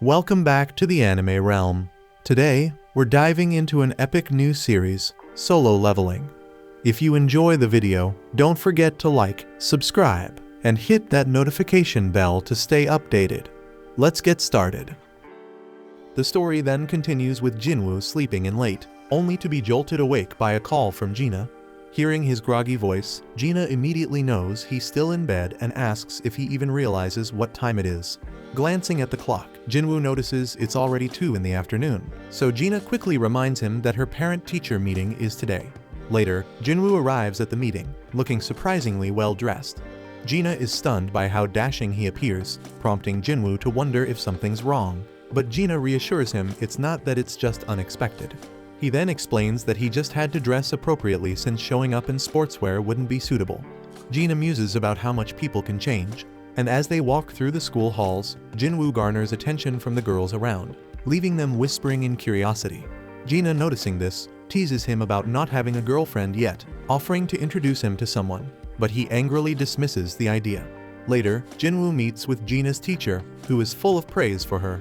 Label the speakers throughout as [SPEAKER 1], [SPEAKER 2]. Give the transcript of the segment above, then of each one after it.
[SPEAKER 1] Welcome back to the anime realm. Today, we're diving into an epic new series, Solo Leveling. If you enjoy the video, don't forget to like, subscribe, and hit that notification bell to stay updated. Let's get started. The story then continues with Jin-Woo sleeping in late, only to be jolted awake by a call from Gina. Hearing his groggy voice, Gina immediately knows he's still in bed and asks if he even realizes what time it is. Glancing at the clock, Jin-Woo notices it's already 2 in the afternoon, so Gina quickly reminds him that her parent-teacher meeting is today. Later, Jin-Woo arrives at the meeting, looking surprisingly well-dressed. Gina is stunned by how dashing he appears, prompting Jin-Woo to wonder if something's wrong, but Gina reassures him it's not, that it's just unexpected. He then explains that he just had to dress appropriately since showing up in sportswear wouldn't be suitable. Gina muses about how much people can change, and as they walk through the school halls, Jin-Woo garners attention from the girls around, leaving them whispering in curiosity. Gina, noticing this, teases him about not having a girlfriend yet, offering to introduce him to someone, but he angrily dismisses the idea. Later, Jin-Woo meets with Gina's teacher, who is full of praise for her.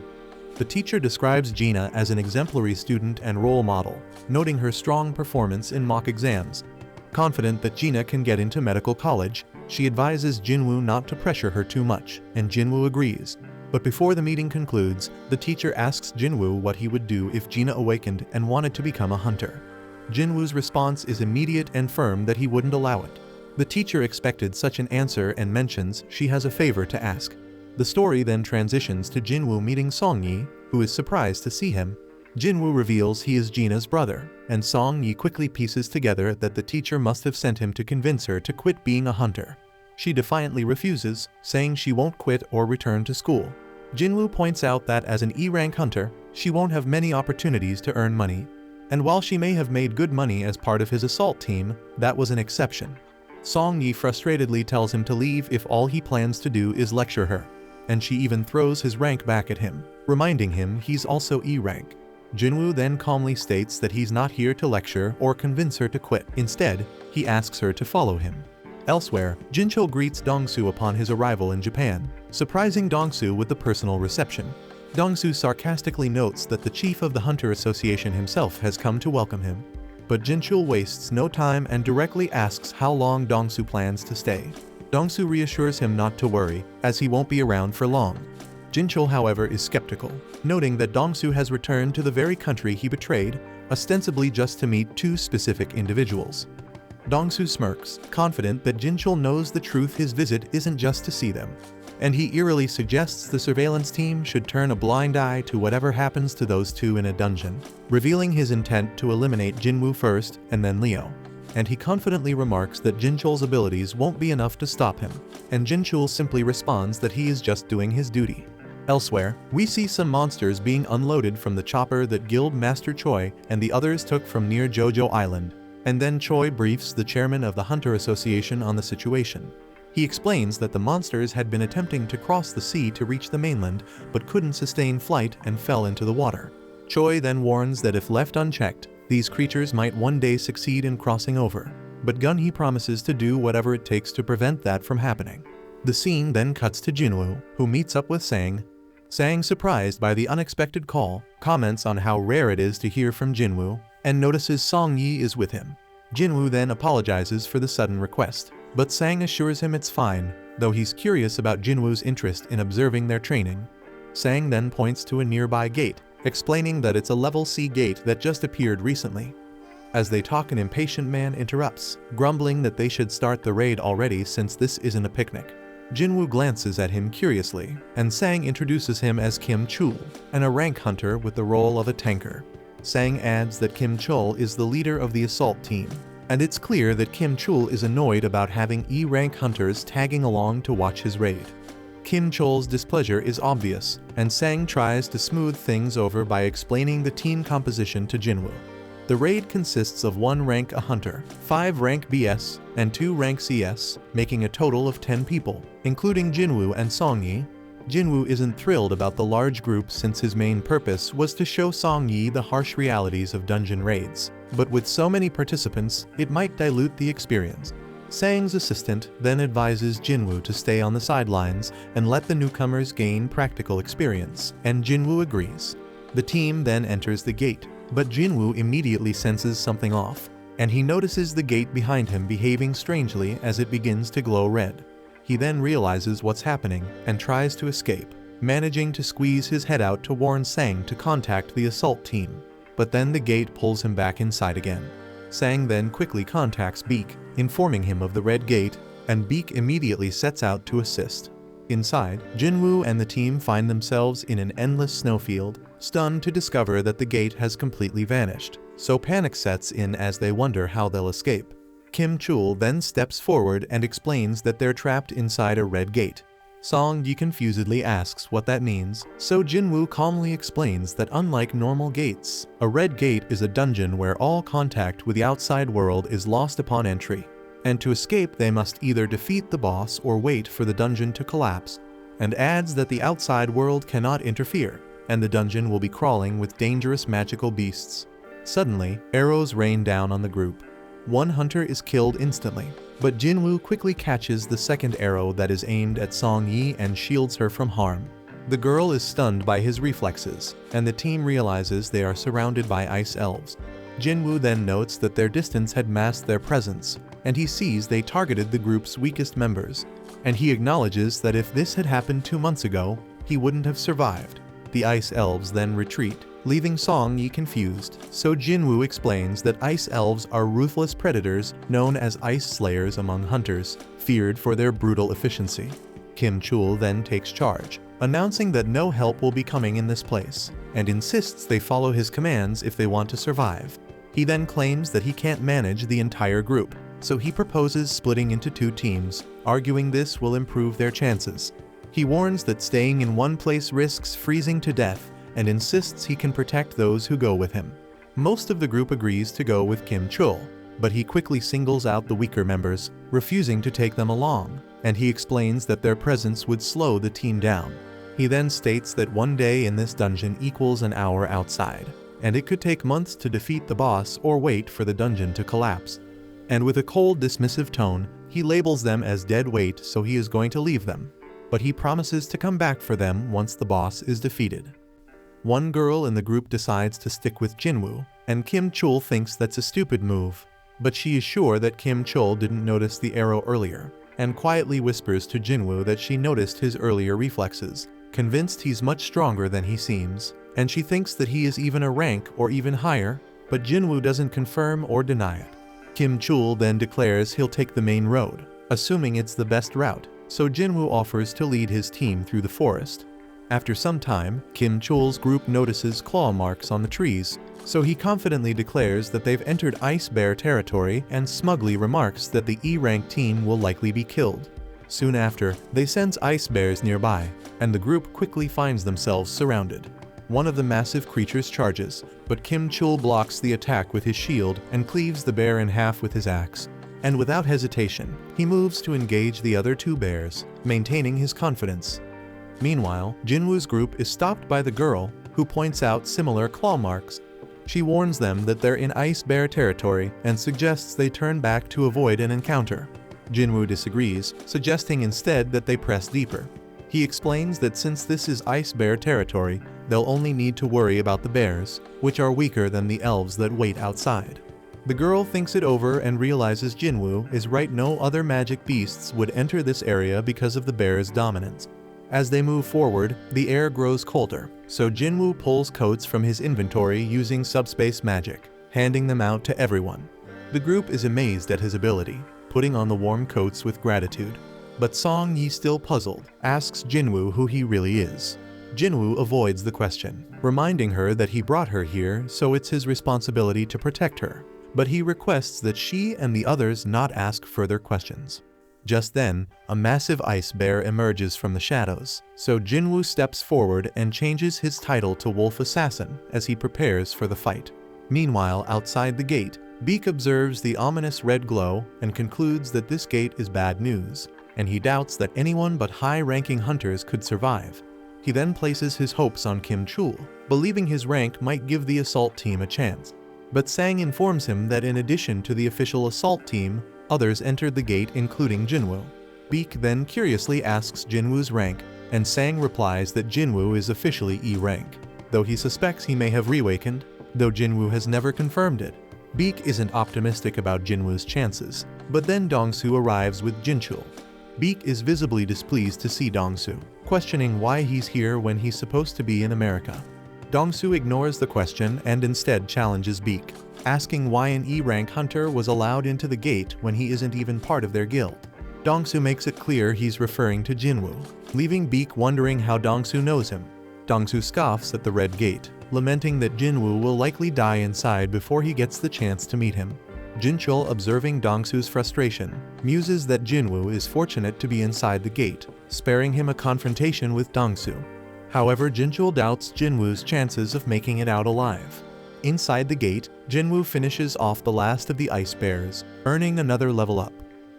[SPEAKER 1] The teacher describes Gina as an exemplary student and role model, noting her strong performance in mock exams. Confident that Gina can get into medical college, she advises Jin-Woo not to pressure her too much, and Jin-Woo agrees. But before the meeting concludes, the teacher asks Jin-Woo what he would do if Gina awakened and wanted to become a hunter. Jin-Woo's response is immediate and firm that he wouldn't allow it. The teacher expected such an answer and mentions she has a favor to ask. The story then transitions to Jin-Woo meeting Song-Yi, who is surprised to see him. Jin-Woo reveals he is Gina's brother, and Song-Yi quickly pieces together that the teacher must have sent him to convince her to quit being a hunter. She defiantly refuses, saying she won't quit or return to school. Jin-Woo points out that as an E-rank hunter, she won't have many opportunities to earn money. And while she may have made good money as part of his assault team, that was an exception. Song-Yi frustratedly tells him to leave if all he plans to do is lecture her. And she even throws his rank back at him, reminding him he's also E-rank. Jin-Woo then calmly states that he's not here to lecture or convince her to quit. Instead, he asks her to follow him. Elsewhere, Jin-Chul greets Dong-Soo upon his arrival in Japan, surprising Dong-Soo with the personal reception. Dong-Soo sarcastically notes that the chief of the Hunter Association himself has come to welcome him. But Jin-Chul wastes no time and directly asks how long Dong-Soo plans to stay. Dong-Soo reassures him not to worry, as he won't be around for long. Jin-Chul, however, is skeptical, noting that Dong-Soo has returned to the very country he betrayed, ostensibly just to meet 2 specific individuals. Dong-Soo smirks, confident that Jin-Chul knows the truth. His visit isn't just to see them, and he eerily suggests the surveillance team should turn a blind eye to whatever happens to those 2 in a dungeon, revealing his intent to eliminate Jin-Woo first and then Leo. And he confidently remarks that Jin-Chul's abilities won't be enough to stop him, and Jin-Chul simply responds that he is just doing his duty. Elsewhere, we see some monsters being unloaded from the chopper that Guild Master Choi and the others took from near Jojo Island, and then Choi briefs the chairman of the Hunter Association on the situation. He explains that the monsters had been attempting to cross the sea to reach the mainland, but couldn't sustain flight and fell into the water. Choi then warns that if left unchecked, these creatures might one day succeed in crossing over, but Gun-hee promises to do whatever it takes to prevent that from happening. The scene then cuts to Jin-Woo, who meets up with Sang. Sang, surprised by the unexpected call, comments on how rare it is to hear from Jin-Woo, and notices Song-Yi is with him. Jin-Woo then apologizes for the sudden request, but Sang assures him it's fine, though he's curious about Jin-Woo's interest in observing their training. Sang then points to a nearby gate, explaining that it's a level C gate that just appeared recently. As they talk, an impatient man interrupts, grumbling that they should start the raid already since this isn't a picnic. Jin-Woo glances at him curiously, and Sang introduces him as Kim Chul, and a rank hunter with the role of a tanker. Sang adds that Kim Chul is the leader of the assault team, and it's clear that Kim Chul is annoyed about having E-rank hunters tagging along to watch his raid. Kim Chul's displeasure is obvious, and Sang tries to smooth things over by explaining the team composition to Jin-Woo. The raid consists of 1 rank A hunter, 5 rank BS, and 2 rank CS, making a total of 10 people, including Jin-Woo and Song-Yi. Jin-Woo isn't thrilled about the large group since his main purpose was to show Song-Yi the harsh realities of dungeon raids, but with so many participants, it might dilute the experience. Sang's assistant then advises Jin-Woo to stay on the sidelines and let the newcomers gain practical experience, and Jin-Woo agrees. The team then enters the gate, but Jin-Woo immediately senses something off, and he notices the gate behind him behaving strangely as it begins to glow red. He then realizes what's happening and tries to escape, managing to squeeze his head out to warn Sang to contact the assault team. But then the gate pulls him back inside again. Sang then quickly contacts Bleak, informing him of the red gate, and Bleak immediately sets out to assist. Inside, Jin-Woo and the team find themselves in an endless snowfield, stunned to discover that the gate has completely vanished, so panic sets in as they wonder how they'll escape. Kim Chul then steps forward and explains that they're trapped inside a red gate. Song Ji confusedly asks what that means, so Jin-Woo calmly explains that unlike normal gates, a red gate is a dungeon where all contact with the outside world is lost upon entry, and to escape they must either defeat the boss or wait for the dungeon to collapse, and adds that the outside world cannot interfere, and the dungeon will be crawling with dangerous magical beasts. Suddenly, arrows rain down on the group. One hunter is killed instantly, but Jin-Woo quickly catches the second arrow that is aimed at Song Yi and shields her from harm. The girl is stunned by his reflexes, and the team realizes they are surrounded by ice elves. Jin-Woo then notes that their distance had masked their presence, and he sees they targeted the group's weakest members, and he acknowledges that if this had happened 2 months ago, he wouldn't have survived. The ice elves then retreat, leaving Song Yi confused, so Jin-Woo explains that ice elves are ruthless predators known as ice slayers among hunters, feared for their brutal efficiency. Kim Chul then takes charge, announcing that no help will be coming in this place, and insists they follow his commands if they want to survive. He then claims that he can't manage the entire group, so he proposes splitting into 2 teams, arguing this will improve their chances. He warns that staying in one place risks freezing to death, and insists he can protect those who go with him. Most of the group agrees to go with Kim Chul, but he quickly singles out the weaker members, refusing to take them along, and he explains that their presence would slow the team down. He then states that 1 day in this dungeon equals an hour outside, and it could take months to defeat the boss or wait for the dungeon to collapse. And with a cold, dismissive tone, he labels them as dead weight, so he is going to leave them, but he promises to come back for them once the boss is defeated. One girl in the group decides to stick with Jin-Woo, and Kim Chul thinks that's a stupid move, but she is sure that Kim Chul didn't notice the arrow earlier, and quietly whispers to Jin-Woo that she noticed his earlier reflexes, convinced he's much stronger than he seems, and she thinks that he is even a rank or even higher, but Jin-Woo doesn't confirm or deny it. Kim Chul then declares he'll take the main road, assuming it's the best route, so Jin-Woo offers to lead his team through the forest. After some time, Kim Chul's group notices claw marks on the trees, so he confidently declares that they've entered Ice Bear territory and smugly remarks that the E-rank team will likely be killed. Soon after, they sense ice bears nearby, and the group quickly finds themselves surrounded. One of the massive creatures charges, but Kim Chul blocks the attack with his shield and cleaves the bear in half with his axe. And without hesitation, he moves to engage the other 2 bears, maintaining his confidence. Meanwhile, Jin-Woo's group is stopped by the girl, who points out similar claw marks. She warns them that they're in Ice Bear territory and suggests they turn back to avoid an encounter. Jin-Woo disagrees, suggesting instead that they press deeper. He explains that since this is Ice Bear territory, they'll only need to worry about the bears, which are weaker than the elves that wait outside. The girl thinks it over and realizes Jin-Woo is right, no other magic beasts would enter this area because of the bear's dominance. As they move forward, the air grows colder, so Jin-Woo pulls coats from his inventory using subspace magic, handing them out to everyone. The group is amazed at his ability, putting on the warm coats with gratitude. But Song Yi, still puzzled, asks Jin-Woo who he really is. Jin-Woo avoids the question, reminding her that he brought her here, so it's his responsibility to protect her. But he requests that she and the others not ask further questions. Just then, a massive ice bear emerges from the shadows, so Jin-Woo steps forward and changes his title to Wolf Assassin as he prepares for the fight. Meanwhile, outside the gate, Bleak observes the ominous red glow and concludes that this gate is bad news, and he doubts that anyone but high-ranking hunters could survive. He then places his hopes on Kim Chul, believing his rank might give the assault team a chance. But Sang informs him that in addition to the official assault team, Others entered the gate, including Jin-Woo. Bleak then curiously asks Jin-Woo's rank, and Sang replies that Jin-Woo is officially E rank, though he suspects he may have reawakened, though Jin-Woo has never confirmed it. Bleak isn't optimistic about Jin-Woo's chances, but then Dong-Soo arrives with Jin-Chul. Bleak is visibly displeased to see Dong-Soo, questioning why he's here when he's supposed to be in America. Dong-Soo ignores the question and instead challenges Bleak, asking why an E-rank hunter was allowed into the gate when he isn't even part of their guild. Dong-Soo makes it clear he's referring to Jin-Woo, leaving Bleak wondering how Dong-Soo knows him. Dong-Soo scoffs at the red gate, lamenting that Jin-Woo will likely die inside before he gets the chance to meet him. Jin-Chul, observing Dong-Soo's frustration, muses that Jin-Woo is fortunate to be inside the gate, sparing him a confrontation with Dong-Soo. However, Jin-Chul doubts Jin-Woo's chances of making it out alive. Inside the gate, Jin-Woo finishes off the last of the ice bears, earning another level up.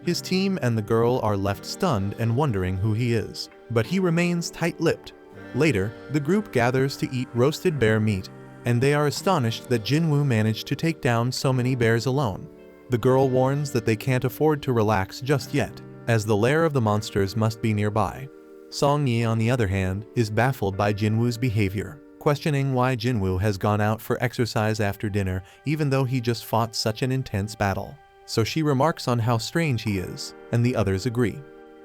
[SPEAKER 1] His team and the girl are left stunned and wondering who he is, but he remains tight-lipped. Later, the group gathers to eat roasted bear meat, and they are astonished that Jin-Woo managed to take down so many bears alone. The girl warns that they can't afford to relax just yet, as the lair of the monsters must be nearby. Song-Yi, on the other hand, is baffled by Jin-Woo's behavior, questioning why Jin-Woo has gone out for exercise after dinner even though he just fought such an intense battle. So she remarks on how strange he is, and the others agree.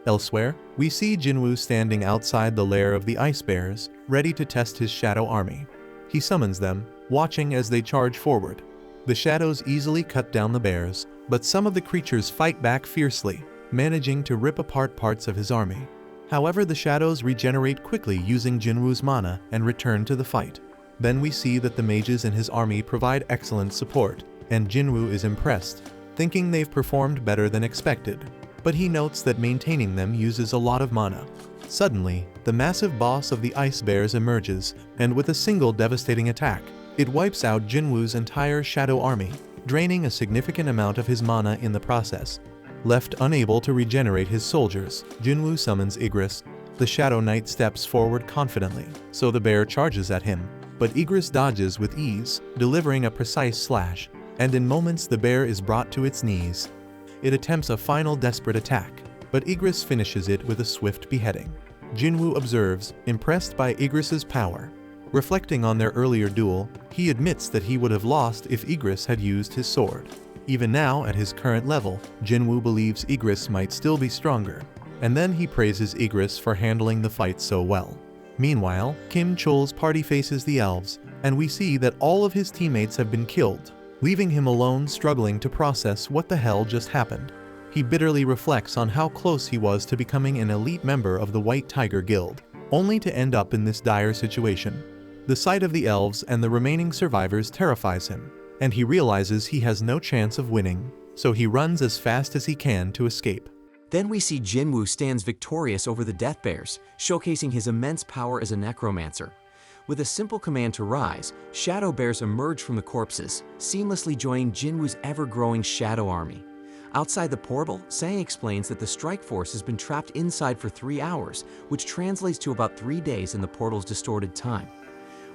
[SPEAKER 1] Elsewhere, we see Jin-Woo standing outside the lair of the ice bears, ready to test his shadow army. He summons them, watching as they charge forward. The shadows easily cut down the bears, but some of the creatures fight back fiercely, managing to rip apart parts of his army. However, the shadows regenerate quickly using Jin-Woo's mana and return to the fight. Then we see that the mages in his army provide excellent support, and Jin-Woo is impressed, thinking they've performed better than expected. But he notes that maintaining them uses a lot of mana. Suddenly, the massive boss of the ice bears emerges, and with a single devastating attack, it wipes out Jin-Woo's entire shadow army, draining a significant amount of his mana in the process. Left unable to regenerate his soldiers, Jin-Woo summons Igris. The Shadow Knight steps forward confidently, so the bear charges at him, but Igris dodges with ease, delivering a precise slash, and in moments the bear is brought to its knees. It attempts a final desperate attack, but Igris finishes it with a swift beheading. Jin-Woo observes, impressed by Igris's power. Reflecting on their earlier duel, he admits that he would have lost if Igris had used his sword. Even now, at his current level, Jin-Woo believes Igris might still be stronger, and then he praises Igris for handling the fight so well. Meanwhile, Kim Chul's party faces the elves, and we see that all of his teammates have been killed, leaving him alone struggling to process what the hell just happened. He bitterly reflects on how close he was to becoming an elite member of the White Tiger Guild, only to end up in this dire situation. The sight of the elves and the remaining survivors terrifies him, and he realizes he has no chance of winning, so he runs as fast as he can to escape.
[SPEAKER 2] Then we see Jin-Woo stands victorious over the Death Bears, showcasing his immense power as a necromancer. With a simple command to rise, shadow bears emerge from the corpses, seamlessly joining Jin-Woo's ever-growing shadow army. Outside the portal, Sang explains that the strike force has been trapped inside for 3 hours, which translates to about 3 days in the portal's distorted time.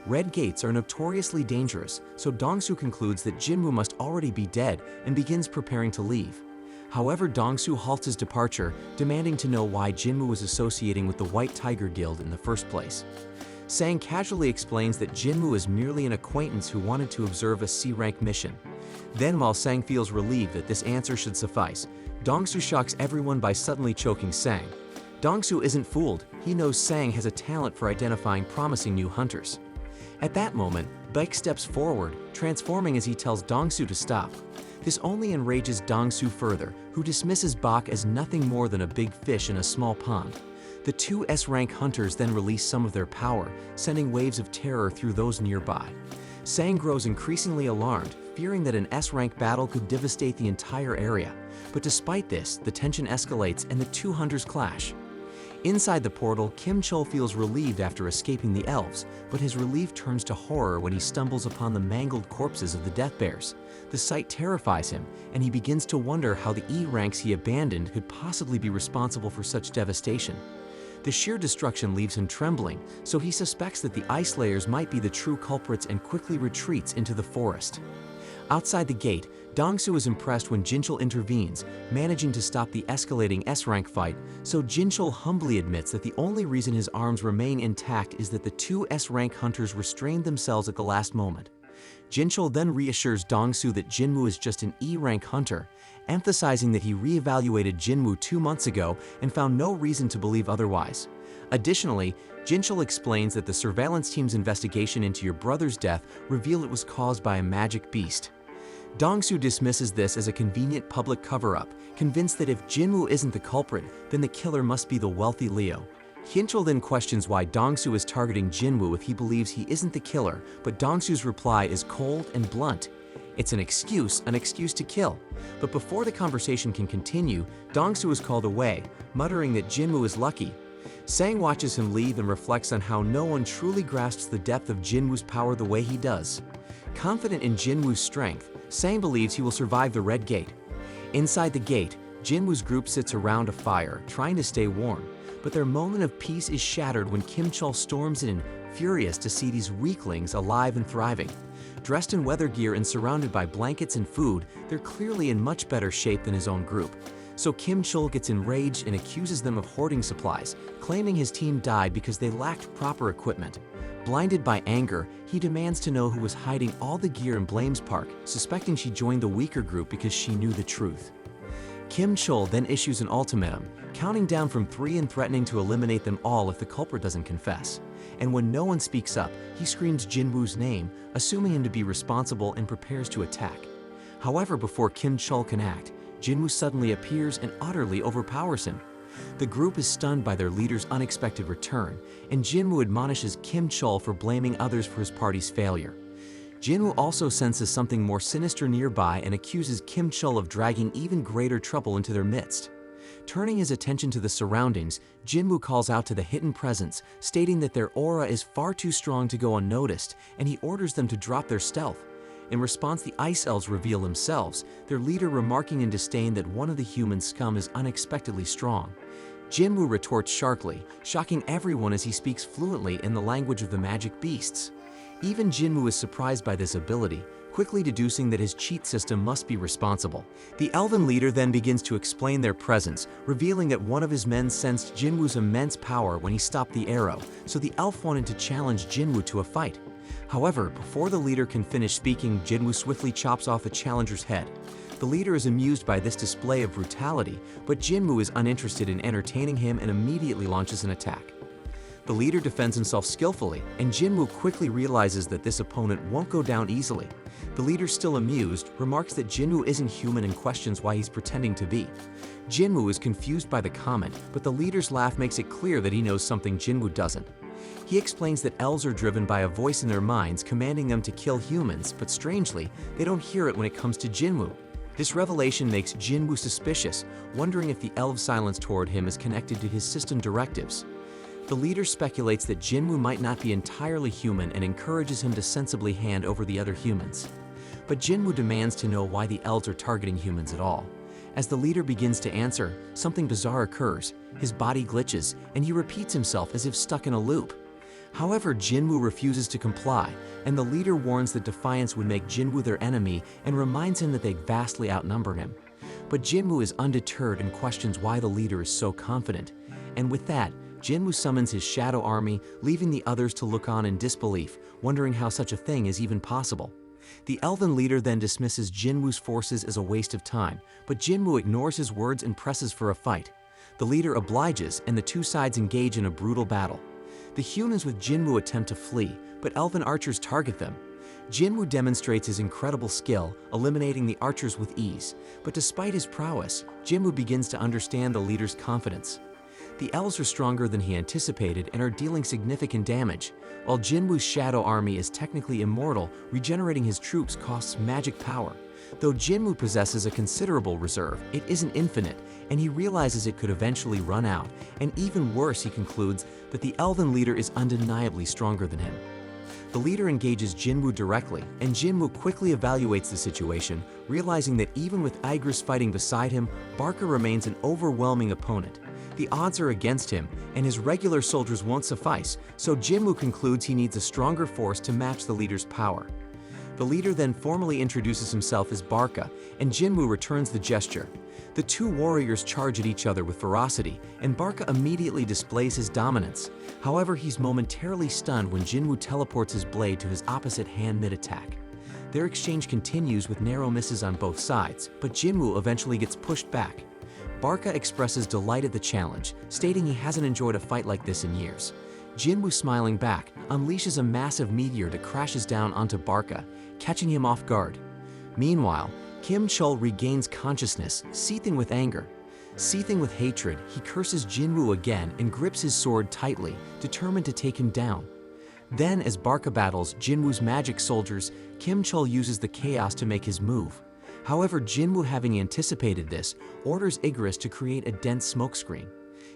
[SPEAKER 2] Red gates are notoriously dangerous, so Dong-Soo concludes that Jin-Woo must already be dead and begins preparing to leave. However, Dong-Soo halts his departure, demanding to know why Jin-Woo was associating with the White Tiger Guild in the first place. Sang casually explains that Jin-Woo is merely an acquaintance who wanted to observe a C-rank mission. Then, while Sang feels relieved that this answer should suffice, Dong-Soo shocks everyone by suddenly choking Sang. Dong-Soo isn't fooled, he knows Sang has a talent for identifying promising new hunters. At that moment, Baek steps forward, transforming as he tells Dong-Soo to stop. This only enrages Dong-Soo further, who dismisses Bak as nothing more than a big fish in a small pond. The two S-rank hunters then release some of their power, sending waves of terror through those nearby. Sang grows increasingly alarmed, fearing that an S-rank battle could devastate the entire area. But despite this, the tension escalates and the two hunters clash. Inside the portal, Kim Chul feels relieved after escaping the elves, but his relief turns to horror when he stumbles upon the mangled corpses of the Death Bears. The sight terrifies him, and he begins to wonder how the E ranks he abandoned could possibly be responsible for such devastation. The sheer destruction leaves him trembling, so he suspects that the ice layers might be the true culprits and quickly retreats into the forest. Outside the gate, Dong-soo is impressed when Jin-chul intervenes, managing to stop the escalating S-rank fight, so Jin-chul humbly admits that the only reason his arms remain intact is that the two S-rank hunters restrained themselves at the last moment. Jin-chul then reassures Dong-soo that Jin-woo is just an E-rank hunter, emphasizing that he re-evaluated Jin-woo 2 months ago and found no reason to believe otherwise. Additionally, Jin-chul explains that the surveillance team's investigation into your brother's death revealed it was caused by a magic beast. Dong-soo dismisses this as a convenient public cover-up, convinced that if Jin-woo isn't the culprit, then the killer must be the wealthy Leo. Jin-chul then questions why Dong-soo is targeting Jin-woo if he believes he isn't the killer, but Dong-soo's reply is cold and blunt. It's an excuse to kill. But before the conversation can continue, Dong-soo is called away, muttering that Jin-woo is lucky. Sang watches him leave and reflects on how no one truly grasps the depth of Jin-woo's power the way he does. Confident in Jin-woo's strength, Sang believes he will survive the Red Gate. Inside the gate, Jin-woo's group sits around a fire, trying to stay warm, but their moment of peace is shattered when Kim-chul storms in, furious to see these weaklings alive and thriving. Dressed in weather gear and surrounded by blankets and food, they're clearly in much better shape than his own group. So Kim-chul gets enraged and accuses them of hoarding supplies, claiming his team died because they lacked proper equipment. Blinded by anger, he demands to know who was hiding all the gear and blames Park, suspecting she joined the weaker group because she knew the truth. Kim-chul then issues an ultimatum, counting down from 3 and threatening to eliminate them all if the culprit doesn't confess. And when no one speaks up, he screams Jin-woo's name, assuming him to be responsible and prepares to attack. However, before Kim-chul can act, Jin-woo suddenly appears and utterly overpowers him. The group is stunned by their leader's unexpected return, and Jin-woo admonishes Kim-chul for blaming others for his party's failure. Jin-woo also senses something more sinister nearby and accuses Kim-chul of dragging even greater trouble into their midst. Turning his attention to the surroundings, Jin-woo calls out to the hidden presence, stating that their aura is far too strong to go unnoticed, and he orders them to drop their stealth. In response, the Ice Elves reveal themselves, their leader remarking in disdain that one of the human scum is unexpectedly strong. Jin-woo retorts sharply, shocking everyone as he speaks fluently in the language of the magic beasts. Even Jin-woo is surprised by this ability, quickly deducing that his cheat system must be responsible. The elven leader then begins to explain their presence, revealing that one of his men sensed Jin-woo's immense power when he stopped the arrow, so the elf wanted to challenge Jin-woo to a fight. However, before the leader can finish speaking, Jin-woo swiftly chops off the challenger's head. The leader is amused by this display of brutality, but Jin-woo is uninterested in entertaining him and immediately launches an attack. The leader defends himself skillfully, and Jin-woo quickly realizes that this opponent won't go down easily. The leader, still amused, remarks that Jin-woo isn't human and questions why he's pretending to be. Jin-woo is confused by the comment, but the leader's laugh makes it clear that he knows something Jin-woo doesn't. He explains that elves are driven by a voice in their minds commanding them to kill humans, but strangely, they don't hear it when it comes to Jin-woo. This revelation makes Jin-woo suspicious, wondering if the elves' silence toward him is connected to his system directives. The leader speculates that Jin-woo might not be entirely human and encourages him to sensibly hand over the other humans. But Jin-woo demands to know why the elves are targeting humans at all. As the leader begins to answer, something bizarre occurs. His body glitches, and he repeats himself as if stuck in a loop. However, Jin-woo refuses to comply, and the leader warns that defiance would make Jin-woo their enemy and reminds him that they vastly outnumber him. But Jin-woo is undeterred and questions why the leader is so confident. And with that, Jin-woo summons his shadow army, leaving the others to look on in disbelief, wondering how such a thing is even possible. The elven leader then dismisses Jin-woo's forces as a waste of time, but Jin-woo ignores his words and presses for a fight. The leader obliges, and the two sides engage in a brutal battle. The humans with Jin-woo attempt to flee, but elven archers target them. Jin-woo demonstrates his incredible skill, eliminating the archers with ease, but despite his prowess, Jin-woo begins to understand the leader's confidence. The elves are stronger than he anticipated and are dealing significant damage. While Jin-woo's shadow army is technically immortal, regenerating his troops costs magic power. Though Jin-woo possesses a considerable reserve, it isn't infinite, and he realizes it could eventually run out, and even worse, he concludes that the elven leader is undeniably stronger than him. The leader engages Jin-woo directly, and Jin-woo quickly evaluates the situation, realizing that even with Igris fighting beside him, Barker remains an overwhelming opponent. The odds are against him, and his regular soldiers won't suffice, so Jin-woo concludes he needs a stronger force to match the leader's power. The leader then formally introduces himself as Barca, and Jin-Woo returns the gesture. The two warriors charge at each other with ferocity, and Barca immediately displays his dominance. However, he's momentarily stunned when Jin-Woo teleports his blade to his opposite hand mid-attack. Their exchange continues with narrow misses on both sides, but Jin-Woo eventually gets pushed back. Barca expresses delight at the challenge, stating he hasn't enjoyed a fight like this in years. Jin-Woo, smiling back, unleashes a massive meteor that crashes down onto Barca, catching him off guard. Meanwhile, Kim Chul regains consciousness, seething with anger. Seething with hatred, he curses Jin-Woo again and grips his sword tightly, determined to take him down. Then, as Barca battles Jin-Woo's magic soldiers, Kim Chul uses the chaos to make his move. However, Jin-Woo, having anticipated this, orders Igris to create a dense smokescreen.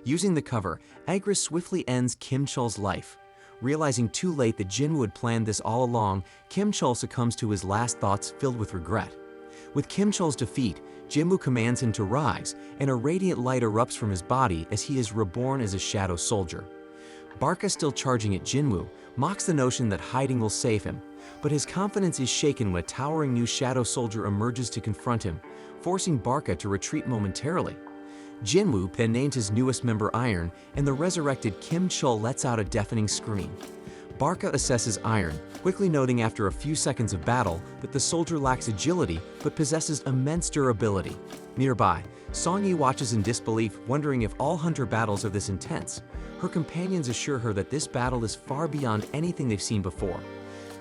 [SPEAKER 2] Using the cover, Igris swiftly ends Kim Chul's life. Realizing too late that Jin-Woo had planned this all along, Kim Chul succumbs to his last thoughts filled with regret. With Kim Chul's defeat, Jin-Woo commands him to rise, and a radiant light erupts from his body as he is reborn as a shadow soldier. Barca, still charging at Jin-Woo, mocks the notion that hiding will save him, but his confidence is shaken when a towering new shadow soldier emerges to confront him, forcing Barca to retreat momentarily. Jin-Woo then names his newest member Iron, and the resurrected Kim Chul lets out a deafening scream. Barca assesses Iron, quickly noting after a few seconds of battle that the soldier lacks agility but possesses immense durability. Nearby, Song-Yi watches in disbelief, wondering if all hunter battles are this intense. Her companions assure her that this battle is far beyond anything they've seen before.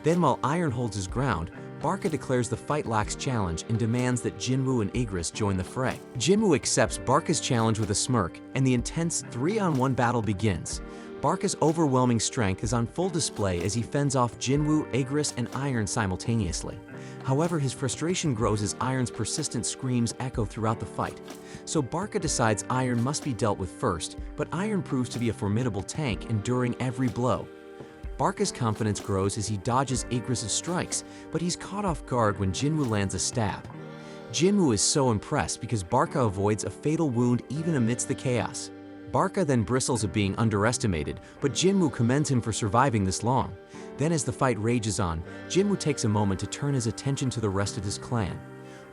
[SPEAKER 2] Then, while Iron holds his ground, Barca declares the fight lacks challenge and demands that Jin-Woo and Igris join the fray. Jin-Woo accepts Barca's challenge with a smirk, and the intense 3-on-1 battle begins. Barca's overwhelming strength is on full display as he fends off Jin-Woo, Igris, and Iron simultaneously. However, his frustration grows as Iron's persistent screams echo throughout the fight. So Barca decides Iron must be dealt with first, but Iron proves to be a formidable tank, enduring every blow. Barca's confidence grows as he dodges Igris' strikes, but he's caught off guard when Jin-Woo lands a stab. Jin-Woo is so impressed because Barca avoids a fatal wound even amidst the chaos. Barca then bristles at being underestimated, but Jin-Woo commends him for surviving this long. Then, as the fight rages on, Jin-Woo takes a moment to turn his attention to the rest of his clan.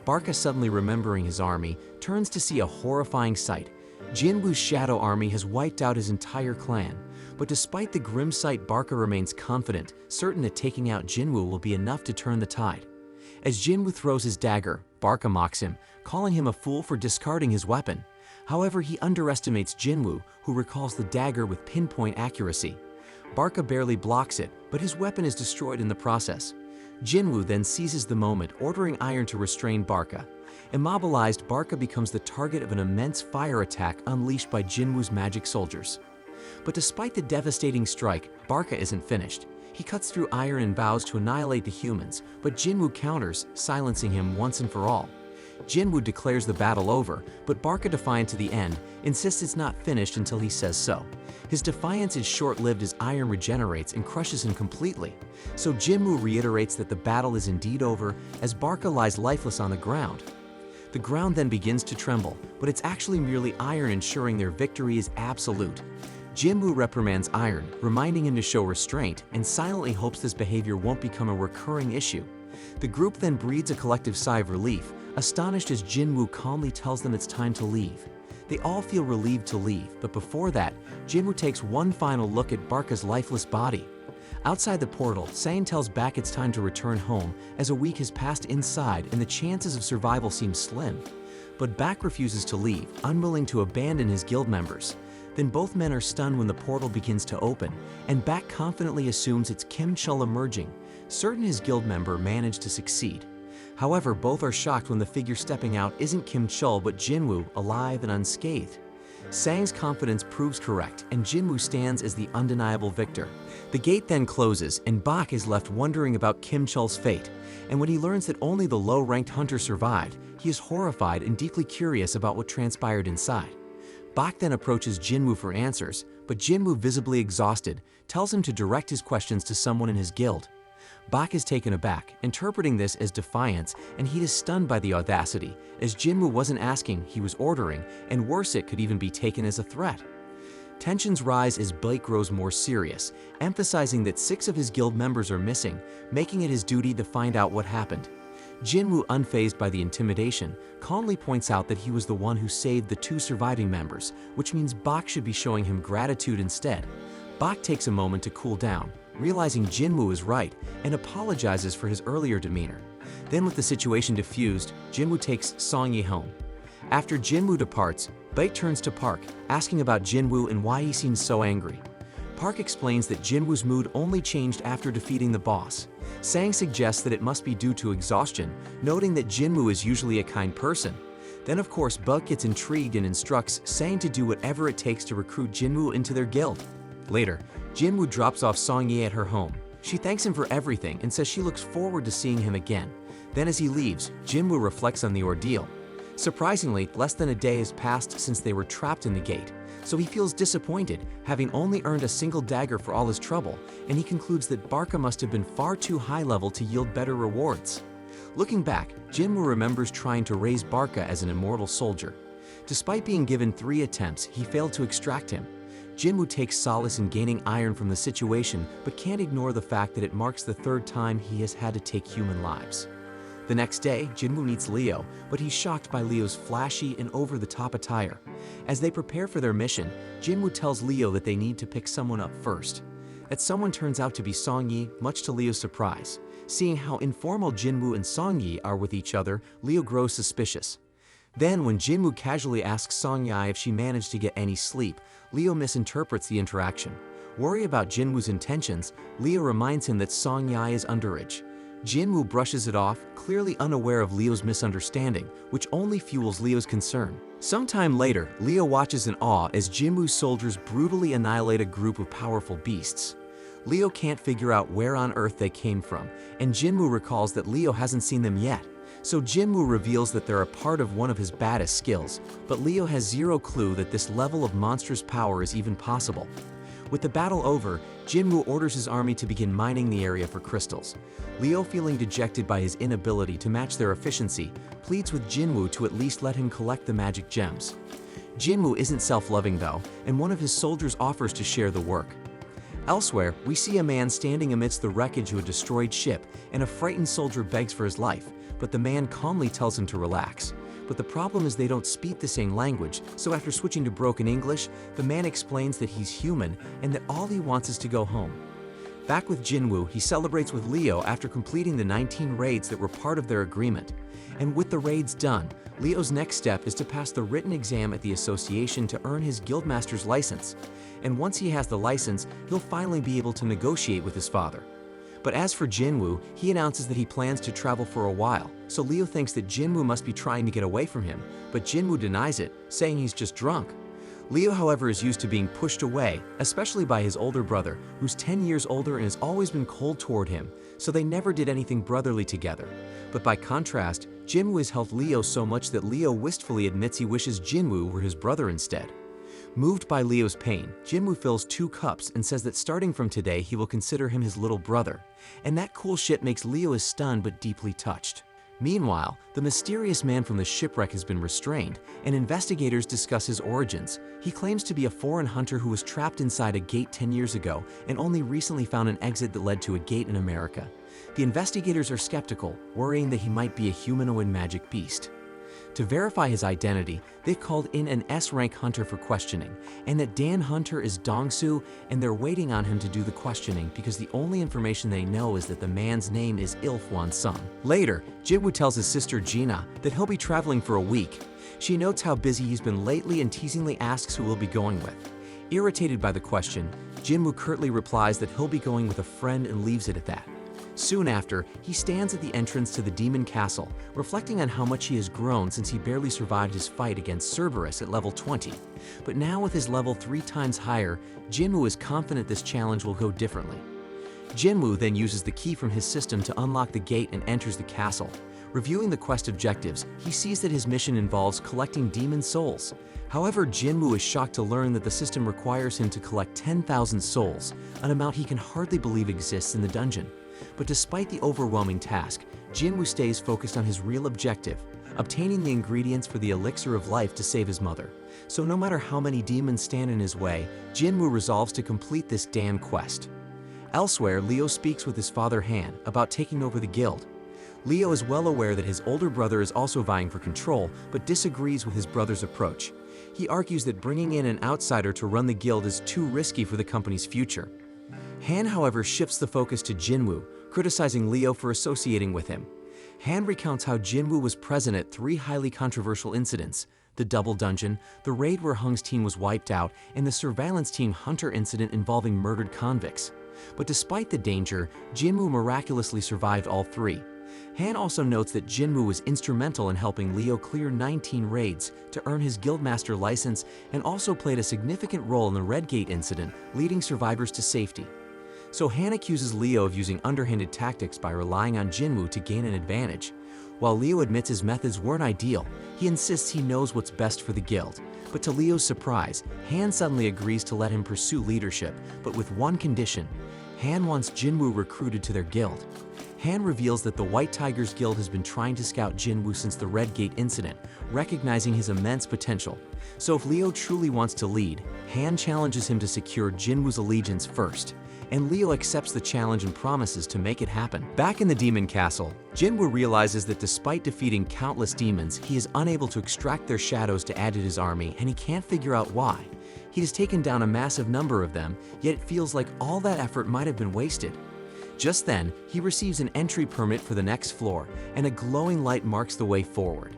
[SPEAKER 2] Barca, suddenly remembering his army, turns to see a horrifying sight. Jin-Woo's shadow army has wiped out his entire clan. But despite the grim sight, Barca remains confident, certain that taking out Jin-Woo will be enough to turn the tide. As Jin-Woo throws his dagger, Barca mocks him, calling him a fool for discarding his weapon. However, he underestimates Jin-Woo, who recalls the dagger with pinpoint accuracy. Barca barely blocks it, but his weapon is destroyed in the process. Jin-Woo then seizes the moment, ordering Iron to restrain Barca. Immobilized, Barca becomes the target of an immense fire attack unleashed by Jin-Woo's magic soldiers. But despite the devastating strike, Barca isn't finished. He cuts through Iron and vows to annihilate the humans, but Jin-Woo counters, silencing him once and for all. Jin-Woo declares the battle over, but Barca, defiant to the end, insists it's not finished until he says so. His defiance is short-lived as Iron regenerates and crushes him completely. So Jin-Woo reiterates that the battle is indeed over as Barca lies lifeless on the ground. The ground then begins to tremble, but it's actually merely Iron ensuring their victory is absolute. Jin-Woo reprimands Iron, reminding him to show restraint, and silently hopes this behavior won't become a recurring issue. The group then breathes a collective sigh of relief, astonished as Jin-Woo calmly tells them it's time to leave. They all feel relieved to leave, but before that, Jin-Woo takes one final look at Barca's lifeless body. Outside the portal, Sang tells Bak it's time to return home, as a week has passed inside and the chances of survival seem slim. But Bak refuses to leave, unwilling to abandon his guild members. Then both men are stunned when the portal begins to open, and Bak confidently assumes it's Kim Chul emerging, certain his guild member managed to succeed. However, both are shocked when the figure stepping out isn't Kim Chul but Jin-Woo, alive and unscathed. Sang's confidence proves correct, and Jin-Woo stands as the undeniable victor. The gate then closes, and Bak is left wondering about Kim Chul's fate, and when he learns that only the low-ranked hunter survived, he is horrified and deeply curious about what transpired inside. Bak then approaches Jin-Woo for answers, but Jin-Woo, visibly exhausted, tells him to direct his questions to someone in his guild. Bak is taken aback, interpreting this as defiance, and he is stunned by the audacity, as Jin-Woo wasn't asking, he was ordering, and worse, it could even be taken as a threat. Tensions rise as Blake grows more serious, emphasizing that 6 of his guild members are missing, making it his duty to find out what happened. Jin-Woo, unfazed by the intimidation, calmly points out that he was the one who saved the 2 surviving members, which means Bak should be showing him gratitude instead. Bak takes a moment to cool down, realizing Jin-Woo is right, and apologizes for his earlier demeanor. Then, with the situation diffused, Jin-Woo takes Song-Yi home. After Jin-Woo departs, Bak turns to Park, asking about Jin-Woo and why he seems so angry. Park explains that Jin-Woo's mood only changed after defeating the boss. Sang suggests that it must be due to exhaustion, noting that Jin-Woo is usually a kind person. Then of course Bak gets intrigued and instructs Sang to do whatever it takes to recruit Jin-Woo into their guild. Later, Jin-Woo drops off Song-Yi at her home. She thanks him for everything and says she looks forward to seeing him again. Then as he leaves, Jin-Woo reflects on the ordeal. Surprisingly, less than a day has passed since they were trapped in the gate, so he feels disappointed, having only earned a single dagger for all his trouble, and he concludes that Barca must have been far too high level to yield better rewards. Looking back, Jin-Woo remembers trying to raise Barca as an immortal soldier. Despite being given 3 attempts, he failed to extract him. Jin-Woo takes solace in gaining iron from the situation, but can't ignore the fact that it marks the 3rd time he has had to take human lives. The next day, Jin-Woo meets Leo, but he's shocked by Leo's flashy and over-the-top attire. As they prepare for their mission, Jin-Woo tells Leo that they need to pick someone up first. That someone turns out to be Song-Yi, much to Leo's surprise. Seeing how informal Jin-Woo and Song-Yi are with each other, Leo grows suspicious. Then, when Jin-Woo casually asks Song-Yi if she managed to get any sleep, Leo misinterprets the interaction. Worried about Jin-Woo's intentions, Leo reminds him that Song-Yi is underage. Jin-Woo brushes it off, clearly unaware of Leo's misunderstanding, which only fuels Leo's concern. Sometime later, Leo watches in awe as Jin-Woo's soldiers brutally annihilate a group of powerful beasts. Leo can't figure out where on earth they came from, and Jin-Woo recalls that Leo hasn't seen them yet. So Jin-Woo reveals that they're a part of one of his baddest skills, but Leo has zero clue that this level of monstrous power is even possible. With the battle over, Jin-Woo orders his army to begin mining the area for crystals. Leo, feeling dejected by his inability to match their efficiency, pleads with Jin-Woo to at least let him collect the magic gems. Jin-Woo isn't self-loving though, and one of his soldiers offers to share the work. Elsewhere, we see a man standing amidst the wreckage of a destroyed ship, and a frightened soldier begs for his life, but the man calmly tells him to relax. But the problem is they don't speak the same language, so after switching to broken English, the man explains that he's human and that all he wants is to go home. Back with Jin-Woo, he celebrates with Leo after completing the 19 raids that were part of their agreement. And with the raids done, Leo's next step is to pass the written exam at the association to earn his guildmaster's license. And once he has the license, he'll finally be able to negotiate with his father. But as for Jin-Woo, he announces that he plans to travel for a while, so Leo thinks that Jin-Woo must be trying to get away from him, but Jin-Woo denies it, saying he's just drunk. Leo, however, is used to being pushed away, especially by his older brother, who's 10 years older and has always been cold toward him, so they never did anything brotherly together. But by contrast, Jin-Woo has helped Leo so much that Leo wistfully admits he wishes Jin-Woo were his brother instead. Moved by Leo's pain, Jin-Woo fills 2 cups and says that starting from today he will consider him his little brother. And that cool shit makes Leo is stunned but deeply touched. Meanwhile, the mysterious man from the shipwreck has been restrained, and investigators discuss his origins. He claims to be a foreign hunter who was trapped inside a gate 10 years ago and only recently found an exit that led to a gate in America. The investigators are skeptical, worrying that he might be a humanoid magic beast. To verify his identity, they've called in an S-rank hunter for questioning, and that Dan Hunter is Dong-Soo, and they're waiting on him to do the questioning because the only information they know is that the man's name is Il-Hwan-Sung. Later, Jin-Woo tells his sister Gina that he'll be traveling for a week. She notes how busy he's been lately and teasingly asks who he'll be going with. Irritated by the question, Jin-Woo curtly replies that he'll be going with a friend and leaves it at that. Soon after, he stands at the entrance to the demon castle, reflecting on how much he has grown since he barely survived his fight against Cerberus at level 20. But now with his level 3 times higher, Jin-Woo is confident this challenge will go differently. Jin-Woo then uses the key from his system to unlock the gate and enters the castle. Reviewing the quest objectives, he sees that his mission involves collecting demon souls. However, Jin-Woo is shocked to learn that the system requires him to collect 10,000 souls, an amount he can hardly believe exists in the dungeon. But despite the overwhelming task, Jin-Woo stays focused on his real objective, obtaining the ingredients for the elixir of life to save his mother. So no matter how many demons stand in his way, Jin-Woo resolves to complete this damn quest. Elsewhere, Leo speaks with his father Han about taking over the guild. Leo is well aware that his older brother is also vying for control, but disagrees with his brother's approach. He argues that bringing in an outsider to run the guild is too risky for the company's future. Han, however, shifts the focus to Jin-Woo, criticizing Leo for associating with him. Han recounts how Jin-Woo was present at 3 highly controversial incidents: the double dungeon, the raid where Hung's team was wiped out, and the surveillance team Hunter incident involving murdered convicts. But despite the danger, Jin-Woo miraculously survived all 3. Han also notes that Jin-Woo was instrumental in helping Leo clear 19 raids to earn his guildmaster license, and also played a significant role in the Redgate incident, leading survivors to safety. So Han accuses Leo of using underhanded tactics by relying on Jin-Woo to gain an advantage. While Leo admits his methods weren't ideal, he insists he knows what's best for the guild. But to Leo's surprise, Han suddenly agrees to let him pursue leadership, but with one condition. Han wants Jin-Woo recruited to their guild. Han reveals that the White Tigers Guild has been trying to scout Jin-Woo since the Redgate incident, recognizing his immense potential. So if Leo truly wants to lead, Han challenges him to secure Jin-Woo's allegiance first. And Leo accepts the challenge and promises to make it happen. Back in the demon castle, Jin-Woo realizes that despite defeating countless demons, he is unable to extract their shadows to add to his army, and he can't figure out why. He has taken down a massive number of them, yet it feels like all that effort might have been wasted. Just then, he receives an entry permit for the next floor, and a glowing light marks the way forward.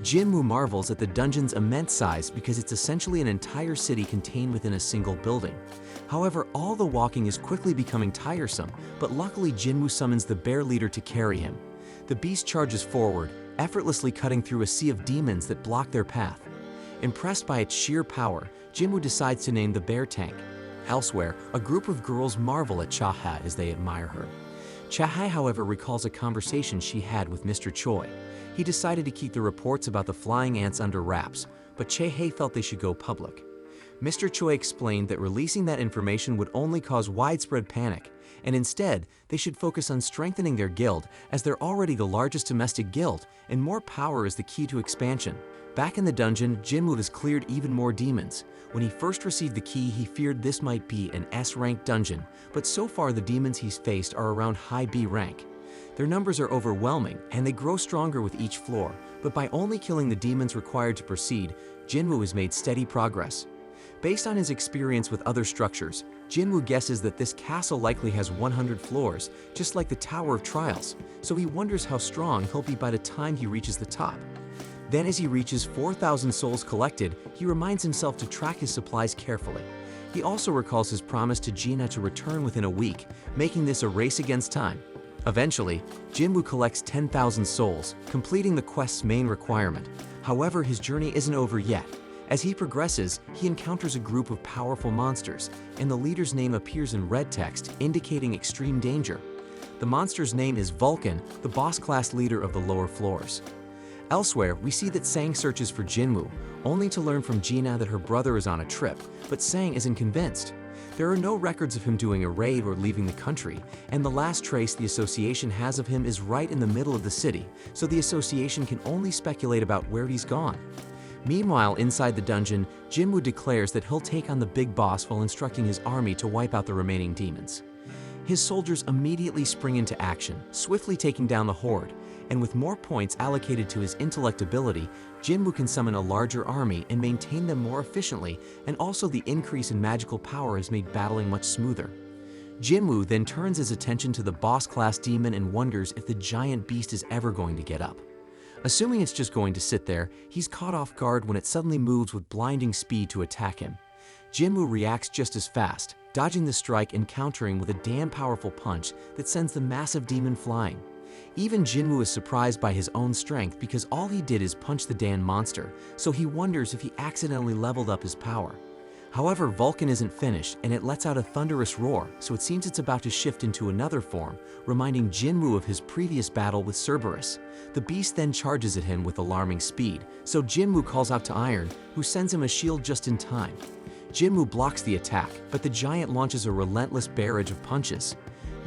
[SPEAKER 2] Jin-Woo marvels at the dungeon's immense size because it's essentially an entire city contained within a single building. However, all the walking is quickly becoming tiresome, but luckily Jin-Woo summons the bear leader to carry him. The beast charges forward, effortlessly cutting through a sea of demons that block their path. Impressed by its sheer power, Jin-Woo decides to name the bear tank. Elsewhere, a group of girls marvel at Cha-ha as they admire her. Cha-ha, however, recalls a conversation she had with Mr. Choi. He decided to keep the reports about the flying ants under wraps, but Cha-ha felt they should go public. Mr. Choi explained that releasing that information would only cause widespread panic, and instead, they should focus on strengthening their guild, as they're already the largest domestic guild, and more power is the key to expansion. Back in the dungeon, Jin-Woo has cleared even more demons. When he first received the key, he feared this might be an S-rank dungeon, but so far the demons he's faced are around high B rank. Their numbers are overwhelming, and they grow stronger with each floor, but by only killing the demons required to proceed, Jin-Woo has made steady progress. Based on his experience with other structures, Jin-Woo guesses that this castle likely has 100 floors, just like the Tower of Trials, so he wonders how strong he'll be by the time he reaches the top. Then as he reaches 4,000 souls collected, he reminds himself to track his supplies carefully. He also recalls his promise to Gina to return within a week, making this a race against time. Eventually, Jin-Woo collects 10,000 souls, completing the quest's main requirement. However, his journey isn't over yet. As he progresses, he encounters a group of powerful monsters, and the leader's name appears in red text, indicating extreme danger. The monster's name is Vulcan, the boss-class leader of the lower floors. Elsewhere, we see that Sang searches for Jin-Woo, only to learn from Gina that her brother is on a trip, but Sang isn't convinced. There are no records of him doing a raid or leaving the country, and the last trace the association has of him is right in the middle of the city, so the association can only speculate about where he's gone. Meanwhile, inside the dungeon, Jin-Woo declares that he'll take on the big boss while instructing his army to wipe out the remaining demons. His soldiers immediately spring into action, swiftly taking down the horde, and with more points allocated to his intellect ability, Jin-Woo can summon a larger army and maintain them more efficiently, and also the increase in magical power has made battling much smoother. Jin-Woo then turns his attention to the boss-class demon and wonders if the giant beast is ever going to get up. Assuming it's just going to sit there, he's caught off guard when it suddenly moves with blinding speed to attack him. Jin-Woo reacts just as fast, dodging the strike and countering with a damn powerful punch that sends the massive demon flying. Even Jin-Woo is surprised by his own strength because all he did is punch the damn monster, so he wonders if he accidentally leveled up his power. However, Vulcan isn't finished, and it lets out a thunderous roar, so it seems it's about to shift into another form, reminding Jin-Woo of his previous battle with Cerberus. The beast then charges at him with alarming speed, so Jin-Woo calls out to Iron, who sends him a shield just in time. Jin-Woo blocks the attack, but the giant launches a relentless barrage of punches.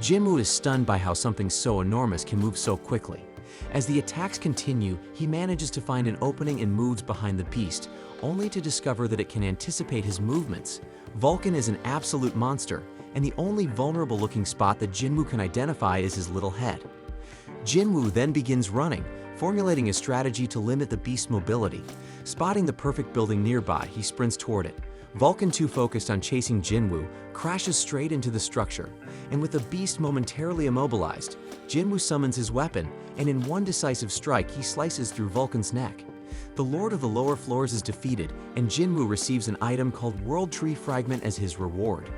[SPEAKER 2] Jin-Woo is stunned by how something so enormous can move so quickly. As the attacks continue, he manages to find an opening and moves behind the beast, only to discover that it can anticipate his movements. Vulcan is an absolute monster, and the only vulnerable-looking spot that Jin-Woo can identify is his little head. Jin-Woo then begins running, formulating a strategy to limit the beast's mobility. Spotting the perfect building nearby, he sprints toward it. Vulcan, too focused on chasing Jin-Woo, crashes straight into the structure, and with the beast momentarily immobilized, Jin-Woo summons his weapon, and in one decisive strike he slices through Vulcan's neck. The Lord of the Lower Floors is defeated, and Jin-Woo receives an item called World Tree Fragment as his reward.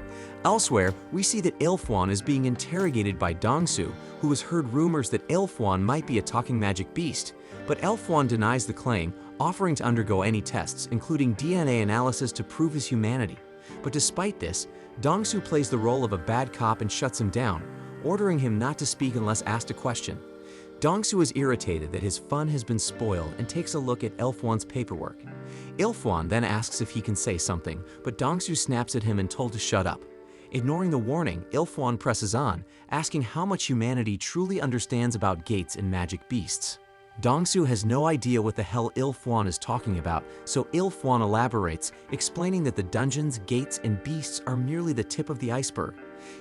[SPEAKER 2] Elsewhere, we see that Ilfwan is being interrogated by Dong-Su, who has heard rumors that Ilfwan might be a talking magic beast, but Ilfwan denies the claim, offering to undergo any tests, including DNA analysis to prove his humanity. But despite this, Dong-Su plays the role of a bad cop and shuts him down, ordering him not to speak unless asked a question. Dong-Su is irritated that his fun has been spoiled and takes a look at Ilfwan's paperwork. Ilfwan then asks if he can say something, but Dong-Su snaps at him and told to shut up. Ignoring the warning, Ilfwan presses on, asking how much humanity truly understands about gates and magic beasts. Dong-Su has no idea what the hell Ilfwan is talking about, so Ilfwan elaborates, explaining that the dungeons, gates, and beasts are merely the tip of the iceberg.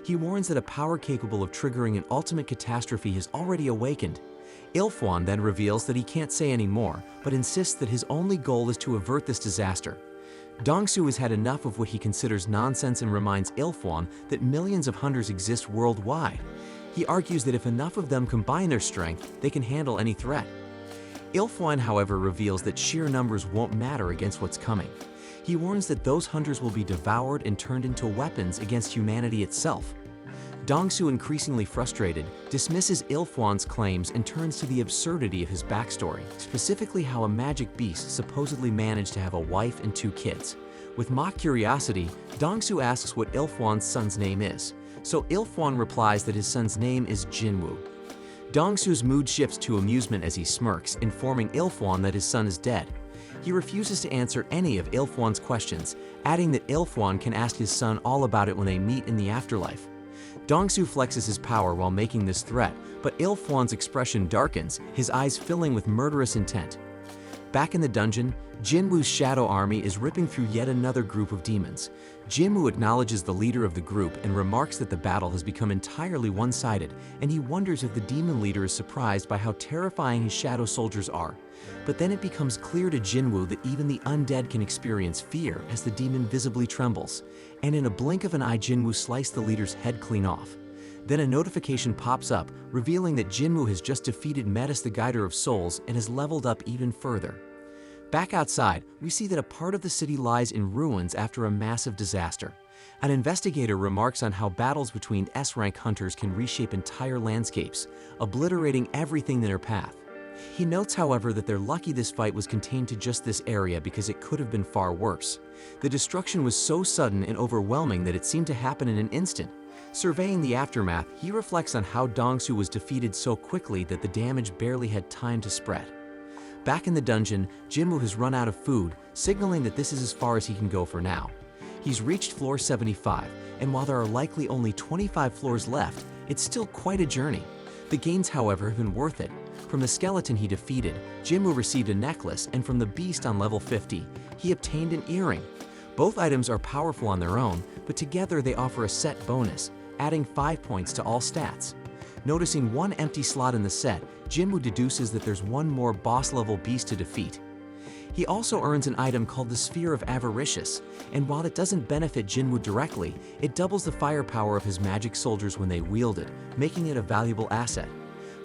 [SPEAKER 2] He warns that a power capable of triggering an ultimate catastrophe has already awakened. Ilfwan then reveals that he can't say any more, but insists that his only goal is to avert this disaster. Dong-Su has had enough of what he considers nonsense and reminds Ilfwan that millions of hunters exist worldwide. He argues that if enough of them combine their strength, they can handle any threat. Ilfwan, however, reveals that sheer numbers won't matter against what's coming. He warns that those hunters will be devoured and turned into weapons against humanity itself. Dong-Su, increasingly frustrated, dismisses Ilfwan's claims and turns to the absurdity of his backstory, specifically how a magic beast supposedly managed to have a wife and 2 kids. With mock curiosity, Dong-Su asks what Ilfwan's son's name is, so Ilfwan replies that his son's name is Jin-Woo. Dong-Su's mood shifts to amusement as he smirks, informing Ilfwan that his son is dead. He refuses to answer any of Ilfwan's questions, adding that Ilfwan can ask his son all about it when they meet in the afterlife. Dong-Su flexes his power while making this threat, but Ilfwan's expression darkens, his eyes filling with murderous intent. Back in the dungeon, Jin-Woo's shadow army is ripping through yet another group of demons. Jin-Woo acknowledges the leader of the group and remarks that the battle has become entirely one-sided, and he wonders if the demon leader is surprised by how terrifying his shadow soldiers are. But then it becomes clear to Jin-Woo that even the undead can experience fear as the demon visibly trembles, and in a blink of an eye Jin-Woo slices the leader's head clean off. Then a notification pops up, revealing that Jin-Woo has just defeated Metis, the Guider of Souls, and has leveled up even further. Back outside, we see that a part of the city lies in ruins after a massive disaster. An investigator remarks on how battles between S-rank hunters can reshape entire landscapes, obliterating everything in their path. He notes, however, that they're lucky this fight was contained to just this area because it could have been far worse. The destruction was so sudden and overwhelming that it seemed to happen in an instant. Surveying the aftermath, he reflects on how Dong-Su was defeated so quickly that the damage barely had time to spread. Back in the dungeon, Jin-Woo has run out of food, signaling that this is as far as he can go for now. He's reached floor 75, and while there are likely only 25 floors left, it's still quite a journey. The gains, however, have been worth it. From the skeleton he defeated, Jin-Woo received a necklace, and from the beast on level 50, he obtained an earring. Both items are powerful on their own, but together they offer a set bonus, adding 5 points to all stats. Noticing one empty slot in the set, Jin-Woo deduces that there's one more boss-level beast to defeat. He also earns an item called the Sphere of Avaricious, and while it doesn't benefit Jin-Woo directly, it doubles the firepower of his magic soldiers when they wield it, making it a valuable asset.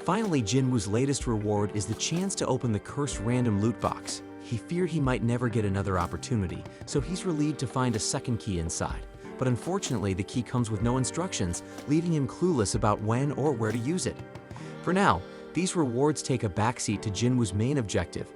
[SPEAKER 2] Finally, Jin-Woo's latest reward is the chance to open the cursed random loot box. He feared he might never get another opportunity, so he's relieved to find a second key inside. But unfortunately, the key comes with no instructions, leaving him clueless about when or where to use it. For now, these rewards take a backseat to Jin-Woo's main objective,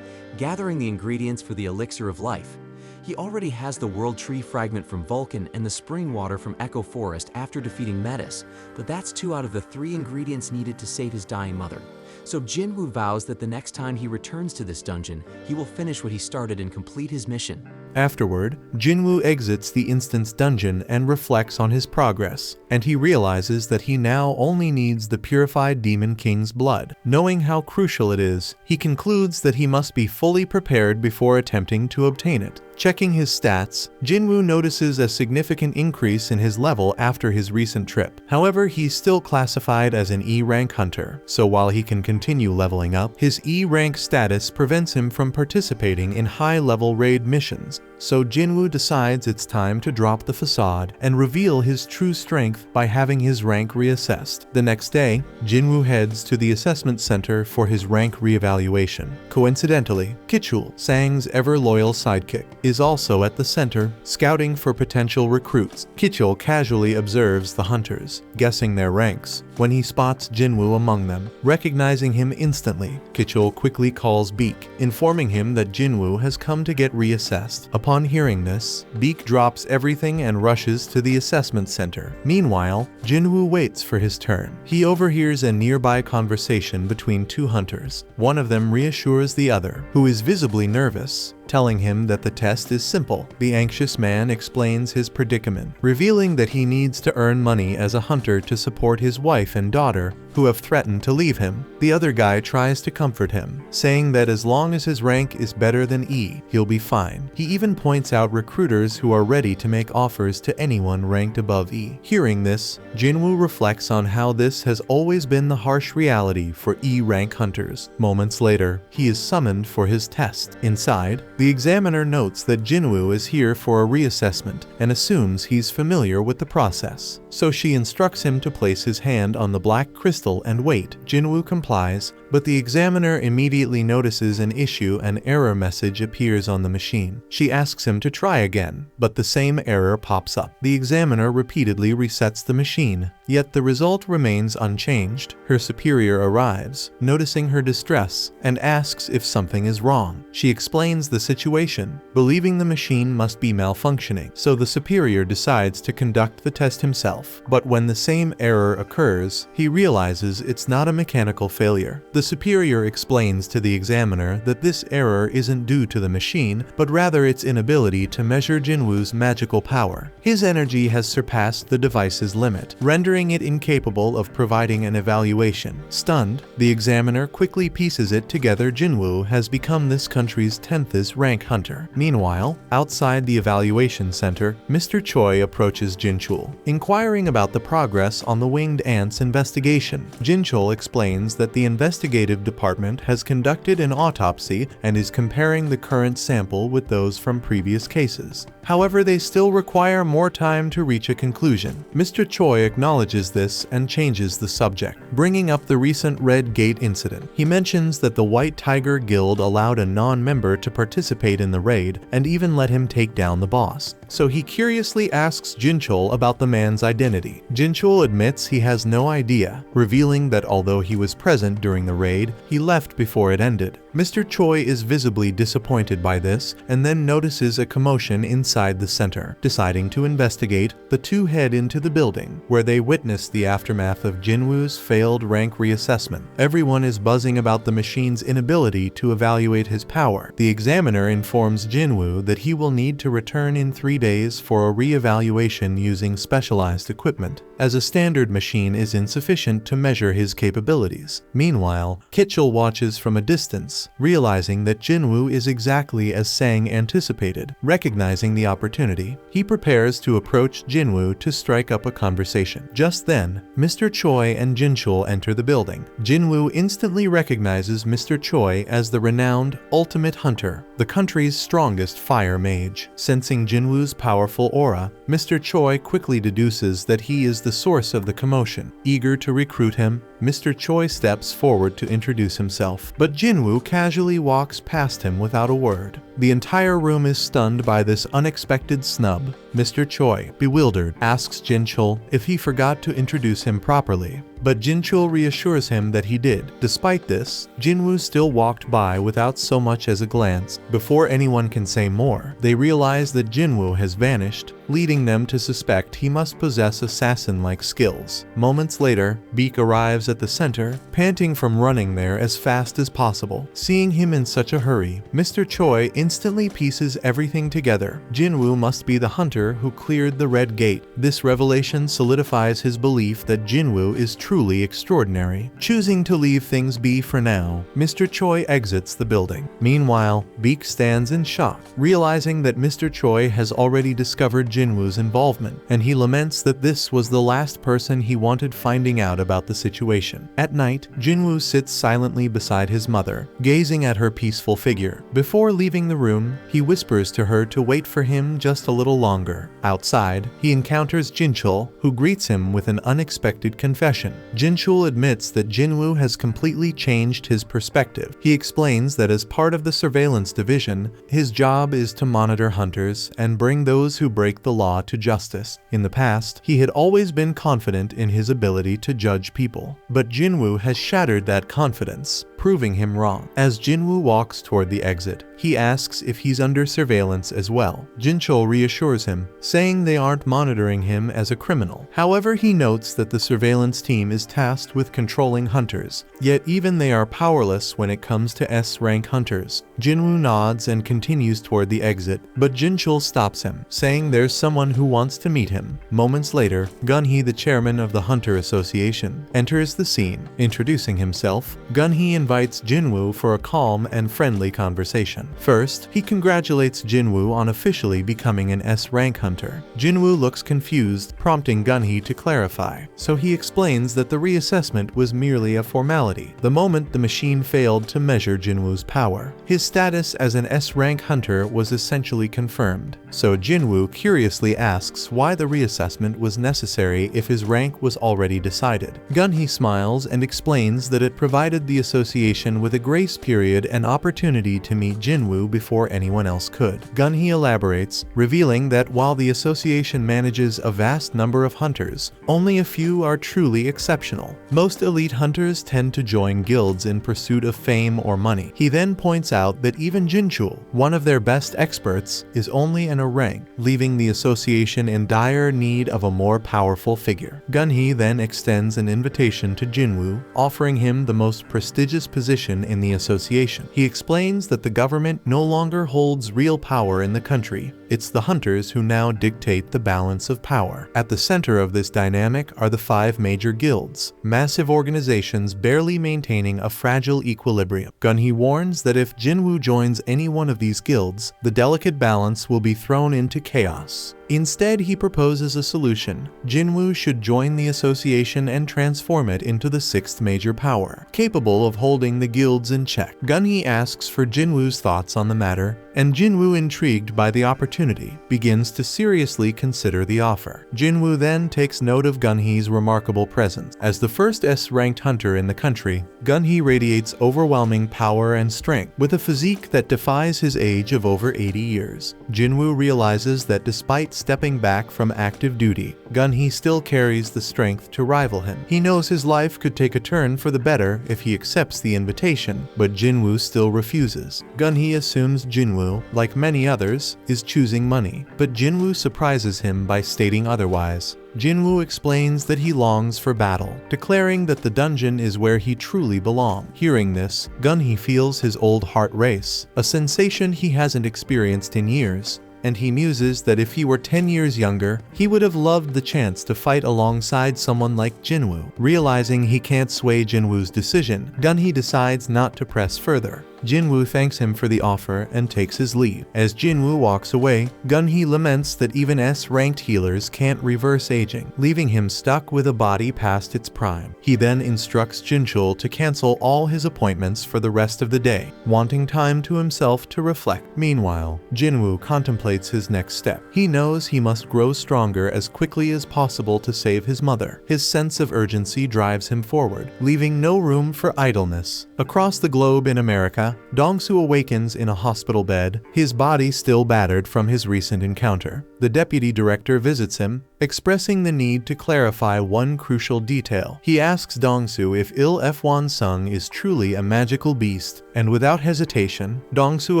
[SPEAKER 2] gathering the ingredients for the Elixir of Life. He already has the World Tree Fragment from Vulcan and the Spring Water from Echo Forest after defeating Metis, but that's 2 out of the 3 ingredients needed to save his dying mother. So Jin-Woo vows that the next time he returns to this dungeon, he will finish what he started and complete his mission.
[SPEAKER 1] Afterward, Jin-Woo exits the instant's dungeon and reflects on his progress, and he realizes that he now only needs the purified Demon King's blood. Knowing how crucial it is, he concludes that he must be fully prepared before attempting to obtain it. Checking his stats, Jin-Woo notices a significant increase in his level after his recent trip. However, he's still classified as an E-rank hunter, so while he can continue leveling up, his E-rank status prevents him from participating in high-level raid missions. So Jin-Woo decides it's time to drop the facade and reveal his true strength by having his rank reassessed. The next day, Jin-Woo heads to the assessment center for his rank reevaluation. Coincidentally, Kichul, Sang's ever-loyal sidekick, is also at the center, scouting for potential recruits. Kichul casually observes the hunters, guessing their ranks, when he spots Jin-Woo among them. Recognizing him instantly, Kichul quickly calls Beak, informing him that Jin-Woo has come to get reassessed. Upon hearing this, Beak drops everything and rushes to the assessment center. Meanwhile, Jin-Woo waits for his turn. He overhears a nearby conversation between two hunters. One of them reassures the other, who is visibly nervous, telling him that the test is simple. The anxious man explains his predicament, revealing that he needs to earn money as a hunter to support his wife and daughter, who have threatened to leave him. The other guy tries to comfort him, saying that as long as his rank is better than E, he'll be fine. He even points out recruiters who are ready to make offers to anyone ranked above E. Hearing this, Jin-Woo reflects on how this has always been the harsh reality for E-rank hunters. Moments later, he is summoned for his test. Inside, the examiner notes that Jin-Woo is here for a reassessment and assumes he's familiar with the process. So she instructs him to place his hand on the black crystal and wait. Jin-Woo complies, but the examiner immediately notices an issue. An error message appears on the machine. She asks him to try again, but the same error pops up. The examiner repeatedly resets the machine, yet the result remains unchanged. Her superior arrives, noticing her distress, and asks if something is wrong. She explains the situation, believing the machine must be malfunctioning, so the superior decides to conduct the test himself. But when the same error occurs, he realizes it's not a mechanical failure. The superior explains to the examiner that this error isn't due to the machine, but rather its inability to measure Jin-Woo's magical power. His energy has surpassed the device's limit, rendering it incapable of providing an evaluation. Stunned, the examiner quickly pieces it together. Jin-Woo has become this country's 10th rank hunter. Meanwhile, outside the evaluation center, Mr. Choi approaches Jin-Chul, inquiring about the progress on the winged ant's investigation. Jin-Chul explains that the investigative department has conducted an autopsy and is comparing the current sample with those from previous cases. However, they still require more time to reach a conclusion. Mr. Choi acknowledges this and changes the subject, bringing up the recent Red Gate incident. He mentions that the White Tiger Guild allowed a non-member to participate in the raid and even let him take down the boss. So he curiously asks Jin-Chul about the man's identity. Jin-Chul admits he has no idea, revealing that although he was present during the raid, he left before it ended. Mr. Choi is visibly disappointed by this and then notices a commotion inside the center. Deciding to investigate, the two head into the building, where they witness the aftermath of Jin-Woo's failed rank reassessment. Everyone is buzzing about the machine's inability to evaluate his power. The examiner informs Jin-Woo that he will need to return in 3 days for a re-evaluation using specialized equipment, as a standard machine is insufficient to measure his capabilities. Meanwhile, Kichul watches from a distance, realizing that Jin-Woo is exactly as Sang anticipated. Recognizing the opportunity, he prepares to approach Jin-Woo to strike up a conversation. Just then, Mr. Choi and Jin-Chul enter the building. Jin-Woo instantly recognizes Mr. Choi as the renowned Ultimate Hunter, the country's strongest fire mage. Sensing Jin-Woo's powerful aura, Mr. Choi quickly deduces that he is the source of the commotion. Eager to recruit him, Mr. Choi steps forward to introduce himself, but Jin-Woo casually walks past him without a word. The entire room is stunned by this unexpected snub. Mr. Choi, bewildered, asks Jin-chul if he forgot to introduce him properly, but Jin-chul reassures him that he did. Despite this, Jin-Woo still walked by without so much as a glance. Before anyone can say more, they realize that Jin-Woo has vanished, leading them to suspect he must possess assassin-like skills. Moments later, Bleak arrives at the center, panting from running there as fast as possible. Seeing him in such a hurry, Mr. Choi instantly pieces everything together. Jin-Woo must be the hunter who cleared the Red Gate. This revelation solidifies his belief that Jin-Woo is truly extraordinary. Choosing to leave things be for now, Mr. Choi exits the building. Meanwhile, Bleak stands in shock, realizing that Mr. Choi has already discovered Jin-Woo's involvement, and he laments that this was the last person he wanted finding out about the situation. At night, Jin-Woo sits silently beside his mother, gazing at her peaceful figure. Before leaving the room, he whispers to her to wait for him just a little longer. Outside, he encounters Jin-chul, who greets him with an unexpected confession. Jin-chul admits that Jin-Woo has completely changed his perspective. He explains that as part of the surveillance division, his job is to monitor hunters and bring those who break the law to justice. In the past, he had always been confident in his ability to judge people, but Jin-Woo has shattered that confidence, proving him wrong. As Jin-Woo walks toward the exit, he asks if he's under surveillance as well. Jin-chul reassures him, saying they aren't monitoring him as a criminal. However, he notes that the surveillance team is tasked with controlling hunters, yet even they are powerless when it comes to S-rank hunters. Jin-Woo nods and continues toward the exit, but Jin-chul stops him, saying there's someone who wants to meet him. Moments later, Gun-hee, the chairman of the Hunter Association, enters the scene. Introducing himself, Gun-hee invites Jin-Woo for a calm and friendly conversation. First, he congratulates Jin-Woo on officially becoming an S-rank hunter. Jin-Woo looks confused, prompting Gun-hee to clarify, so he explains that the reassessment was merely a formality. The moment the machine failed to measure Jin-Woo's power, his status as an S-rank hunter was essentially confirmed. So Jin-Woo curiously asks why the reassessment was necessary if his rank was already decided. Gun-hee smiles and explains that it provided the association with a grace period and opportunity to meet Jin-Woo before anyone else could. Gun-hee elaborates, revealing that while the association manages a vast number of hunters, only a few are truly exceptional. Most elite hunters tend to join guilds in pursuit of fame or money. He then points out that even Jin-chul, one of their best experts, is only in a rank, leaving the association in dire need of a more powerful figure. Gun-hee then extends an invitation to Jin-Woo, offering him the most prestigious position in the association. He explains that the government no longer holds real power in the country. It's the hunters who now dictate the balance of power. At the center of this dynamic are the 5 major guilds, massive organizations barely maintaining a fragile equilibrium. Gun-hee warns that if Jin-Woo joins any one of these guilds, the delicate balance will be thrown into chaos. Instead, he proposes a solution. Jin-Woo should join the association and transform it into the 6th major power, capable of holding the guilds in check. Gun-hee asks for Jin-Woo's thoughts on the matter, and Jin-Woo, intrigued by the opportunity, begins to seriously consider the offer. Jin-Woo then takes note of Gun-hee's remarkable presence. As the first S-ranked hunter in the country, Gun-hee radiates overwhelming power and strength, with a physique that defies his age of over 80 years. Jin-Woo realizes that despite stepping back from active duty, Gun-hee still carries the strength to rival him. He knows his life could take a turn for the better if he accepts the invitation, but Jin-Woo still refuses. Gun-hee assumes Jin-Woo, like many others, is choosing money, but Jin-Woo surprises him by stating otherwise. Jin-Woo explains that he longs for battle, declaring that the dungeon is where he truly belongs. Hearing this, Gun-hee feels his old heart race, a sensation he hasn't experienced in years, and he muses that if he were 10 years younger, he would have loved the chance to fight alongside someone like Jin-Woo. Realizing he can't sway Jin-Woo's decision, Gun-hee decides not to press further. Jin-Woo thanks him for the offer and takes his leave. As Jin-Woo walks away, Gun-hee laments that even S-ranked healers can't reverse aging, leaving him stuck with a body past its prime. He then instructs Jin-chul to cancel all his appointments for the rest of the day, wanting time to himself to reflect. Meanwhile, Jin-Woo contemplates his next step. He knows he must grow stronger as quickly as possible to save his mother. His sense of urgency drives him forward, leaving no room for idleness. Across the globe in America, Dong-soo awakens in a hospital bed, his body still battered from his recent encounter. The deputy director visits him, expressing the need to clarify one crucial detail. He asks Dong-soo if Il-F-won Sung is truly a magical beast, and without hesitation, Dong-soo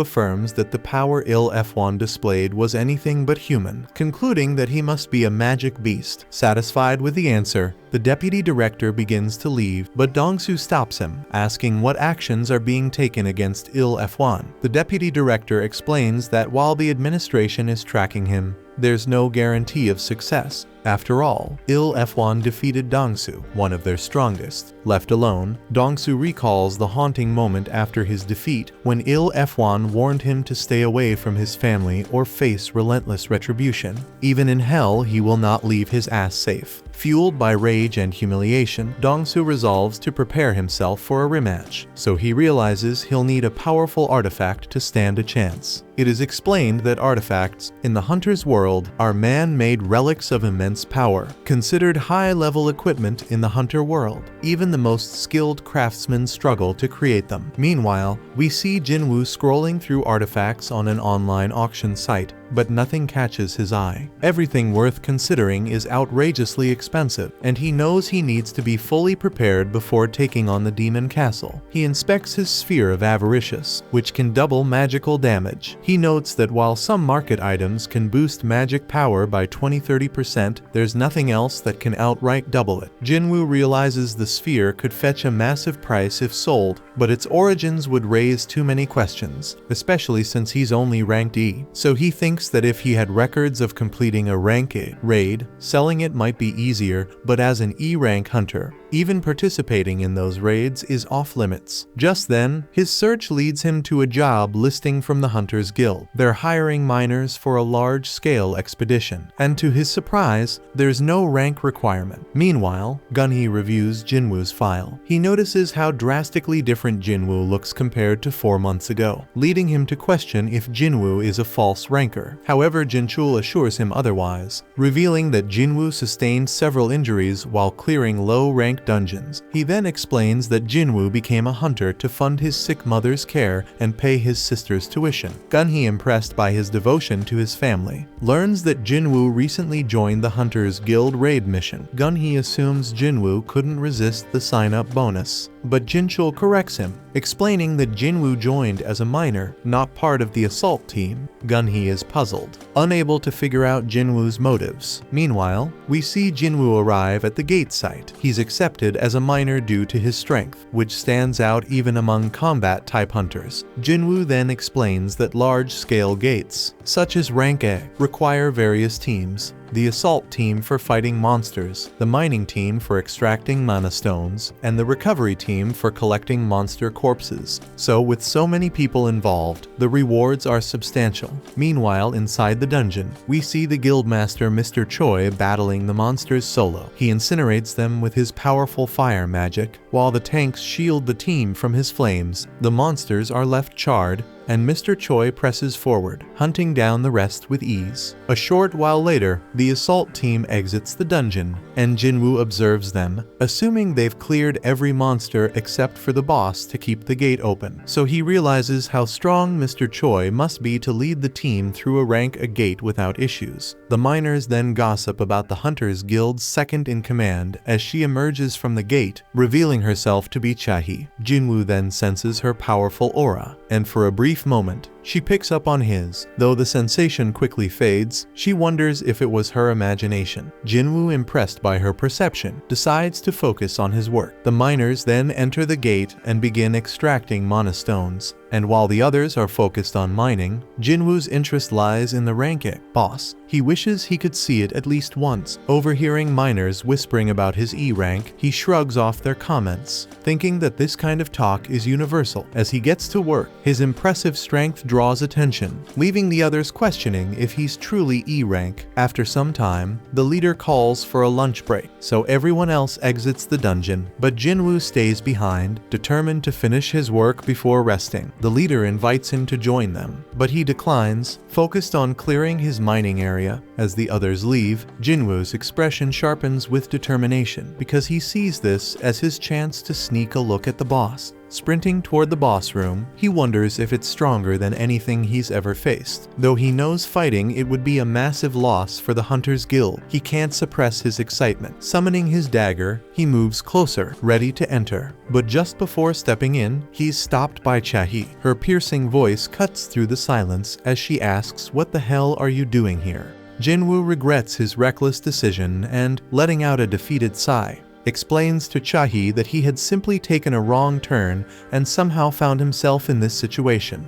[SPEAKER 1] affirms that the power Il-F-won displayed was anything but human, concluding that he must be a magic beast. Satisfied with the answer, the deputy director begins to leave, but Dong-soo stops him, asking what actions are being taken against Il-F-won. The deputy director explains that while the administration is tracking him, there's no guarantee of success. After all, Il-F-won defeated Dong-soo, one of their strongest. Left alone, Dong-soo recalls the haunting moment after his defeat when Il-F-won warned him to stay away from his family or face relentless retribution. Even in hell, he will not leave his ass safe. Fueled by rage and humiliation, Dong-soo resolves to prepare himself for a rematch, so he realizes he'll need a powerful artifact to stand a chance. It is explained that artifacts, in the hunter's world, are man-made relics of immense power, considered high-level equipment in the hunter world. Even the most skilled craftsmen struggle to create them. Meanwhile, we see Jin-Woo scrolling through artifacts on an online auction site, but nothing catches his eye. Everything worth considering is outrageously expensive, and he knows he needs to be fully prepared before taking on the demon castle. He inspects his sphere of avaricious, which can double magical damage. He notes that while some market items can boost magic power by 20–30%, there's nothing else that can outright double it. Jin-Woo realizes the sphere could fetch a massive price if sold, but its origins would raise too many questions, especially since he's only ranked E. So he thinks that if he had records of completing a rank A raid, selling it might be easier, but as an E-rank hunter, even participating in those raids is off-limits. Just then, his search leads him to a job listing from the Hunters Guild. They're hiring miners for a large-scale expedition, and to his surprise, there's no rank requirement. Meanwhile, Gun-hee reviews Jin-Woo's file. He notices how drastically different Jin-Woo looks compared to 4 months ago, leading him to question if Jin-Woo is a false ranker. However, Jin-chul assures him otherwise, revealing that Jin-Woo sustained several injuries while clearing low-rank dungeons. He then explains that Jin-Woo became a hunter to fund his sick mother's care and pay his sister's tuition. Gun-hee, impressed by his devotion to his family, learns that Jin-Woo recently joined the Hunters Guild raid mission. Gun-hee assumes Jin-Woo couldn't resist the sign-up bonus, but Jin-chul corrects him, explaining that Jin-Woo joined as a miner, not part of the assault team. Gun-hee is puzzled, unable to figure out Jin-Woo's motives. Meanwhile, we see Jin-Woo arrive at the gate site. He's accepted as a miner due to his strength, which stands out even among combat-type hunters. Jin-Woo then explains that large-scale gates, such as rank A, require various teams. The assault team for fighting monsters, the mining team for extracting mana stones, and the recovery team for collecting monster corpses. So with so many people involved, the rewards are substantial. Meanwhile, inside the dungeon, we see the guildmaster Mr. Choi battling the monsters solo. He incinerates them with his powerful fire magic, while the tanks shield the team from his flames. The monsters are left charred, and Mr. Choi presses forward, hunting down the rest with ease. A short while later, the assault team exits the dungeon, and Jin-Woo observes them, assuming they've cleared every monster except for the boss to keep the gate open. So he realizes how strong Mr. Choi must be to lead the team through a rank A gate without issues. The miners then gossip about the Hunters Guild's second-in-command as she emerges from the gate, revealing herself to be Chahi. Jin-Woo then senses her powerful aura, and for a brief moment, she picks up on his. Though the sensation quickly fades, she wonders if it was her imagination. Jin-Woo, impressed by her perception, decides to focus on his work. The miners then enter the gate and begin extracting mana stones, and while the others are focused on mining, Jin-Woo's interest lies in the rank A boss. He wishes he could see it at least once. Overhearing miners whispering about his E rank, he shrugs off their comments, thinking that this kind of talk is universal. As he gets to work, his impressive strength draws attention, leaving the others questioning if he's truly E rank. After some time, the leader calls for a lunch break, so everyone else exits the dungeon, but Jin-Woo stays behind, determined to finish his work before resting. The leader invites him to join them, but he declines, focused on clearing his mining area. As the others leave, Jin-Woo's expression sharpens with determination, because he sees this as his chance to sneak a look at the boss. Sprinting toward the boss room, he wonders if it's stronger than anything he's ever faced. Though he knows fighting it would be a massive loss for the Hunters Guild, he can't suppress his excitement. Summoning his dagger, he moves closer, ready to enter. But just before stepping in, he's stopped by Cha-hee. Her piercing voice cuts through the silence as she asks, "What the hell are you doing here?" Jin-Woo regrets his reckless decision and, letting out a defeated sigh, explains to Cha-hee that he had simply taken a wrong turn and somehow found himself in this situation.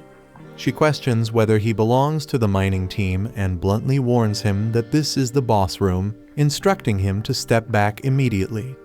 [SPEAKER 1] She questions whether he belongs to the mining team and bluntly warns him that this is the boss room, instructing him to step back immediately.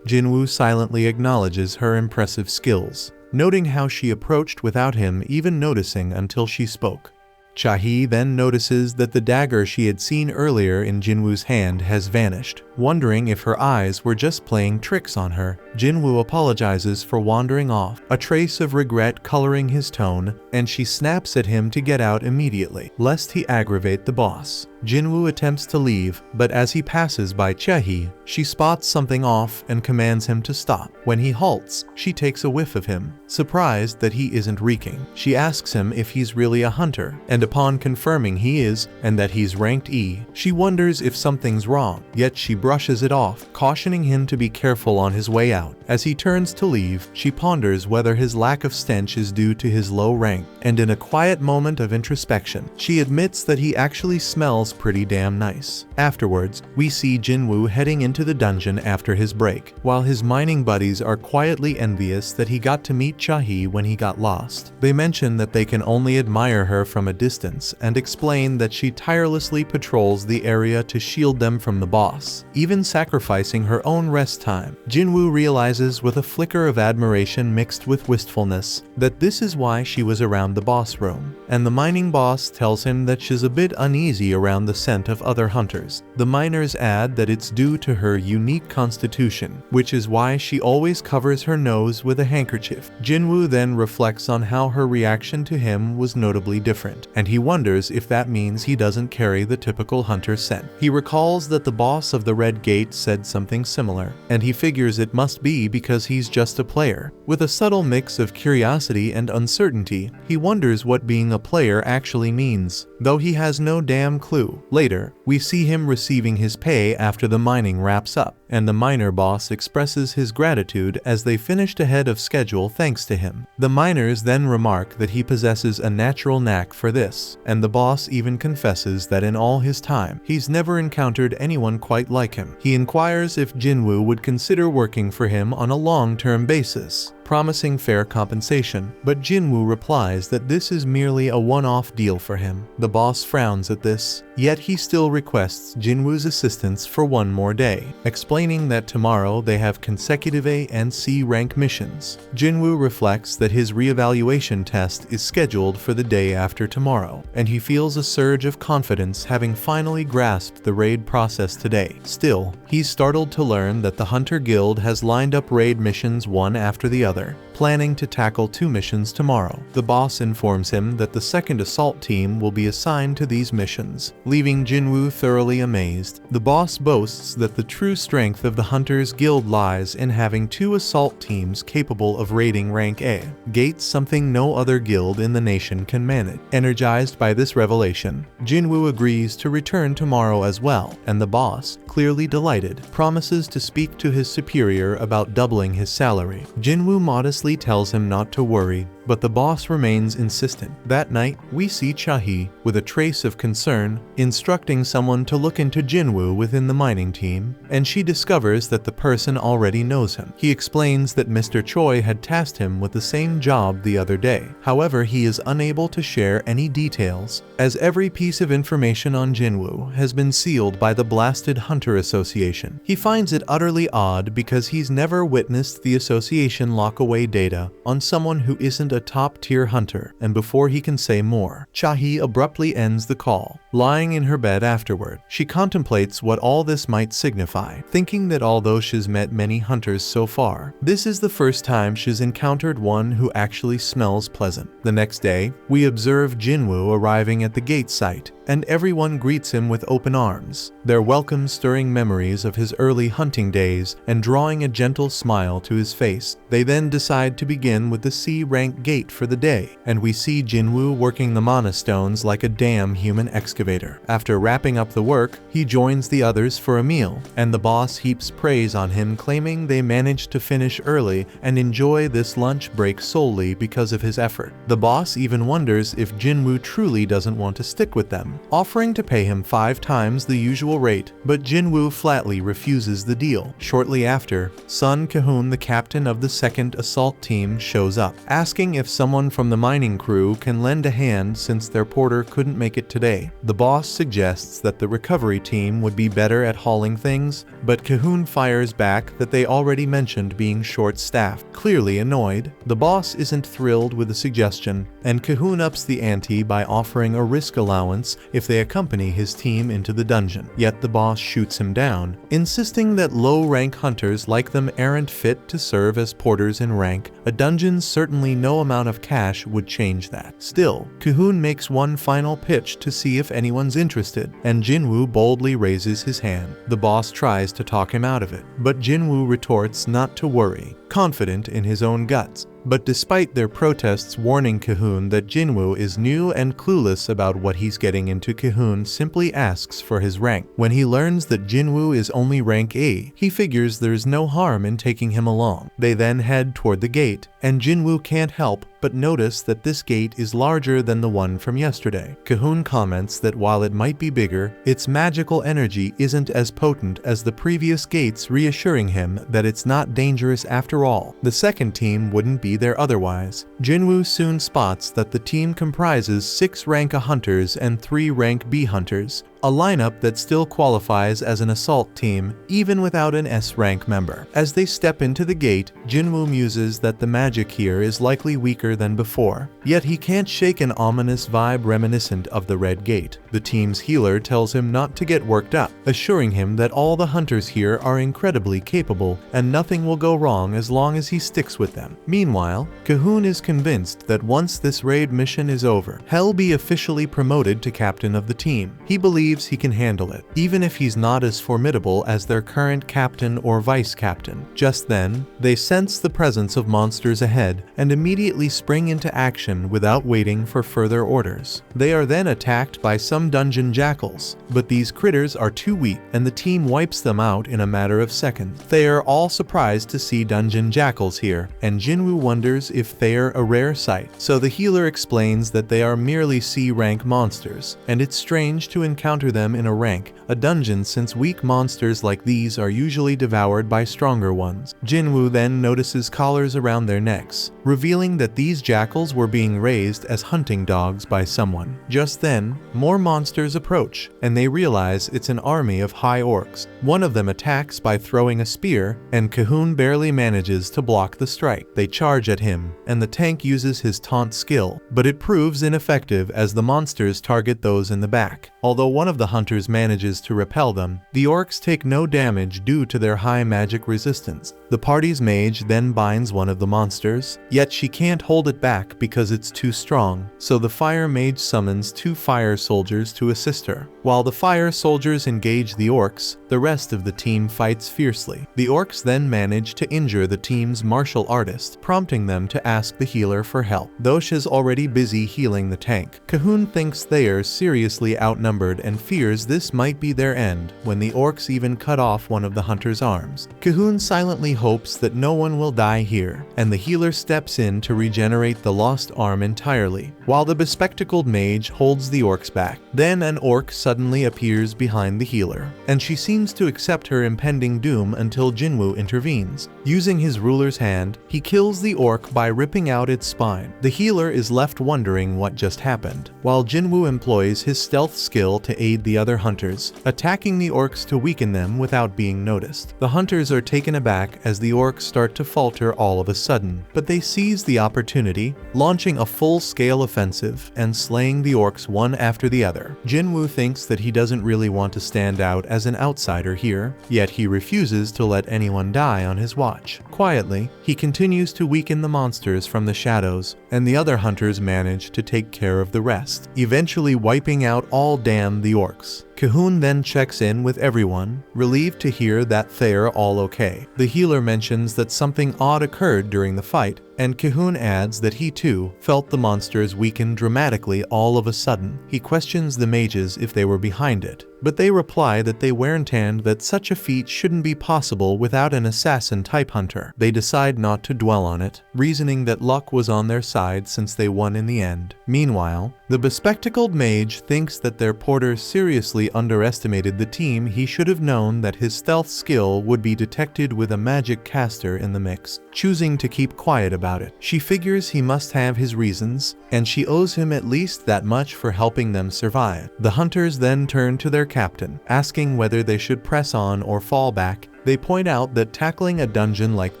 [SPEAKER 1] Jin-Woo silently acknowledges her impressive skills, noting how she approached without him even noticing until she spoke. Cha-hee then notices that the dagger she had seen earlier in Jin-Woo's hand has vanished. Wondering if her eyes were just playing tricks on her, Jin-Woo apologizes for wandering off, a trace of regret coloring his tone, and she snaps at him to get out immediately, lest he aggravate the boss. Jin-Woo attempts to leave, but as he passes by Cha-hee, she spots something off and commands him to stop. When he halts, she takes a whiff of him. Surprised that he isn't reeking, she asks him if he's really a hunter, and upon confirming he is, and that he's ranked E, she wonders if something's wrong, yet she brushes it off, cautioning him to be careful on his way out. As he turns to leave, she ponders whether his lack of stench is due to his low rank, and in a quiet moment of introspection, she admits that he actually smells pretty damn nice. Afterwards, we see Jin-Woo heading into the dungeon after his break, while his mining buddies are quietly envious that he got to meet Cha-hee when he got lost. They mention that they can only admire her from a distance and explain that she tirelessly patrols the area to shield them from the boss, even sacrificing her own rest time. Jin-Woo realizes with a flicker of admiration mixed with wistfulness that this is why she was around the boss room, and the mining boss tells him that she's a bit uneasy around the scent of other hunters. The miners add that it's due to her unique constitution, which is why she always covers her nose with a handkerchief. Jin-Woo then reflects on how her reaction to him was notably different, and he wonders if that means he doesn't carry the typical hunter scent. He recalls that the boss of the Red Gate said something similar, and he figures it must be because he's just a player. With a subtle mix of curiosity and uncertainty, he wonders what being a player actually means, though he has no damn clue. Later, we see him receiving his pay after the mining wraps up, and the miner boss expresses his gratitude as they finished ahead of schedule thanks to him. The miners then remark that he possesses a natural knack for this, and the boss even confesses that in all his time, he's never encountered anyone quite like him. He inquires if Jin-Woo would consider working for him on a long-term basis, promising fair compensation, but Jin-Woo replies that this is merely a one-off deal for him. The boss frowns at this, yet he still requests Jin-Woo's assistance for one more day, explaining that tomorrow they have consecutive A and C rank missions. Jin-Woo reflects that his reevaluation test is scheduled for the day after tomorrow, and he feels a surge of confidence having finally grasped the raid process today. Still, he's startled to learn that the Hunter Guild has lined up raid missions one after the other, planning to tackle 2 missions tomorrow. The boss informs him that the second assault team will be assigned to these missions, leaving Jin-Woo thoroughly amazed. The boss boasts that the true strength of the Hunters Guild lies in having 2 assault teams capable of raiding rank A, Gate, something no other guild in the nation can manage. Energized by this revelation, Jin-Woo agrees to return tomorrow as well, and the boss, clearly delighted, promises to speak to his superior about doubling his salary. Jin-Woo modestly tells him not to worry, but the boss remains insistent. That night, we see Cha-hee, with a trace of concern, instructing someone to look into Jin-Woo within the mining team, and she discovers that the person already knows him. He explains that Mr. Choi had tasked him with the same job the other day. However, he is unable to share any details, as every piece of information on Jin-Woo has been sealed by the Blasted Hunter Association. He finds it utterly odd because he's never witnessed the association lock away data on someone who isn't a top-tier hunter, and before he can say more, Cha-hee abruptly ends the call. Lying in her bed afterward, she contemplates what all this might signify, thinking that although she's met many hunters so far, this is the first time she's encountered one who actually smells pleasant. The next day, we observe Jin-Woo arriving at the gate site, and everyone greets him with open arms, their welcome stirring memories of his early hunting days and drawing a gentle smile to his face. They then decide to begin with the C-rank gate for the day, and we see Jin-Woo working the mana stones like a damn human excavator. After wrapping up the work, he joins the others for a meal, and the boss heaps praise on him, claiming they managed to finish early and enjoy this lunch break solely because of his effort. The boss even wonders if Jin-Woo truly doesn't want to stick with them, offering to pay him 5 times the usual rate, but Jin-Woo flatly refuses the deal. Shortly after, Sun Ki-hoon, the captain of the 2nd Assault Team, shows up, asking if someone from the mining crew can lend a hand since their porter couldn't make it today. The boss suggests that the recovery team would be better at hauling things, but Ki-hoon fires back that they already mentioned being short-staffed. Clearly annoyed, the boss isn't thrilled with the suggestion, and Ki-hoon ups the ante by offering a risk allowance if they accompany his team into the dungeon. Yet the boss shoots him down, insisting that low-rank hunters like them aren't fit to serve as porters in rank. A dungeon, certainly no amount of cash would change that. Still, Ki-hoon makes one final pitch to see if anyone's interested, and Jin-Woo boldly raises his hand. The boss tries to talk him out of it, but Jin-Woo retorts not to worry, confident in his own guts. But despite their protests warning Ki-hoon that Jin-Woo is new and clueless about what he's getting into, Ki-hoon simply asks for his rank. When he learns that Jin-Woo is only rank A, he figures there's no harm in taking him along. They then head toward the gate, and Jin-Woo can't help but notice that this gate is larger than the one from yesterday. Ki-hoon comments that while it might be bigger, its magical energy isn't as potent as the previous gates, reassuring him that it's not dangerous after all. The 2nd team wouldn't be there otherwise. Jin-Woo soon spots that the team comprises 6 rank A hunters and 3 rank B hunters, a lineup that still qualifies as an assault team even without an S-rank member. As they step into the gate, Jin-Woo muses that the magic here is likely weaker than before, yet he can't shake an ominous vibe reminiscent of the Red Gate. The team's healer tells him not to get worked up, assuring him that all the hunters here are incredibly capable and nothing will go wrong as long as he sticks with them. Meanwhile, Ki-hoon is convinced that once this raid mission is over, he'll be officially promoted to captain of the team. He believes he can handle it, even if he's not as formidable as their current captain or vice captain. Just then, they sense the presence of monsters ahead and immediately spring into action without waiting for further orders. They are then attacked by some dungeon jackals, but these critters are too weak and the team wipes them out in a matter of seconds. They are all surprised to see dungeon jackals here, and Jin-Woo wonders if they're a rare sight. So the healer explains that they are merely C-rank monsters, and it's strange to encounter them in a dungeon since weak monsters like these are usually devoured by stronger ones. Jin-Woo then notices collars around their necks, revealing that these jackals were being raised as hunting dogs by someone. Just then, more monsters approach, and they realize it's an army of high orcs. One of them attacks by throwing a spear, and Ki-hoon barely manages to block the strike. They charge at him, and the tank uses his taunt skill, but it proves ineffective as the monsters target those in the back. Although one of the hunters manages to repel them, the orcs take no damage due to their high magic resistance. The party's mage then binds one of the monsters, yet she can't hold it back because it's too strong, so the fire mage summons 2 fire soldiers to assist her. While the fire soldiers engage the orcs, the rest of the team fights fiercely. The orcs then manage to injure the team's martial artist, prompting them to ask the healer for help. Though she's already busy healing the tank, Ki-hoon thinks they are seriously outnumbered and fears this might be their end when the orcs even cut off one of the hunter's arms. Ki-hoon silently hopes that no one will die here, and the healer steps in to regenerate the lost arm entirely, while the bespectacled mage holds the orcs back. Then an orc suddenly appears behind the healer, and she seems to accept her impending doom until Jin-Woo intervenes. Using his ruler's hand, he kills the orc by ripping out its spine. The healer is left wondering what just happened, while Jin-Woo employs his stealth skill to aid the other hunters, attacking the orcs to weaken them without being noticed. The hunters are taken aback as the orcs start to falter all of a sudden, but they seize the opportunity, launching a full-scale offensive and slaying the orcs one after the other. Jin-Woo thinks that he doesn't really want to stand out as an outsider outsider here, yet he refuses to let anyone die on his watch. Quietly, he continues to weaken the monsters from the shadows, and the other hunters manage to take care of the rest, eventually wiping out all damn the orcs. Cahoon then checks in with everyone, relieved to hear that they're all okay. The healer mentions that something odd occurred during the fight, and Cahoon adds that he too felt the monsters weaken dramatically all of a sudden. He questions the mages if they were behind it, but they reply that they weren't and that such a feat shouldn't be possible without an assassin-type hunter. They decide not to dwell on it, reasoning that luck was on their side since they won in the end. Meanwhile, the bespectacled mage thinks that their porter seriously underestimated the team. He should have known that his stealth skill would be detected with a magic caster in the mix, choosing to keep quiet about it. She figures he must have his reasons, and she owes him at least that much for helping them survive. The hunters then turn to their captain, asking whether they should press on or fall back. They point out that tackling a dungeon like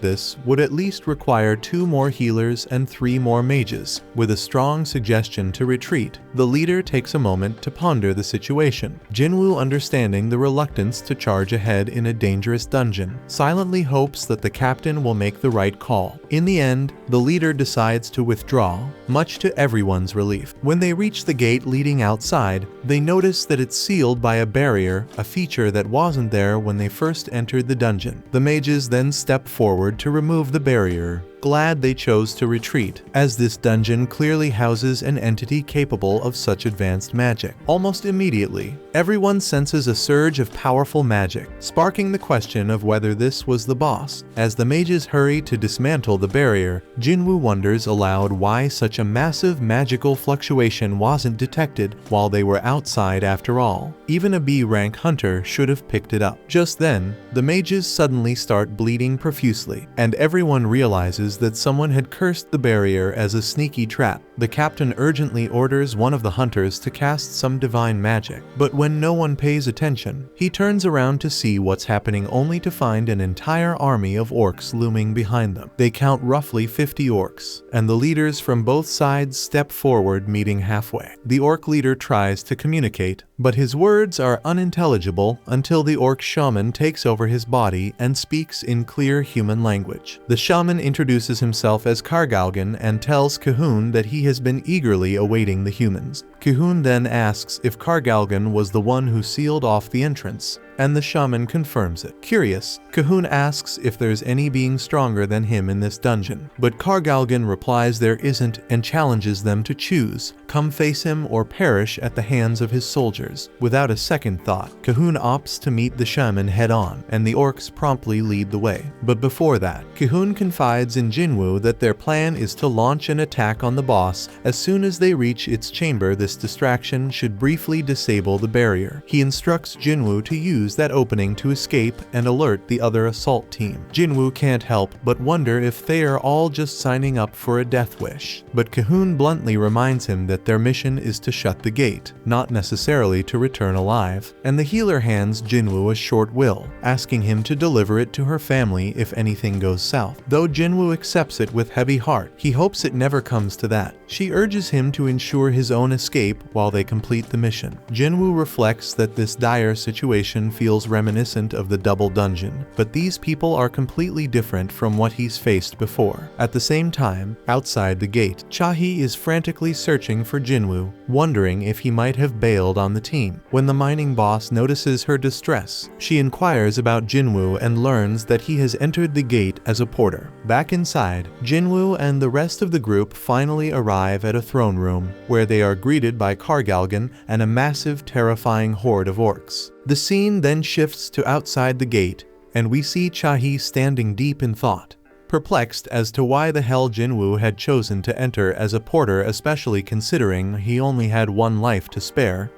[SPEAKER 1] this would at least require 2 more healers and 3 more mages, with a strong suggestion to retreat. The leader takes a moment to ponder the situation. Jin-Woo, understanding the reluctance to charge ahead in a dangerous dungeon, silently hopes that the captain will make the right call. In the end, the leader decides to withdraw, much to everyone's relief. When they reach the gate leading outside, they notice that it's sealed by a barrier, a feature that wasn't there when they first entered the dungeon. The mages then step forward to remove the barrier, glad they chose to retreat, as this dungeon clearly houses an entity capable of such advanced magic. Almost immediately, everyone senses a surge of powerful magic, sparking the question of whether this was the boss. As the mages hurry to dismantle the barrier, Jin-Woo wonders aloud why such a massive magical fluctuation wasn't detected while they were outside after all. Even a B-rank hunter should have picked it up. Just then, the mages suddenly start bleeding profusely, and everyone realizes that someone had cursed the barrier as a sneaky trap. The captain urgently orders one of the hunters to cast some divine magic, but when no one pays attention, he turns around to see what's happening only to find an entire army of orcs looming behind them. They count roughly 50 orcs, and the leaders from both sides step forward, meeting halfway. The orc leader tries to communicate, but his words are unintelligible until the orc shaman takes over his body and speaks in clear human language. The shaman introduces himself as Kargalgan and tells Cahoon that he has been eagerly awaiting the humans. Cahoon then asks if Kargalgan was the one who sealed off the entrance, and the shaman confirms it. Curious, Cahoon asks if there's any being stronger than him in this dungeon, but Kargalgan replies there isn't and challenges them to choose, come face him or perish at the hands of his soldiers. Without a second thought, Cahoon opts to meet the shaman head-on, and the orcs promptly lead the way. But before that, Cahoon confides in Jin-Woo that their plan is to launch an attack on the boss as soon as they reach its chamber. This distraction should briefly disable the barrier. He instructs Jin-Woo to use that opening to escape and alert the other assault team. Jin-Woo can't help but wonder if they are all just signing up for a death wish, but Cahoon bluntly reminds him that their mission is to shut the gate, not necessarily to return alive, and the healer hands Jin-Woo a short will, asking him to deliver it to her family if anything goes south. Though Jin-Woo accepts it with heavy heart, he hopes it never comes to that. She urges him to ensure his own escape while they complete the mission. Jin-Woo reflects that this dire situation feels reminiscent of the double dungeon, but these people are completely different from what he's faced before. At the same time, outside the gate, Cha-hee is frantically searching for Jin-Woo, wondering if he might have bailed on the team. When the mining boss notices her distress, she inquires about Jin-Woo and learns that he has entered the gate as a porter. Back inside, Jin-Woo and the rest of the group finally arrive at a throne room, where they are greeted by Kargalgan and a massive, terrifying horde of orcs. The scene then shifts to outside the gate, and we see Cha-hee standing deep in thought, perplexed as to why the hell Jin-Woo had chosen to enter as a porter, especially considering he only had one life to spare.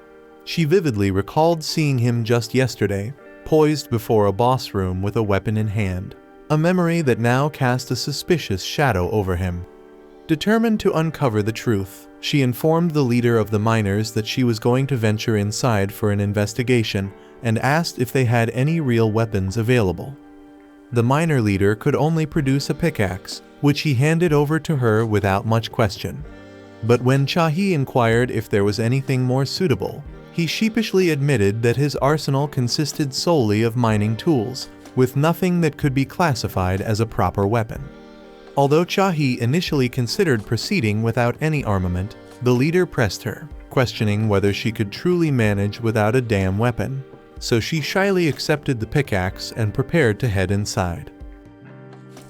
[SPEAKER 1] She vividly recalled seeing him just yesterday, poised before a boss room with a weapon in hand, a memory that now cast a suspicious shadow over him. Determined to uncover the truth, she informed the leader of the miners that she was going to venture inside for an investigation and asked if they had any real weapons available. The miner leader could only produce a pickaxe, which he handed over to her without much question. But when Cha-hee inquired if there was anything more suitable, He sheepishly admitted that his arsenal consisted solely of mining tools, with nothing that could be classified as a proper weapon. Although Cha-hee initially considered proceeding without any armament, the leader pressed her, questioning whether she could truly manage without a damn weapon. So she shyly accepted the pickaxe and prepared to head inside.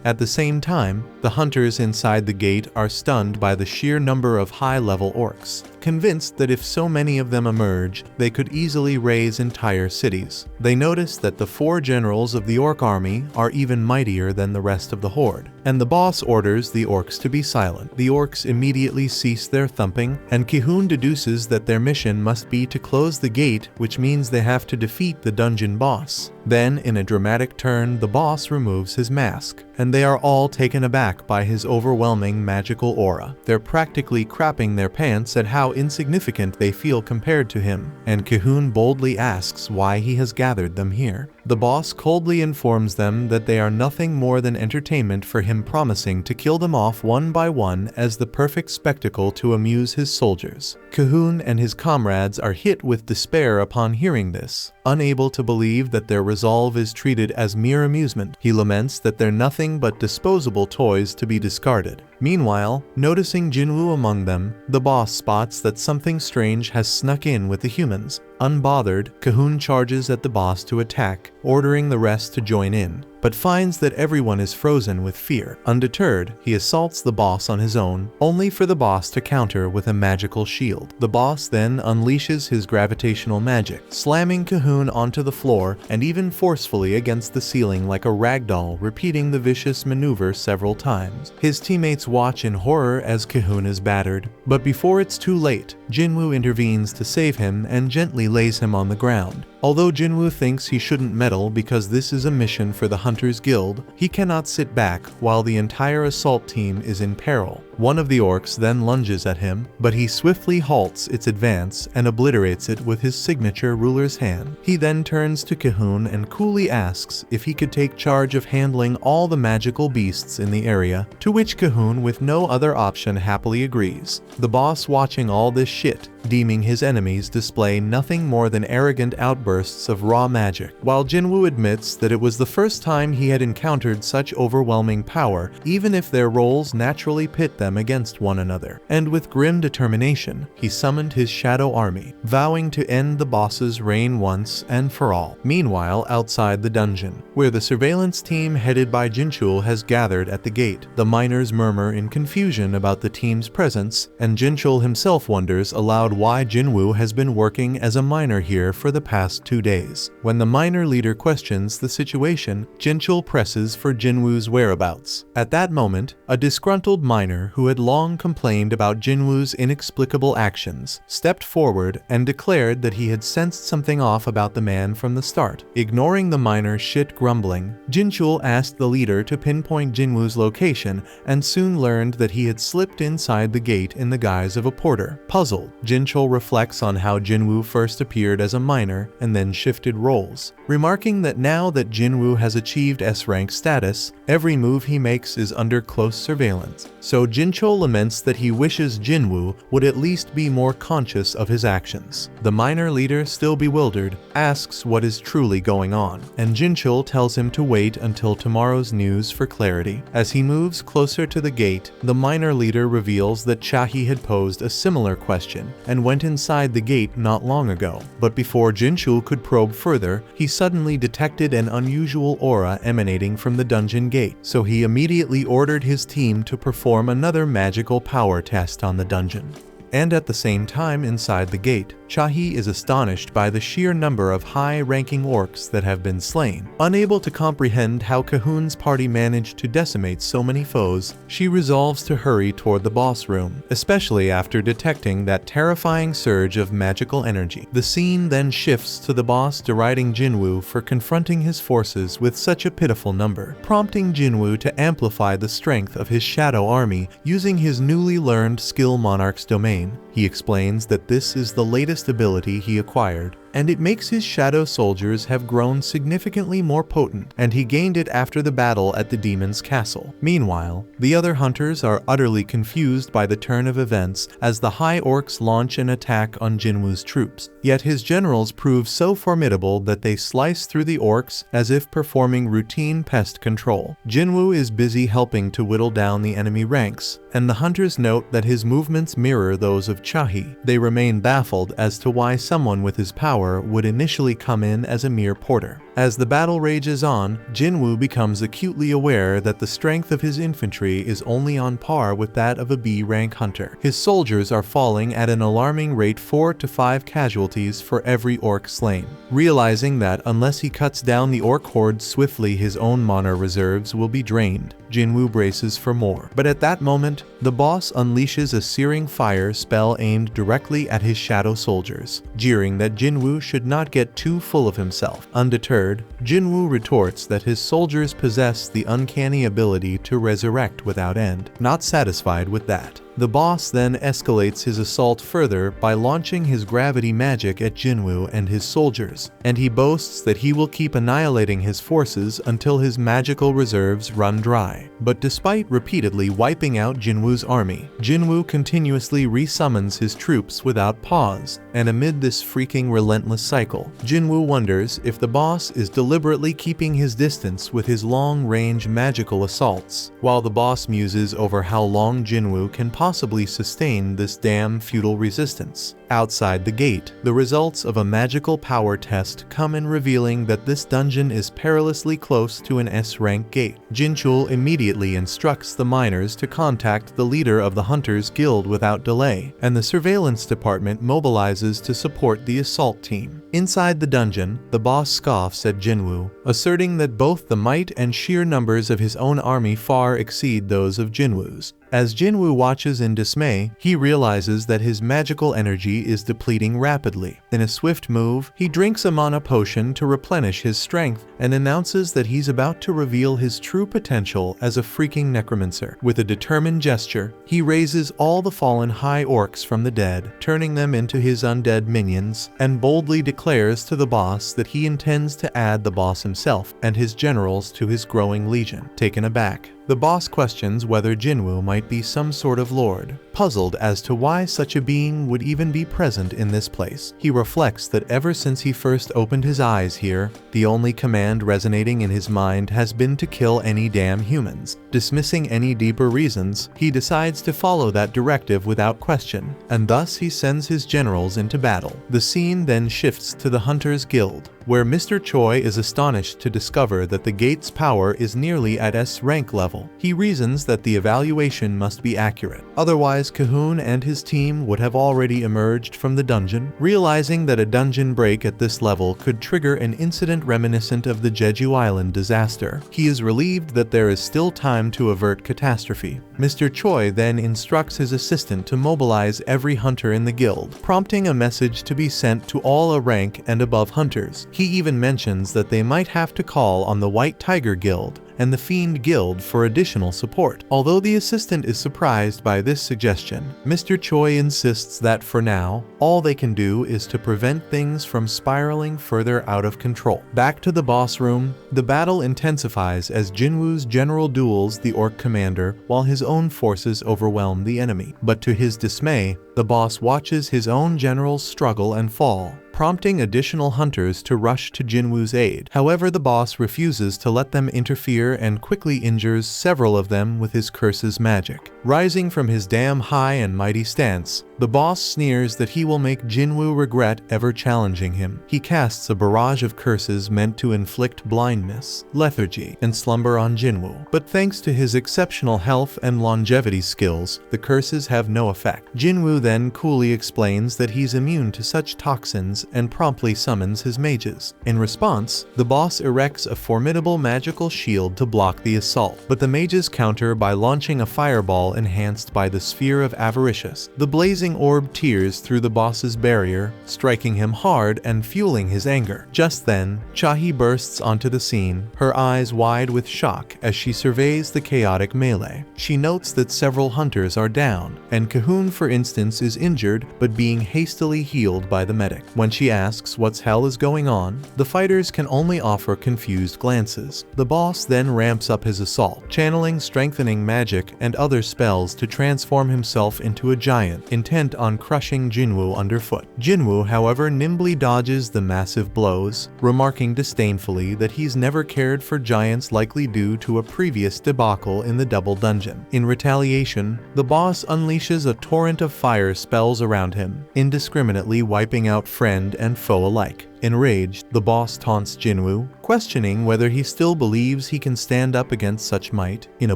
[SPEAKER 1] At the same time, the hunters inside the gate are stunned by the sheer number of high-level orcs, convinced that if so many of them emerge, they could easily raise entire cities. They notice that the 4 generals of the orc army are even mightier than the rest of the horde, and the boss orders the orcs to be silent. The orcs immediately cease their thumping, and Ki-hoon deduces that their mission must be to close the gate, which means they have to defeat the dungeon boss. Then, in a dramatic turn, the boss removes his mask, and they are all taken aback by his overwhelming magical aura. They're practically crapping their pants at how insignificant they feel compared to him, and Ki-hoon boldly asks why he has gathered them here. The boss coldly informs them that they are nothing more than entertainment for him, promising to kill them off one by one as the perfect spectacle to amuse his soldiers. Ki-hoon and his comrades are hit with despair upon hearing this. Unable to believe that their resolve is treated as mere amusement, he laments that they're nothing but disposable toys to be discarded. Meanwhile, noticing Jin-Woo among them, the boss spots that something strange has snuck in with the humans. Unbothered, Ki-hoon charges at the boss to attack, ordering the rest to join in, but finds that everyone is frozen with fear. Undeterred, he assaults the boss on his own, only for the boss to counter with a magical shield. The boss then unleashes his gravitational magic, slamming Ki-hoon onto the floor and even forcefully against the ceiling like a ragdoll, repeating the vicious maneuver several times. His teammates watch in horror as Ki-hoon is battered, but before it's too late, Jin-Woo intervenes to save him and gently lays him on the ground. Although Jin-Woo thinks he shouldn't meddle because this is a mission for the Hunters Guild, he cannot sit back while the entire assault team is in peril. One of the orcs then lunges at him, but he swiftly halts its advance and obliterates it with his signature ruler's hand. He then turns to Ki-hoon and coolly asks if he could take charge of handling all the magical beasts in the area, to which Ki-hoon with no other option happily agrees. The boss, watching all this shit, deeming his enemies display nothing more than arrogant outbursts of raw magic, while Jin-Woo admits that it was the first time he had encountered such overwhelming power, even if their roles naturally pit them against one another. And with grim determination, he summoned his shadow army, vowing to end the boss's reign once and for all. Meanwhile, outside the dungeon, where the surveillance team headed by Jinchul has gathered at the gate, the miners murmur in confusion about the team's presence, and Jinchul himself wonders aloud why Jin-Woo has been working as a miner here for the past 2 days. When the miner leader questions the situation, Jinchul presses for Jin-Woo's whereabouts. At that moment, a disgruntled miner who had long complained about Jin-Woo's inexplicable actions stepped forward and declared that he had sensed something off about the man from the start. Ignoring the miner's shit grumbling, Jinchul asked the leader to pinpoint Jin-Woo's location and soon learned that he had slipped inside the gate in the guise of a porter. Puzzled, Jinchul reflects on how Jin-Woo first appeared as a miner and then shifted roles, remarking that now that Jin-Woo has achieved S-rank status, every move he makes is under close surveillance. So Jinchul laments that he wishes Jin-Woo would at least be more conscious of his actions. The miner leader, still bewildered, asks what is truly going on, and Jinchul tells him to wait until tomorrow's news for clarity. As he moves closer to the gate, the miner leader reveals that Cha-hee had posed a similar question and went inside the gate not long ago. But before Jinchul could probe further, he suddenly detected an unusual aura emanating from the dungeon gate, so he immediately ordered his team to perform another magical power test on the dungeon. And at the same time inside the gate, Cha-hee is astonished by the sheer number of high-ranking orcs that have been slain. Unable to comprehend how Ki-hoon's party managed to decimate so many foes, she resolves to hurry toward the boss room, especially after detecting that terrifying surge of magical energy. The scene then shifts to the boss deriding Jin-Woo for confronting his forces with such a pitiful number, prompting Jin-Woo to amplify the strength of his shadow army using his newly learned skill Monarch's Domain. He explains that this is the latest ability he acquired, and it makes his shadow soldiers have grown significantly more potent, and he gained it after the battle at the demon's castle. Meanwhile, the other hunters are utterly confused by the turn of events as the High Orcs launch an attack on Jin-Woo's troops. Yet his generals prove so formidable that they slice through the orcs as if performing routine pest control. Jin-Woo is busy helping to whittle down the enemy ranks, and the hunters note that his movements mirror those of Chahi. They remain baffled as to why someone with his power would initially come in as a mere porter. As the battle rages on, Jin-Woo becomes acutely aware that the strength of his infantry is only on par with that of a B-rank hunter. His soldiers are falling at an alarming rate, 4 to 5 casualties for every orc slain. Realizing that unless he cuts down the orc horde swiftly, his own mana reserves will be drained, Jin-Woo braces for more. But at that moment, the boss unleashes a searing fire spell aimed directly at his shadow soldiers, jeering that Jin-Woo should not get too full of himself. Undeterred, Jin-Woo retorts that his soldiers possess the uncanny ability to resurrect without end. Not satisfied with that, the boss then escalates his assault further by launching his gravity magic at Jin-Woo and his soldiers, and he boasts that he will keep annihilating his forces until his magical reserves run dry. But despite repeatedly wiping out Jin-Woo's army, Jin-Woo continuously resummons his troops without pause, and amid this freaking relentless cycle, Jin-Woo wonders if the boss is deliberately keeping his distance with his long-range magical assaults, while the boss muses over how long Jin-Woo can possibly sustain this damn futile resistance. Outside the gate, the results of a magical power test come in, revealing that this dungeon is perilously close to an S-rank gate. Jinchul immediately instructs the miners to contact the leader of the Hunters Guild without delay, and the surveillance department mobilizes to support the assault team. Inside the dungeon, the boss scoffs at Jin-Woo, asserting that both the might and sheer numbers of his own army far exceed those of Jin-Woo's. As Jin-Woo watches in dismay, he realizes that his magical energy is depleting rapidly. In a swift move, he drinks a mana potion to replenish his strength and announces that he's about to reveal his true potential as a freaking necromancer. With a determined gesture, he raises all the fallen high orcs from the dead, turning them into his undead minions, and boldly declares to the boss that he intends to add the boss himself and his generals to his growing legion. Taken aback, the boss questions whether Jin-Woo might be some sort of lord, puzzled as to why such a being would even be present in this place. He reflects that ever since he first opened his eyes here, the only command resonating in his mind has been to kill any damn humans. Dismissing any deeper reasons, he decides to follow that directive without question, and thus he sends his generals into battle. The scene then shifts to the Hunters Guild, where Mr. Choi is astonished to discover that the gate's power is nearly at S-rank level. He reasons that the evaluation must be accurate, otherwise Cahoon and his team would have already emerged from the dungeon. Realizing that a dungeon break at this level could trigger an incident reminiscent of the Jeju Island disaster, he is relieved that there is still time to avert catastrophe. Mr. Choi then instructs his assistant to mobilize every hunter in the guild, prompting a message to be sent to all a rank and above hunters. He even mentions that they might have to call on the White Tiger Guild and the Fiend Guild for additional support. Although the assistant is surprised by this suggestion, Mr. Choi insists that for now, all they can do is to prevent things from spiraling further out of control. Back to the boss room, the battle intensifies as Jin-Woo's general duels the orc commander while his own forces overwhelm the enemy. But to his dismay, the boss watches his own generals struggle and fall, prompting additional hunters to rush to Jin-Woo's aid. However, the boss refuses to let them interfere and quickly injures several of them with his curse's magic. Rising from his damn high and mighty stance, the boss sneers that he will make Jin-Woo regret ever challenging him. He casts a barrage of curses meant to inflict blindness, lethargy, and slumber on Jin-Woo. But thanks to his exceptional health and longevity skills, the curses have no effect. Jin-Woo then coolly explains that he's immune to such toxins and promptly summons his mages. In response, the boss erects a formidable magical shield to block the assault, but the mages counter by launching a fireball enhanced by the Sphere of Avaricious. The blazing releasing orb tears through the boss's barrier, striking him hard and fueling his anger. Just then, Chahi bursts onto the scene, her eyes wide with shock as she surveys the chaotic melee. She notes that several hunters are down, and Cahoon, for instance, is injured but being hastily healed by the medic. When she asks what hell is going on, the fighters can only offer confused glances. The boss then ramps up his assault, channeling strengthening magic and other spells to transform himself into a giant, intent on crushing Jin-Woo underfoot. Jin-Woo, however, nimbly dodges the massive blows, remarking disdainfully that he's never cared for giants, likely due to a previous debacle in the double dungeon. In retaliation, the boss unleashes a torrent of fire spells around him, indiscriminately wiping out friend and foe alike. Enraged, the boss taunts Jin-Woo, questioning whether he still believes he can stand up against such might. In a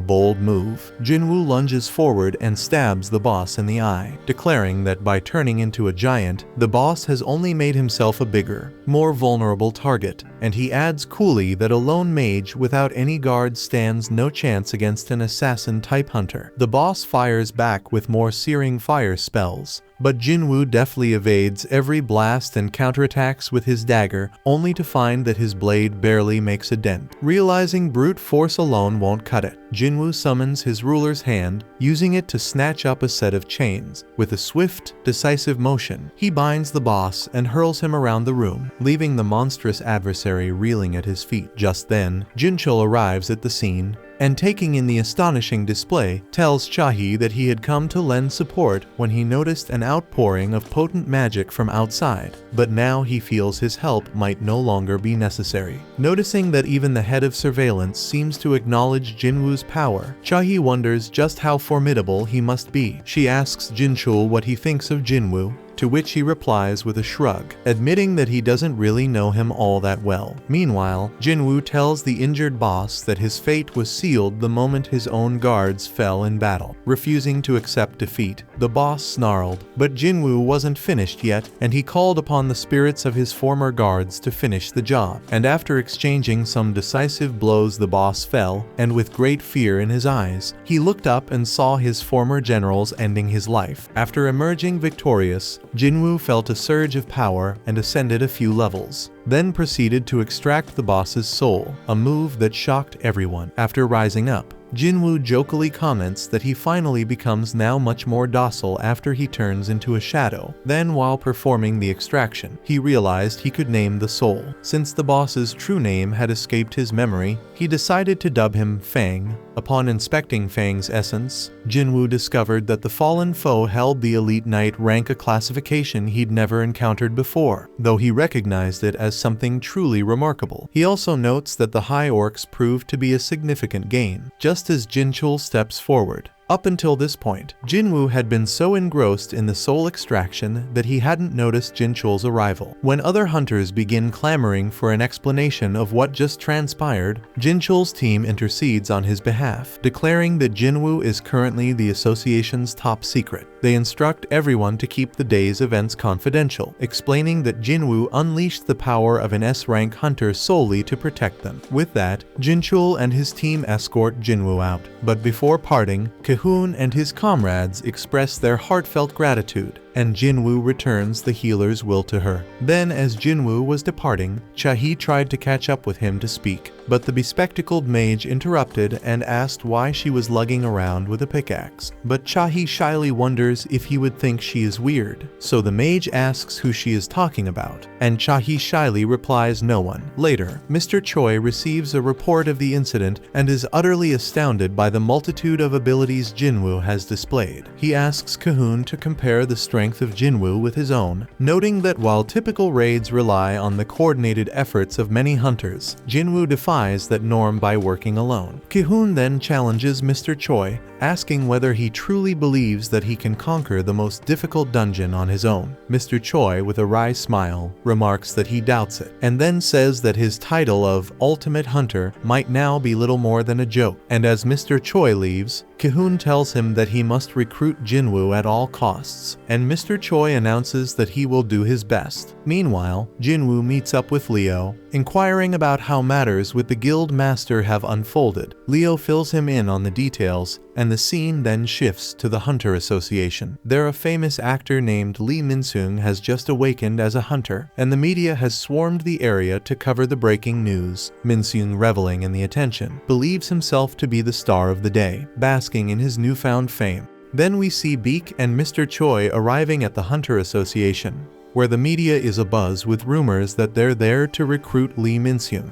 [SPEAKER 1] bold move, Jin-Woo lunges forward and stabs the boss in the eye, declaring that by turning into a giant, the boss has only made himself a bigger, more vulnerable target, and he adds coolly that a lone mage without any guards stands no chance against an assassin-type hunter. The boss fires back with more searing fire spells, but Jin-Woo deftly evades every blast and counterattacks with his dagger, only to find that his blade barely makes a dent. Realizing brute force alone won't cut it, Jin-Woo summons his ruler's hand, using it to snatch up a set of chains. With a swift, decisive motion, he binds the boss and hurls him around the room, leaving the monstrous adversary reeling at his feet. Just then, Jin-Chul arrives at the scene, and taking in the astonishing display, tells Chahi that he had come to lend support when he noticed an outpouring of potent magic from outside, but now he feels his help might no longer be necessary. Noticing that even the head of surveillance seems to acknowledge Jin-Woo's power, Chahi wonders just how formidable he must be. She asks Jin-Chul what he thinks of Jin-Woo, to which he replies with a shrug, admitting that he doesn't really know him all that well. Meanwhile, Jin-Woo tells the injured boss that his fate was sealed the moment his own guards fell in battle. Refusing to accept defeat, the boss snarled, but Jin-Woo wasn't finished yet, and he called upon the spirits of his former guards to finish the job. And after exchanging some decisive blows, the boss fell, and with great fear in his eyes, he looked up and saw his former generals ending his life. After emerging victorious, Jin-Woo felt a surge of power and ascended a few levels, then proceeded to extract the boss's soul, a move that shocked everyone. After rising up, Jin-Woo jokingly comments that he finally becomes now much more docile after he turns into a shadow. Then, while performing the extraction, he realized he could name the soul. Since the boss's true name had escaped his memory, he decided to dub him Fang. Upon inspecting Fang's essence, Jin-Woo discovered that the fallen foe held the Elite Knight rank, a classification he'd never encountered before, though he recognized it as something truly remarkable. He also notes that the High Orcs proved to be a significant gain. Just as Jin-Chul steps forward, up until this point, Jin-Woo had been so engrossed in the soul extraction that he hadn't noticed Jin-Chul's arrival. When other hunters begin clamoring for an explanation of what just transpired, Jin-Chul's team intercedes on his behalf, declaring that Jin-Woo is currently the association's top secret. They instruct everyone to keep the day's events confidential, explaining that Jin-Woo unleashed the power of an S-rank hunter solely to protect them. With that, Jin-Chul and his team escort Jin-Woo out, but before parting, Cahoon and his comrades express their heartfelt gratitude, and Jin-Woo returns the healer's will to her. Then, as Jin-Woo was departing, Chahi tried to catch up with him to speak, but the bespectacled mage interrupted and asked why she was lugging around with a pickaxe. But Chahi shyly wonders if he would think she is weird, so the mage asks who she is talking about, and Chahi shyly replies no one. Later, Mr. Choi receives a report of the incident and is utterly astounded by the multitude of abilities Jin-Woo has displayed. He asks Cahoon to compare the strength of Jin-Woo with his own, noting that while typical raids rely on the coordinated efforts of many hunters, Jin-Woo defies that norm by working alone. Cahoon then challenges Mr. Choi, asking whether he truly believes that he can conquer the most difficult dungeon on his own. Mr. Choi, with a wry smile, remarks that he doubts it, and then says that his title of Ultimate Hunter might now be little more than a joke. And as Mr. Choi leaves, Cahoon tells him that he must recruit Jin-Woo at all costs, and Mr. Choi announces that he will do his best. Meanwhile, Jin-Woo meets up with Leo, inquiring about how matters with the guild master have unfolded. Leo fills him in on the details, and the scene then shifts to the Hunter Association. There, a famous actor named Lee Min-seung has just awakened as a hunter, and the media has swarmed the area to cover the breaking news. Min-seung, reveling in the attention, believes himself to be the star of the day, basking in his newfound fame. Then we see Beak and Mr. Choi arriving at the Hunter Association, where the media is abuzz with rumors that they're there to recruit Lee Min-seung.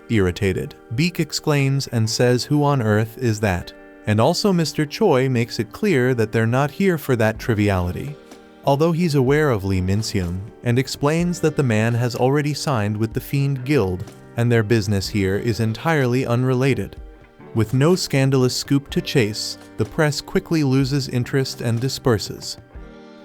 [SPEAKER 1] Irritated, Beak exclaims and says, "Who on earth is that?" And also Mr. Choi makes it clear that they're not here for that triviality. Although he's aware of Lee Min-seung, and explains that the man has already signed with the Fiend Guild, and their business here is entirely unrelated. With no scandalous scoop to chase, the press quickly loses interest and disperses.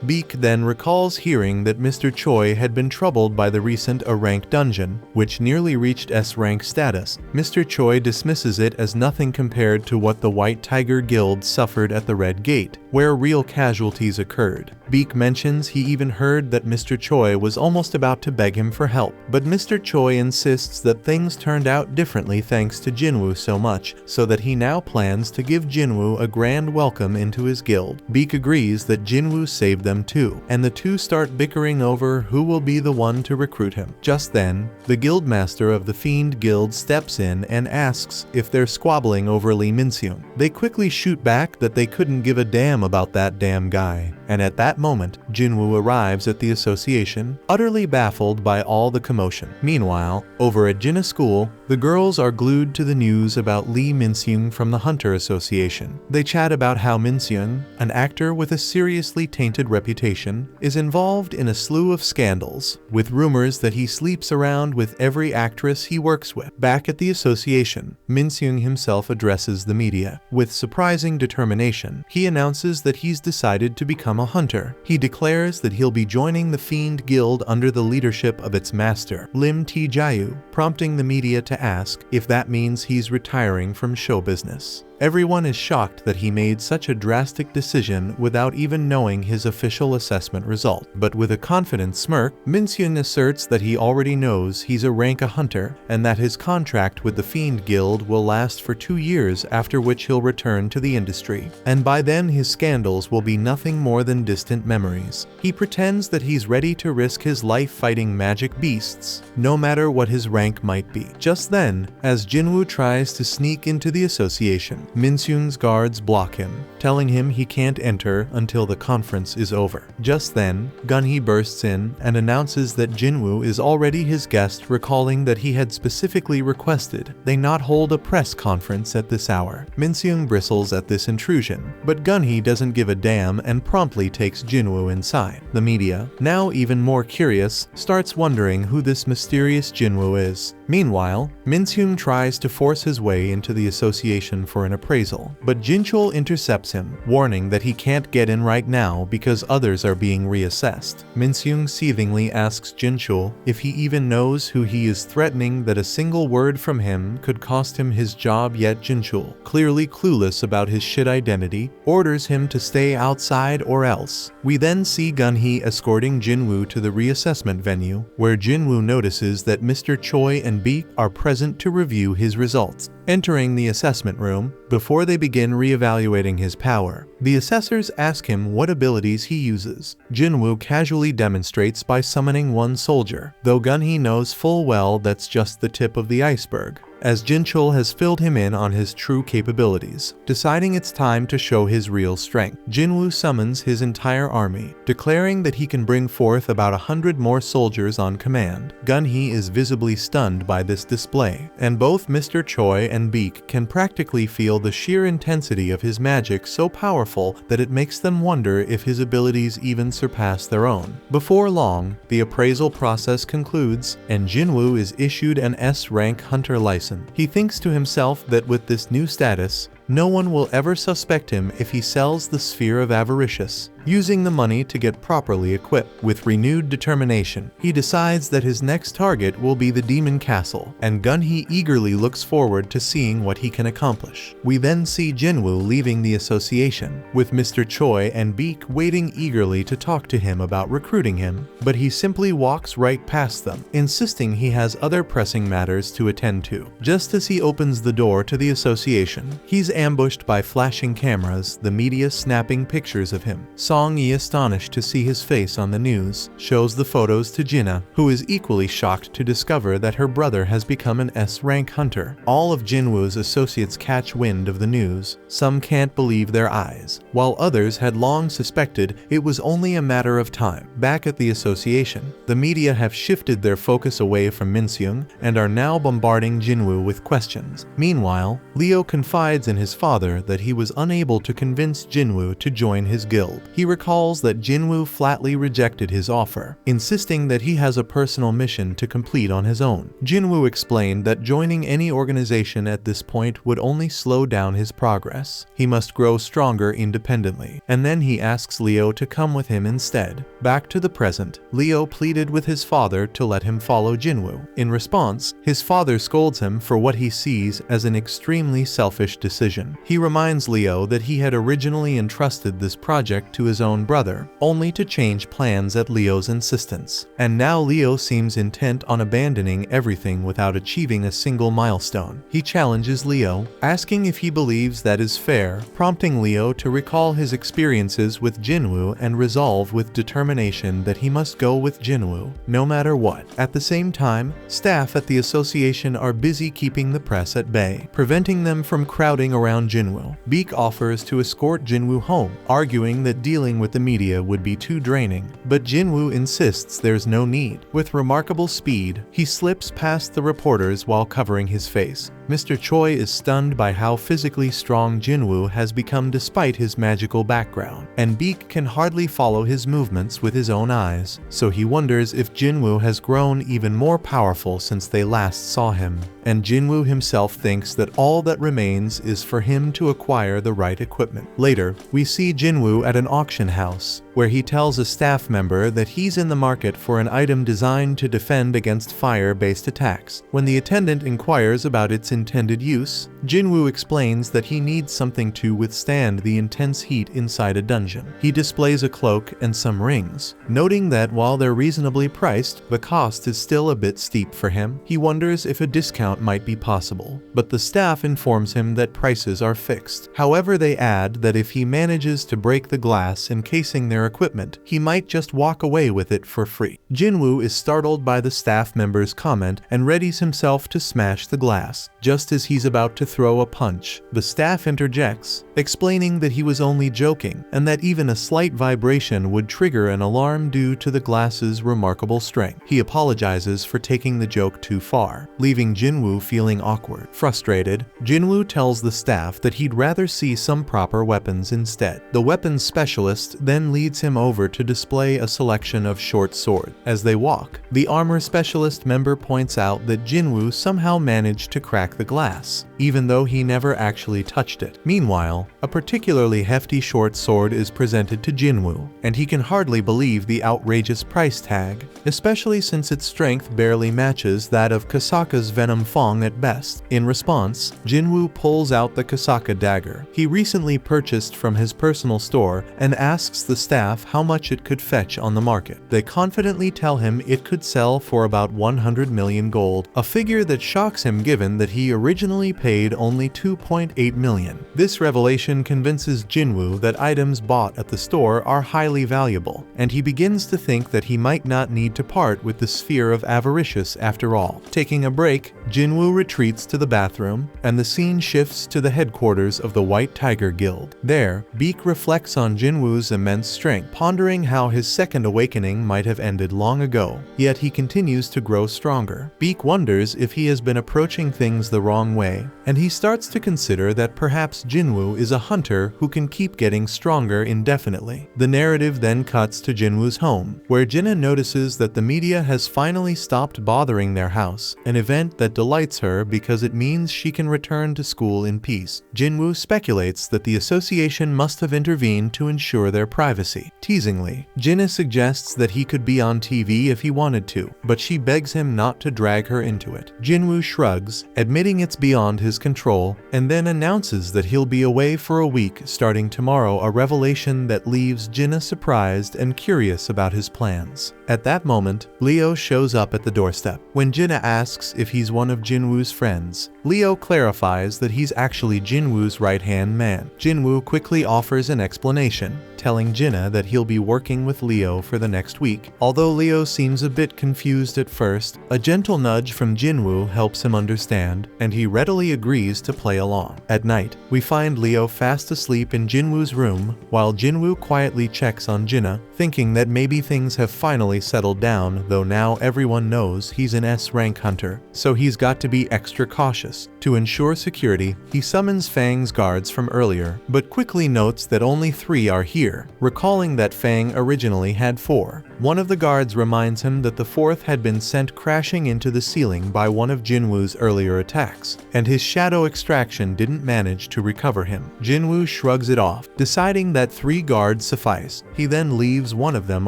[SPEAKER 1] Beak then recalls hearing that Mr. Choi had been troubled by the recent A-rank dungeon, which nearly reached S-rank status. Mr. Choi dismisses it as nothing compared to what the White Tiger Guild suffered at the Red Gate, where real casualties occurred. Beak mentions he even heard that Mr. Choi was almost about to beg him for help, but Mr. Choi insists that things turned out differently thanks to Jin-Woo so much, so that he now plans to give Jin-Woo a grand welcome into his guild. Beak agrees that Jin-Woo saved them too, and the two start bickering over who will be the one to recruit him. Just then, the guildmaster of the Fiend Guild steps in and asks if they're squabbling over Lee Min-seung. They quickly shoot back that they couldn't give a damn about that damn guy, and at that moment, Jin-Woo arrives at the association, utterly baffled by all the commotion. Meanwhile, over at Jinna School, the girls are glued to the news about Lee Min-seung from the Hunter Association. They chat about how Min-seung, an actor with a seriously tainted reputation, is involved in a slew of scandals, with rumors that he sleeps around with every actress he works with. Back at the association, Min-seung himself addresses the media. With surprising determination, he announces that he's decided to become a hunter. He declares that he'll be joining the Fiend Guild under the leadership of its master, Lim Tae-jayu, prompting the media to ask if that means he's retiring from show business. Everyone is shocked that he made such a drastic decision without even knowing his official assessment result. But with a confident smirk, Min-seung asserts that he already knows he's a rank a hunter and that his contract with the Fiend Guild will last for 2 years, after which he'll return to the industry. And by then his scandals will be nothing more than distant memories. He pretends that he's ready to risk his life fighting magic beasts, no matter what his rank might be. Just then, as Jin-Woo tries to sneak into the association, Min-seung's guards block him, telling him he can't enter until the conference is over. Just then, Gun-hee bursts in and announces that Jin-Woo is already his guest, recalling that he had specifically requested they not hold a press conference at this hour. Min-seung bristles at this intrusion, but Gun-hee doesn't give a damn and promptly takes Jin-Woo inside. The media, now even more curious, starts wondering who this mysterious Jin-Woo is. Meanwhile, Min-seung tries to force his way into the association for an appraisal, but Jin-chul intercepts him, warning that he can't get in right now because others are being reassessed. Min-seung seethingly asks Jin-chul if he even knows who he is, threatening that a single word from him could cost him his job, yet Jin-chul, clearly clueless about his shit identity, orders him to stay outside or else. We then see Gun-hee escorting Jin-Woo to the reassessment venue, where Jin-Woo notices that Mr. Choi and Beak are present to review his results. Entering the assessment room, before they begin re-evaluating his power, the assessors ask him what abilities he uses. Jin-Woo casually demonstrates by summoning one soldier, though Gun-hee knows full well that's just the tip of the iceberg, as Jin-chul has filled him in on his true capabilities. Deciding it's time to show his real strength, Jin-Woo summons his entire army, declaring that he can bring forth about 100 more soldiers on command. Gun-hee is visibly stunned by this display, and both Mr. Choi and Beak can practically feel the sheer intensity of his magic, so powerful that it makes them wonder if his abilities even surpass their own. Before long, the appraisal process concludes, and Jin-Woo is issued an S-rank hunter license. He thinks to himself that with this new status, no one will ever suspect him if he sells the Sphere of Avaricious, using the money to get properly equipped. With renewed determination, he decides that his next target will be the demon castle, and Gun-hee eagerly looks forward to seeing what he can accomplish. We then see Jin-Woo leaving the association, with Mr. Choi and Beak waiting eagerly to talk to him about recruiting him, but he simply walks right past them, insisting he has other pressing matters to attend to. Just as he opens the door to the association, he's ambushed by flashing cameras, the media snapping pictures of him. Song-yi, astonished to see his face on the news, shows the photos to Jinna, who is equally shocked to discover that her brother has become an S-rank hunter. All of Jin-Woo's associates catch wind of the news. Some can't believe their eyes, while others had long suspected it was only a matter of time. Back at the association, the media have shifted their focus away from Min-seung and are now bombarding Jin-Woo with questions. Meanwhile, Leo confides in his father that he was unable to convince Jin-Woo to join his guild. He recalls that Jin-Woo flatly rejected his offer, insisting that he has a personal mission to complete on his own. Jin-Woo explained that joining any organization at this point would only slow down his progress. He must grow stronger independently, and then he asks Leo to come with him instead. Back to the present, Leo pleaded with his father to let him follow Jin-Woo. In response, his father scolds him for what he sees as an extremely selfish decision. He reminds Leo that he had originally entrusted this project to his own brother, only to change plans at Leo's insistence. And now Leo seems intent on abandoning everything without achieving a single milestone. He challenges Leo, asking if he believes that is fair, prompting Leo to recall his experiences with Jin-Woo and resolve with determination that he must go with Jin-Woo, no matter what. At the same time, staff at the association are busy keeping the press at bay, preventing them from crowding around Jin-Woo. Beak offers to escort Jin-Woo home, arguing that dealing with the media would be too draining, but Jin-Woo insists there's no need. With remarkable speed, he slips past the reporters while covering his face. Mr. Choi is stunned by how physically strong Jin-Woo has become despite his magical background, and Beak can hardly follow his movements with his own eyes, so he wonders if Jin-Woo has grown even more powerful since they last saw him. And Jin-Woo himself thinks that all that remains is for him to acquire the right equipment. Later, we see Jin-Woo at an auction house, where he tells a staff member that he's in the market for an item designed to defend against fire-based attacks. When the attendant inquires about its intended use, Jin-Woo explains that he needs something to withstand the intense heat inside a dungeon. He displays a cloak and some rings, noting that while they're reasonably priced, the cost is still a bit steep for him. He wonders if a discount might be possible, but the staff informs him that prices are fixed. However, they add that if he manages to break the glass encasing their equipment, he might just walk away with it for free. Jin-Woo is startled by the staff member's comment and readies himself to smash the glass. Just as he's about to throw a punch, the staff interjects, explaining that he was only joking and that even a slight vibration would trigger an alarm due to the glass's remarkable strength. He apologizes for taking the joke too far, leaving Jin-Woo feeling awkward. Frustrated, Jin-Woo tells the staff that he'd rather see some proper weapons instead. The weapons specialist then leads him over to display a selection of short swords. As they walk, the armor specialist member points out that Jin-Woo somehow managed to crack the glass, even though he never actually touched it. Meanwhile, a particularly hefty short sword is presented to Jin-Woo, and he can hardly believe the outrageous price tag, especially since its strength barely matches that of Kasaka's Venom Fong at best. In response, Jin-Woo pulls out the Kasaka dagger he recently purchased from his personal store and asks the staff how much it could fetch on the market. They confidently tell him it could sell for about 100 million gold, a figure that shocks him given that he originally paid only 2.8 million. This revelation convinces Jin-Woo that items bought at the store are highly valuable, and he begins to think that he might not need to part with the sphere of avaricious after all. Taking a break, Jin-Woo retreats to the bathroom, and the scene shifts to the headquarters of the White Tiger Guild. There, Beak reflects on Jin-Woo's immense strength, pondering how his second awakening might have ended long ago, yet he continues to grow stronger. Beak wonders if he has been approaching things the wrong way, and he starts to consider that perhaps Jin-Woo is a hunter who can keep getting stronger indefinitely. The narrative then cuts to Jin-Woo's home, where Jinna notices that the media has finally stopped bothering their house, an event that delights her because it means she can return to school in peace. Jin-Woo speculates that the association must have intervened to ensure their privacy. fancy. Teasingly, Jinna suggests that he could be on TV if he wanted to, but she begs him not to drag her into it. Jin-Woo shrugs, admitting it's beyond his control, and then announces that he'll be away for a week starting tomorrow, a revelation that leaves Jinna surprised and curious about his plans. At that moment, Leo shows up at the doorstep. When Jinna asks if he's one of Jin-Woo's friends, Leo clarifies that he's actually Jin-Woo's right-hand man. Jin-Woo quickly offers an explanation, telling Jinna that he'll be working with Leo for the next week. Although Leo seems a bit confused at first, a gentle nudge from Jin-Woo helps him understand, and he readily agrees to play along. At night, we find Leo fast asleep in Jin-Woo's room, while Jin-Woo quietly checks on Jinna, thinking that maybe things have finally settled down, though now everyone knows he's an S-rank hunter, so he's got to be extra cautious. To ensure security, he summons Fang's guards from earlier, but quickly notes that only 3 are here, recalling that Fang originally had 4. One of the guards reminds him that the 4th had been sent crashing into the ceiling by one of Jin-Woo's earlier attacks, and his shadow extraction didn't manage to recover him. Jin-Woo shrugs it off, deciding that 3 guards suffice. He then leaves one of them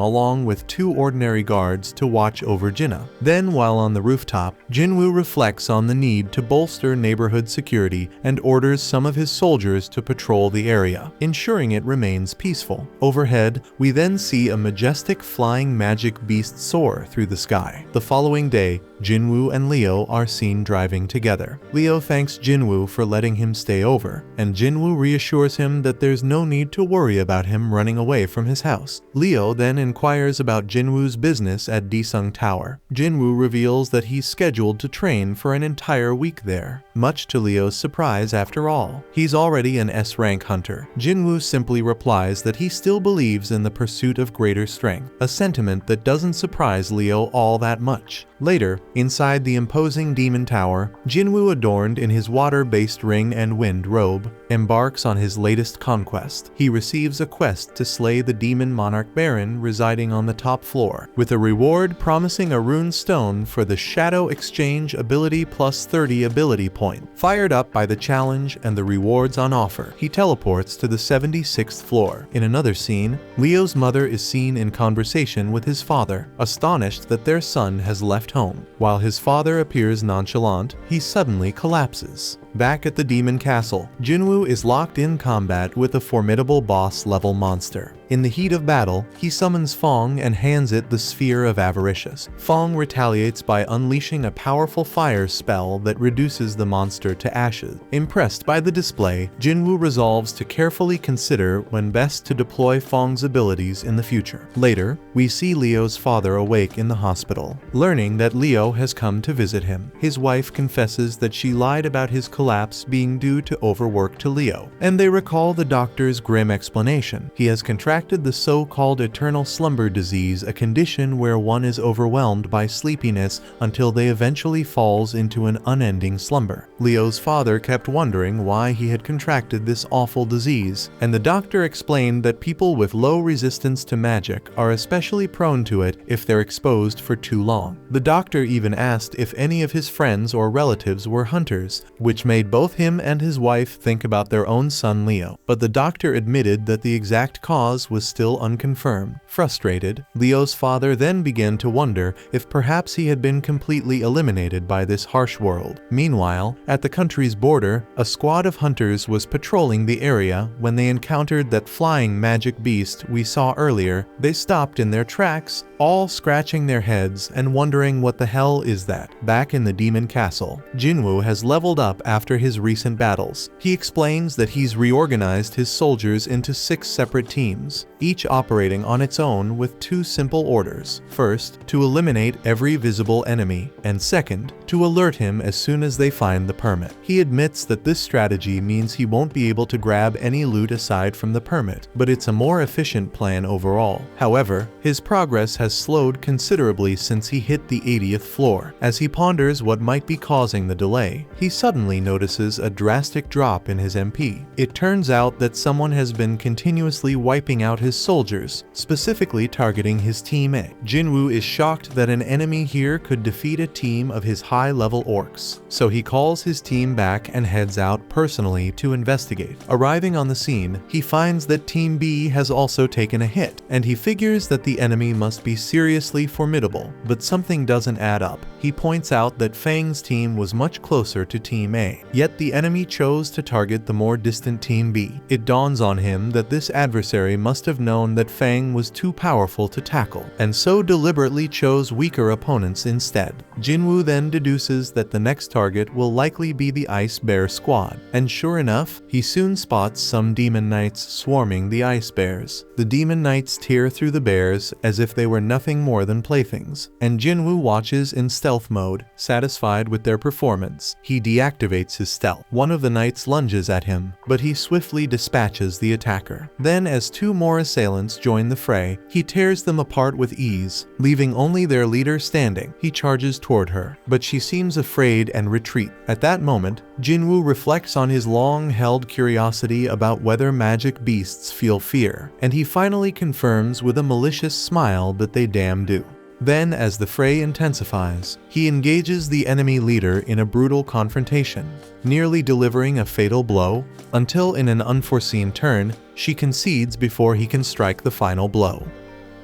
[SPEAKER 1] along with 2 ordinary guards to watch over Jinna. Then, while on the rooftop, Jin-Woo reflects on the need to bolster neighborhood security and orders some of his soldiers to patrol the area, ensuring it remains peaceful. Overhead, we then see a majestic flying magic beast soar through the sky. The following day, Jin-Woo and Leo are seen driving together. Leo thanks Jin-Woo for letting him stay over, and Jin-Woo reassures him that there's no need to worry about him running away from his house. Leo then inquires about Jin-Woo's business at Daesung Tower. Jin-Woo reveals that he's scheduled to train for an entire week there. Much to Leo's surprise, after all, he's already an S-rank hunter. Jin-Woo simply replies that he still believes in the pursuit of greater strength, a sentiment that doesn't surprise Leo all that much. Later, inside the imposing demon tower, Jin-Woo, adorned in his water-based ring and wind robe, embarks on his latest conquest. He receives a quest to slay the demon monarch baron residing on the top floor, with a reward promising a rune stone for the Shadow Exchange ability plus 30 ability point. Fired up by the challenge and the rewards on offer, he teleports to the 76th floor. In another scene, Leo's mother is seen in conversation with his father, astonished that their son has left home. While his father appears nonchalant, he suddenly collapses. Back at the demon castle, Jin-Woo is locked in combat with a formidable boss-level monster. In the heat of battle, he summons Fong and hands it the Sphere of Avaricious. Fong retaliates by unleashing a powerful fire spell that reduces the monster to ashes. Impressed by the display, Jin-Woo resolves to carefully consider when best to deploy Fong's abilities in the future. Later, we see Leo's father awake in the hospital, learning that Leo has come to visit him. His wife confesses that she lied about his collapse being due to overwork to Leo, and they recall the doctor's grim explanation. He has contracted the so-called eternal slumber disease, a condition where one is overwhelmed by sleepiness until they eventually falls into an unending slumber. Leo's father kept wondering why he had contracted this awful disease, and the doctor explained that people with low resistance to magic are especially prone to it if they're exposed for too long. The doctor even asked if any of his friends or relatives were hunters, which made both him and his wife think about their own son Leo. But the doctor admitted that the exact cause was still unconfirmed. Frustrated, Leo's father then began to wonder if perhaps he had been completely eliminated by this harsh world. Meanwhile, at the country's border, a squad of hunters was patrolling the area when they encountered that flying magic beast we saw earlier. They stopped in their tracks, all scratching their heads and wondering what the hell is that. Back in the demon castle, Jin-Woo has leveled up after his recent battles. He explains that he's reorganized his soldiers into 6 separate teams, each operating on its own with 2 simple orders. First, to eliminate every visible enemy, and second, to alert him as soon as they find the permit. He admits that this strategy means he won't be able to grab any loot aside from the permit, but it's a more efficient plan overall. However, his progress has slowed considerably since he hit the 80th floor. As he ponders what might be causing the delay, he suddenly notices a drastic drop in his MP. It turns out that someone has been continuously wiping out his soldiers, specifically targeting his team A. Jin-Woo is shocked that an enemy here could defeat a team of his high high-level orcs. So he calls his team back and heads out personally to investigate. Arriving on the scene, he finds that Team B has also taken a hit, and he figures that the enemy must be seriously formidable, but something doesn't add up. He points out that Fang's team was much closer to Team A, yet the enemy chose to target the more distant Team B. It dawns on him that this adversary must have known that Fang was too powerful to tackle, and so deliberately chose weaker opponents instead. Jin-Woo then deduces that the next target will likely be the Ice Bear squad, and sure enough, he soon spots some demon knights swarming the Ice Bears. The demon knights tear through the bears as if they were nothing more than playthings, and Jin-Woo watches in stealth mode, satisfied with their performance. He deactivates his stealth. One of the knights lunges at him, but he swiftly dispatches the attacker. Then, as two more assailants join the fray, he tears them apart with ease, leaving only their leader standing. He charges toward her, but she seems afraid and retreats. At that moment, Jin-Woo reflects on his long-held curiosity about whether magic beasts feel fear, and he finally confirms with a malicious smile that they damn do. Then, as the fray intensifies, he engages the enemy leader in a brutal confrontation, nearly delivering a fatal blow, until in an unforeseen turn, she concedes before he can strike the final blow.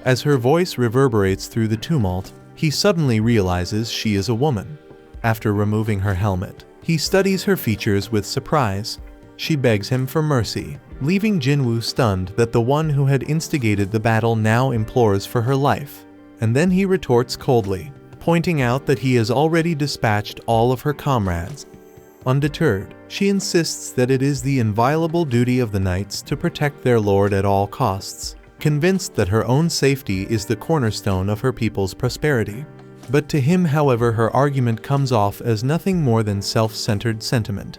[SPEAKER 1] As her voice reverberates through the tumult, he suddenly realizes she is a woman. After removing her helmet, he studies her features with surprise. She begs him for mercy, leaving Jin-Woo stunned that the one who had instigated the battle now implores for her life. And then he retorts coldly, pointing out that he has already dispatched all of her comrades. Undeterred, she insists that it is the inviolable duty of the knights to protect their lord at all costs, convinced that her own safety is the cornerstone of her people's prosperity. But to him, however, her argument comes off as nothing more than self-centered sentiment.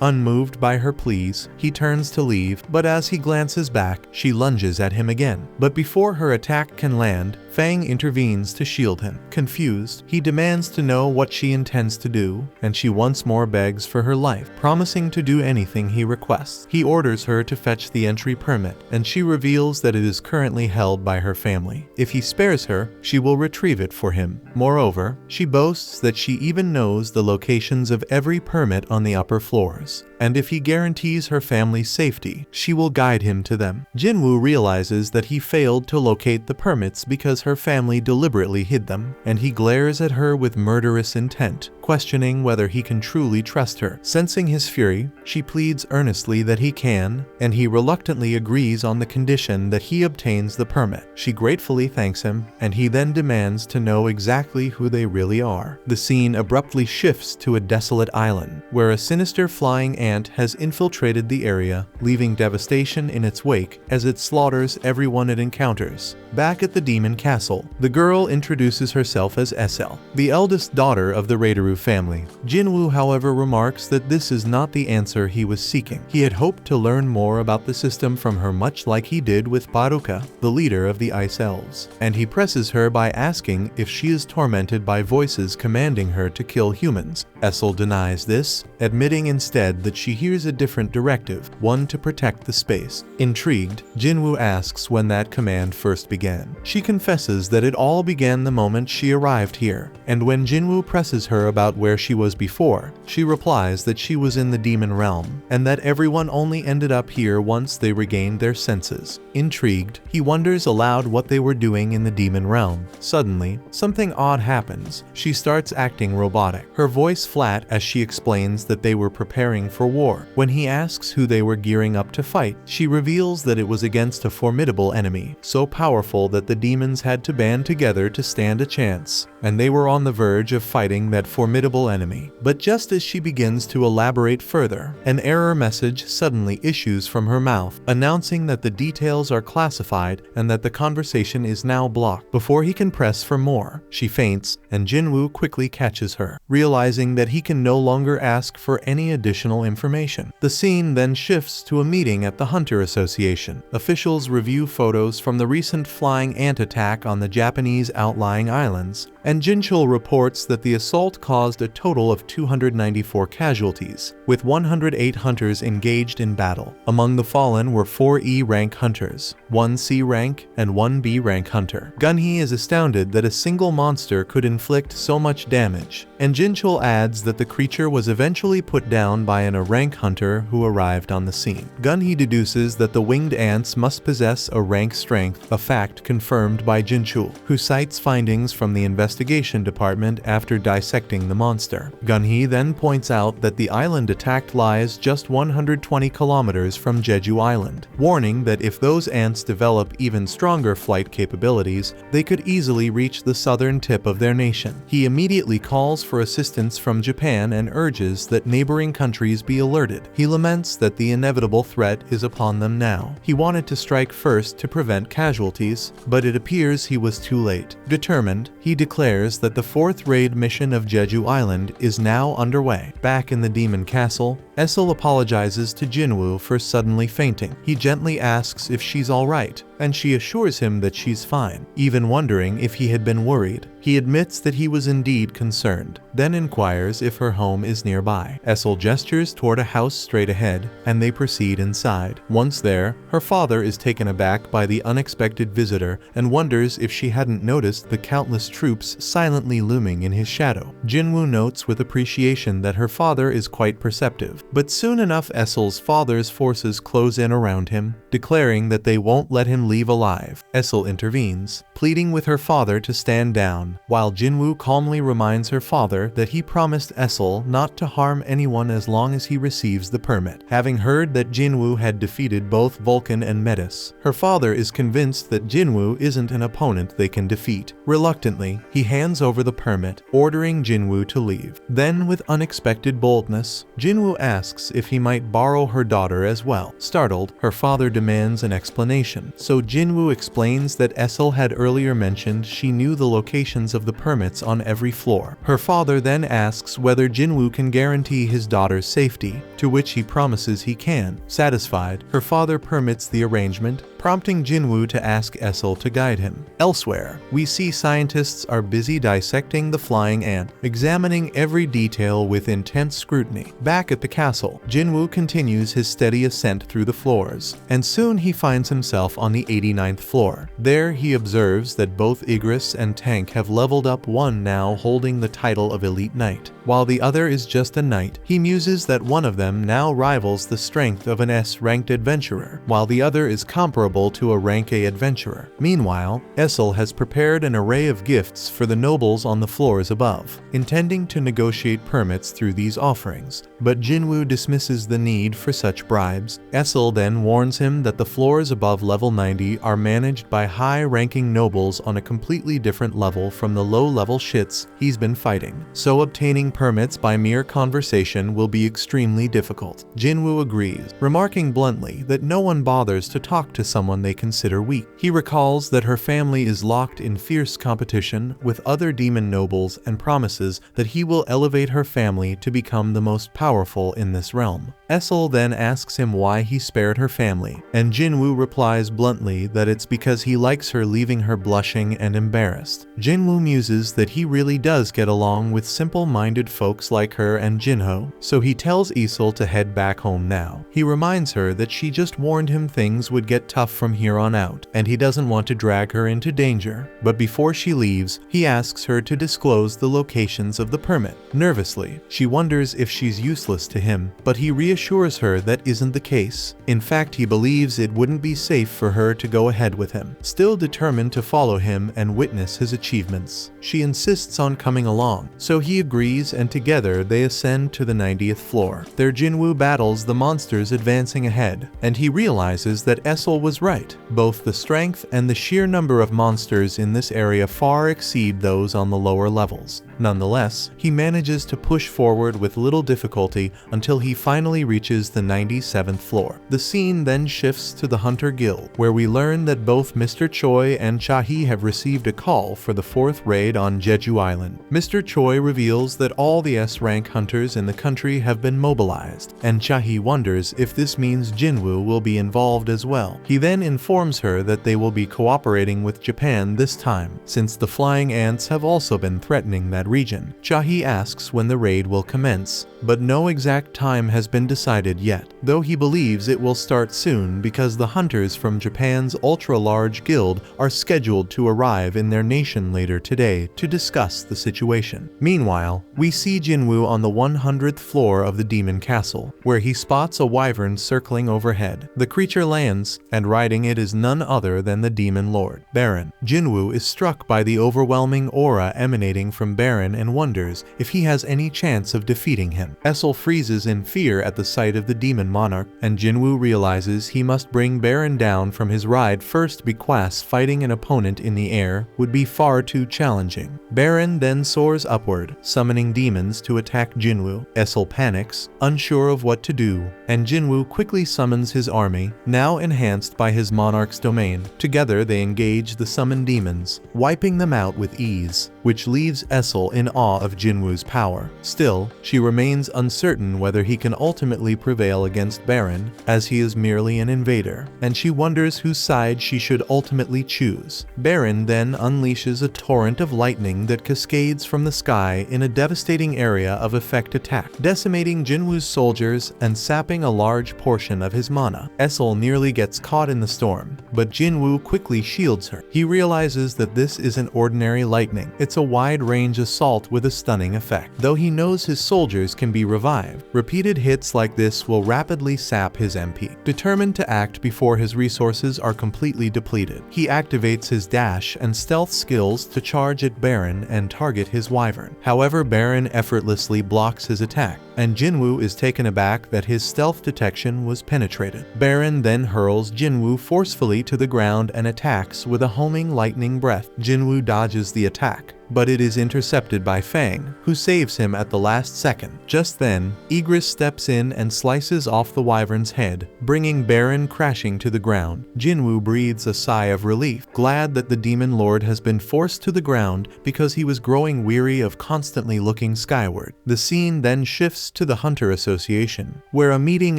[SPEAKER 1] Unmoved by her pleas, he turns to leave, but as he glances back, she lunges at him again. But before her attack can land, Fang intervenes to shield him. Confused, he demands to know what she intends to do, and she once more begs for her life, promising to do anything he requests. He orders her to fetch the entry permit, and she reveals that it is currently held by her family. If he spares her, she will retrieve it for him. Moreover, she boasts that she even knows the locations of every permit on the upper floors, and if he guarantees her family's safety, she will guide him to them. Jin-Woo realizes that he failed to locate the permits because her family deliberately hid them, and he glares at her with murderous intent, questioning whether he can truly trust her. Sensing his fury, she pleads earnestly that he can, and he reluctantly agrees on the condition that he obtains the permit. She gratefully thanks him, and he then demands to know exactly who they really are. The scene abruptly shifts to a desolate island, where a sinister flying ant has infiltrated the area, leaving devastation in its wake as it slaughters everyone it encounters. Back at the demon castle, the girl introduces herself as SL, the eldest daughter of the Raideru family. Jin-Woo, however, remarks that this is not the answer he was seeking. He had hoped to learn more about the system from her, much like he did with Baruka, the leader of the Ice Elves, and he presses her by asking if she is tormented by voices commanding her to kill humans. Essel denies this, admitting instead that she hears a different directive, one to protect the space. Intrigued, Jin-Woo asks when that command first began. She confesses that it all began the moment she arrived here, and when Jin-Woo presses her about where she was before, she replies that she was in the demon realm, and that everyone only ended up here once they regained their senses. Intrigued, he wonders aloud what they were doing in the demon realm. Suddenly, something odd happens. She starts acting robotic, her voice flat as she explains that they were preparing for war. When he asks who they were gearing up to fight, she reveals that it was against a formidable enemy, so powerful that the demons had to band together to stand a chance, and they were on the verge of fighting that formidable enemy. But just as she begins to elaborate further, an error message suddenly issues from her mouth, announcing that the details are classified and that the conversation is now blocked. Before he can press for more, she faints, and Jin-Woo quickly catches her, realizing that he can no longer ask for any additional information. The scene then shifts to a meeting at the Hunter Association. Officials review photos from the recent flying ant attack on the Japanese outlying islands, and Jinchul reports that the assault caused a total of 294 casualties, with 108 hunters engaged in battle. Among the fallen were 4 E-rank hunters, 1 C-rank, and 1 B-rank hunter. Gunhee is astounded that a single monster could inflict so much damage, and Jinchul adds that the creature was eventually put down by an A-rank hunter who arrived on the scene. Gunhee deduces that the winged ants must possess a rank strength, a fact confirmed by Jinchul, who cites findings from the investigation department after dissecting the monster. Gunhee then points out that the island attacked lies just 120 kilometers from Jeju Island, warning that if those ants develop even stronger flight capabilities, they could easily reach the southern tip of their nation. He immediately calls for assistance from Japan and urges that neighboring countries be alerted. He laments that the inevitable threat is upon them now. He wanted to strike first to prevent casualties, but it appears he was too late. Determined, he declares that the 4th raid mission of Jeju Island is now underway. Back in the demon castle, Essel apologizes to Jin-Woo for suddenly fainting. He gently asks if she's alright, and she assures him that she's fine, even wondering if he had been worried. He admits that he was indeed concerned, then inquires if her home is nearby. Essel gestures toward a house straight ahead, and they proceed inside. Once there, her father is taken aback by the unexpected visitor and wonders if she hadn't noticed the countless troops silently looming in his shadow. Jin-Woo notes with appreciation that her father is quite perceptive, but soon enough Essel's father's forces close in around him, declaring that they won't let him leave alive. Essel intervenes, pleading with her father to stand down, while Jin-Woo calmly reminds her father that he promised Essel not to harm anyone as long as he receives the permit. Having heard that Jin-Woo had defeated both Vulcan and Metis, her father is convinced that Jin-Woo isn't an opponent they can defeat. Reluctantly, he hands over the permit, ordering Jin-Woo to leave. Then, with unexpected boldness, Jin-Woo asks if he might borrow her daughter as well. Startled, her father demands an explanation, so Jin-Woo explains that Essel had earlier mentioned she knew the locations of the permits on every floor. Her father then asks whether Jin-Woo can guarantee his daughter's safety, to which he promises he can. Satisfied, her father permits the arrangement, prompting Jin-Woo to ask Essel to guide him. Elsewhere, we see scientists are busy dissecting the flying ant, examining every detail with intense scrutiny. Back at the castle, Jin-Woo continues his steady ascent through the floors, and soon he finds himself on the 89th floor. There he observes that both Igris and Tank have leveled up, one now holding the title of Elite Knight, while the other is just a knight. He muses that one of them now rivals the strength of an S-ranked adventurer, while the other is comparable to a rank A adventurer. Meanwhile, Essel has prepared an array of gifts for the nobles on the floors above, intending to negotiate permits through these offerings, but Jin-Woo dismisses the need for such bribes. Essel then warns him that the floors above level 90 are managed by high-ranking nobles on a completely different level from the low-level shits he's been fighting, so obtaining permits by mere conversation will be extremely difficult. Jin-Woo agrees, remarking bluntly that no one bothers to talk to someone they consider weak. He recalls that her family is locked in fierce competition with other demon nobles and promises that he will elevate her family to become the most powerful in this realm. Essel then asks him why he spared her family, and Jin-Woo replies bluntly that it's because he likes her leaving her blushing and embarrassed. Jin-Woo muses that he really does get along with simple-minded folks like her and Jinho, so he tells Essel to head back home now. He reminds her that she just warned him things would get tough from here on out, and he doesn't want to drag her into danger. But before she leaves, he asks her to disclose the locations of the permit. Nervously, she wonders if she's useless to him, but he reassures her that isn't the case. In fact, he believes it wouldn't be safe for her to go ahead with him. Still determined to follow him and witness his achievements, she insists on coming along, so he agrees, and together they ascend to the 90th floor. There Jin-Woo battles the monsters advancing ahead, and he realizes that Essel was right. Both the strength and the sheer number of monsters in this area far exceed those on the lower levels. Nonetheless, he manages to push forward with little difficulty until he finally reaches the 97th floor. The scene then shifts to the Hunter Guild, where we learn that both Mr. Choi and Cha-hee have received a call for the 4th raid on Jeju Island. Mr. Choi reveals that all the S-rank hunters in the country have been mobilized, and Cha-hee wonders if this means Jin-Woo will be involved as well. He then informs her that they will be cooperating with Japan this time, since the flying ants have also been threatening that region. Cha-hee asks when the raid will commence, but no exact time has been decided yet, though he believes it will start soon because the hunters from Japan's ultra-large guild are scheduled to arrive in their nation later today to discuss the situation. Meanwhile, we see Jin-Woo on the 100th floor of the demon castle, where he spots a wyvern circling overhead. The creature lands, and riding it is none other than the demon lord, Baron. Jin-Woo is struck by the overwhelming aura emanating from Baron and wonders if he has any chance of defeating him. Essel freezes in fear at the sight of the demon monarch, and Jin-Woo realizes he must bring Baron down from his ride first because fighting an opponent in the air would be far too challenging. Baron then soars upward, summoning demons to attack Jin-Woo. Essel panics, unsure of what to do, and Jin-Woo quickly summons his army, now enhanced by his monarch's domain. Together they engage the summoned demons, wiping them out with ease, which leaves Essel in awe of Jin-Woo's power. Still, she remains uncertain whether he can ultimately prevail against Baron, as he is merely an invader, and she wonders whose side she should ultimately choose. Baron then unleashes a torrent of lightning that cascades from the sky in a devastating area of effect attack, decimating Jin-Woo's soldiers and sapping a large portion of his mana. Essel nearly gets caught in the storm, but Jin-Woo quickly shields her. He realizes that this isn't ordinary lightning. It's a wide-range assault with a stunning effect. Though he knows his soldiers can be revived, repeated hits like this will rapidly sap his MP. Determined to act before his resources are completely depleted, he activates his dash and stealth skills to charge at Baron and target his wyvern. However, Baron effortlessly blocks his attack, and Jin-Woo is taken aback that his stealth detection was penetrated. Baron then hurls Jin-Woo forcefully to the ground and attacks with a homing lightning breath. Jin-Woo dodges the attack, but it is intercepted by Fang, who saves him at the last second. Just then, Igris steps in and slices off the wyvern's head, bringing Baron crashing to the ground. Jin-Woo breathes a sigh of relief, glad that the demon lord has been forced to the ground because he was growing weary of constantly looking skyward. The scene then shifts to the Hunter Association, where a meeting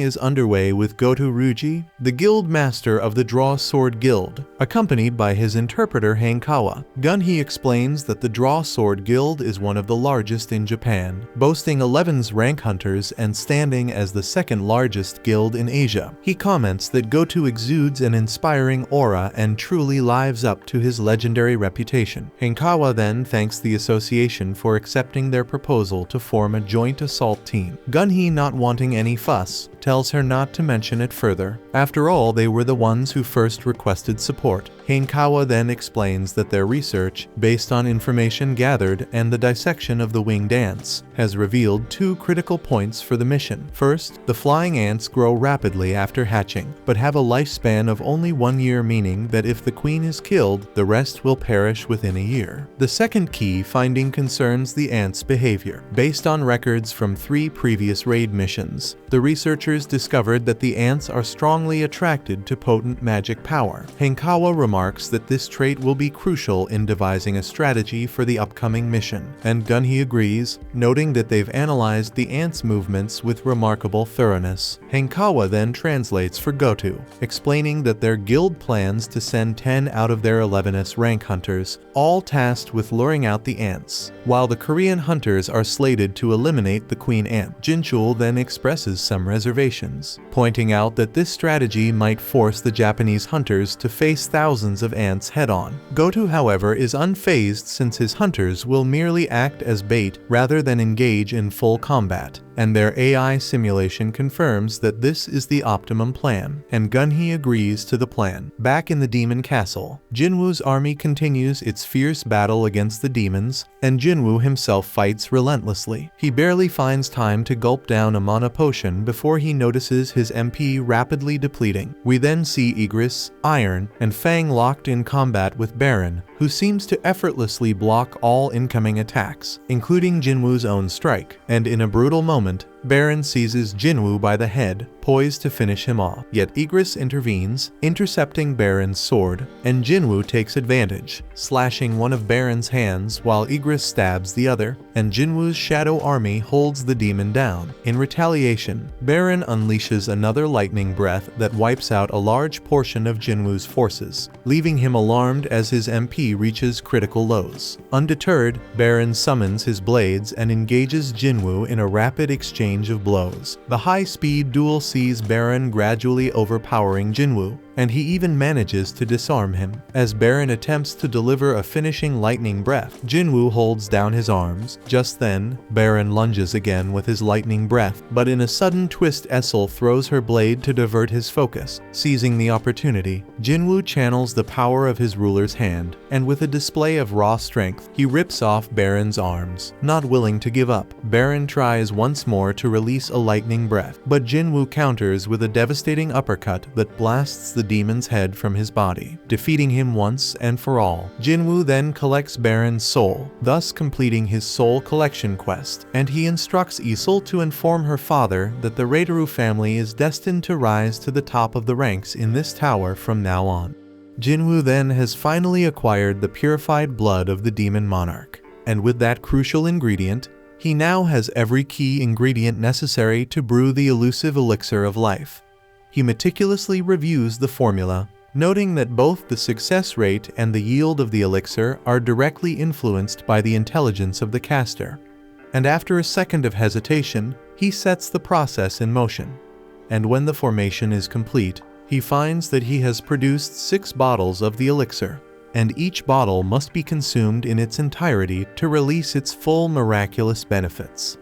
[SPEAKER 1] is underway with Goto Ruji, the guild master of the Draw Sword Guild, accompanied by his interpreter Hankawa. Gunhee explains that the Draw Sword Guild is one of the largest in Japan, boasting 11 rank hunters and standing as the second largest guild in Asia. He comments that Goto exudes an inspiring aura and truly lives up to his legendary reputation. Hankawa then thanks the association for accepting their proposal to form a joint assault team. Gunhee, not wanting any fuss, tells her not to mention it further. After all, they were the ones who first requested support. Hankawa then explains that their research, based on information gathered and the dissection of the winged ants, has revealed two critical points for the mission. First, the flying ants grow rapidly after hatching, but have a lifespan of only 1 year, meaning that if the queen is killed, the rest will perish within a year. The second key finding concerns the ants' behavior. Based on records from 3 previous raid missions, the researchers discovered that the ants are strongly attracted to potent magic power. Hankawa remarks that this trait will be crucial in devising a strategy for the upcoming mission, and Gunhee agrees, noting that they've analyzed the ants' movements with remarkable thoroughness. Hankawa then translates for Goto, explaining that their guild plans to send 10 out of their 11th rank hunters, all tasked with luring out the ants, while the Korean hunters are slated to eliminate the queen ant. Jinchul then expresses some reservations, pointing out that this strategy might force the Japanese hunters to face thousands of ants head-on. Goto, however, is unfazed since his hunters will merely act as bait rather than engage in full combat, and their AI simulation confirms that this is the optimum plan, and Gunhee agrees to the plan. Back in the demon castle, Jin-Woo's army continues its fierce battle against the demons, and Jin-Woo himself fights relentlessly. He barely finds time to gulp down a mana potion before he notices his MP rapidly depleting. We then see Igris, Iron, and Fang locked in combat with Baron, who seems to effortlessly block all incoming attacks, including Jin-Woo's own strike, and in a brutal moment, Baron seizes Jin-Woo by the head, poised to finish him off. Yet Igris intervenes, intercepting Baron's sword, and Jin-Woo takes advantage, slashing one of Baron's hands while Igris stabs the other, and Jin-Woo's shadow army holds the demon down. In retaliation, Baron unleashes another lightning breath that wipes out a large portion of Jin-Woo's forces, leaving him alarmed as his MP reaches critical lows. Undeterred, Baron summons his blades and engages Jin-Woo in a rapid exchange of blows. The high-speed duel sees Baron gradually overpowering Jin-Woo, and he even manages to disarm him. As Baron attempts to deliver a finishing lightning breath, Jin-Woo holds down his arms. Just then, Baron lunges again with his lightning breath, but in a sudden twist Essel throws her blade to divert his focus. Seizing the opportunity, Jin-Woo channels the power of his ruler's hand, and with a display of raw strength, he rips off Baron's arms. Not willing to give up, Baron tries once more to release a lightning breath, but Jin-Woo counters with a devastating uppercut that blasts the demon's head from his body, defeating him once and for all. Jin-Woo then collects Baron's soul, thus completing his soul collection quest, and he instructs Essel to inform her father that the Reiteru family is destined to rise to the top of the ranks in this tower from now on. Jin-Woo then has finally acquired the purified blood of the demon monarch, and with that crucial ingredient, he now has every key ingredient necessary to brew the elusive elixir of life. He meticulously reviews the formula, noting that both the success rate and the yield of the elixir are directly influenced by the intelligence of the caster. And after a second of hesitation, he sets the process in motion. And when the formation is complete, he finds that he has produced 6 bottles of the elixir, and each bottle must be consumed in its entirety to release its full miraculous benefits.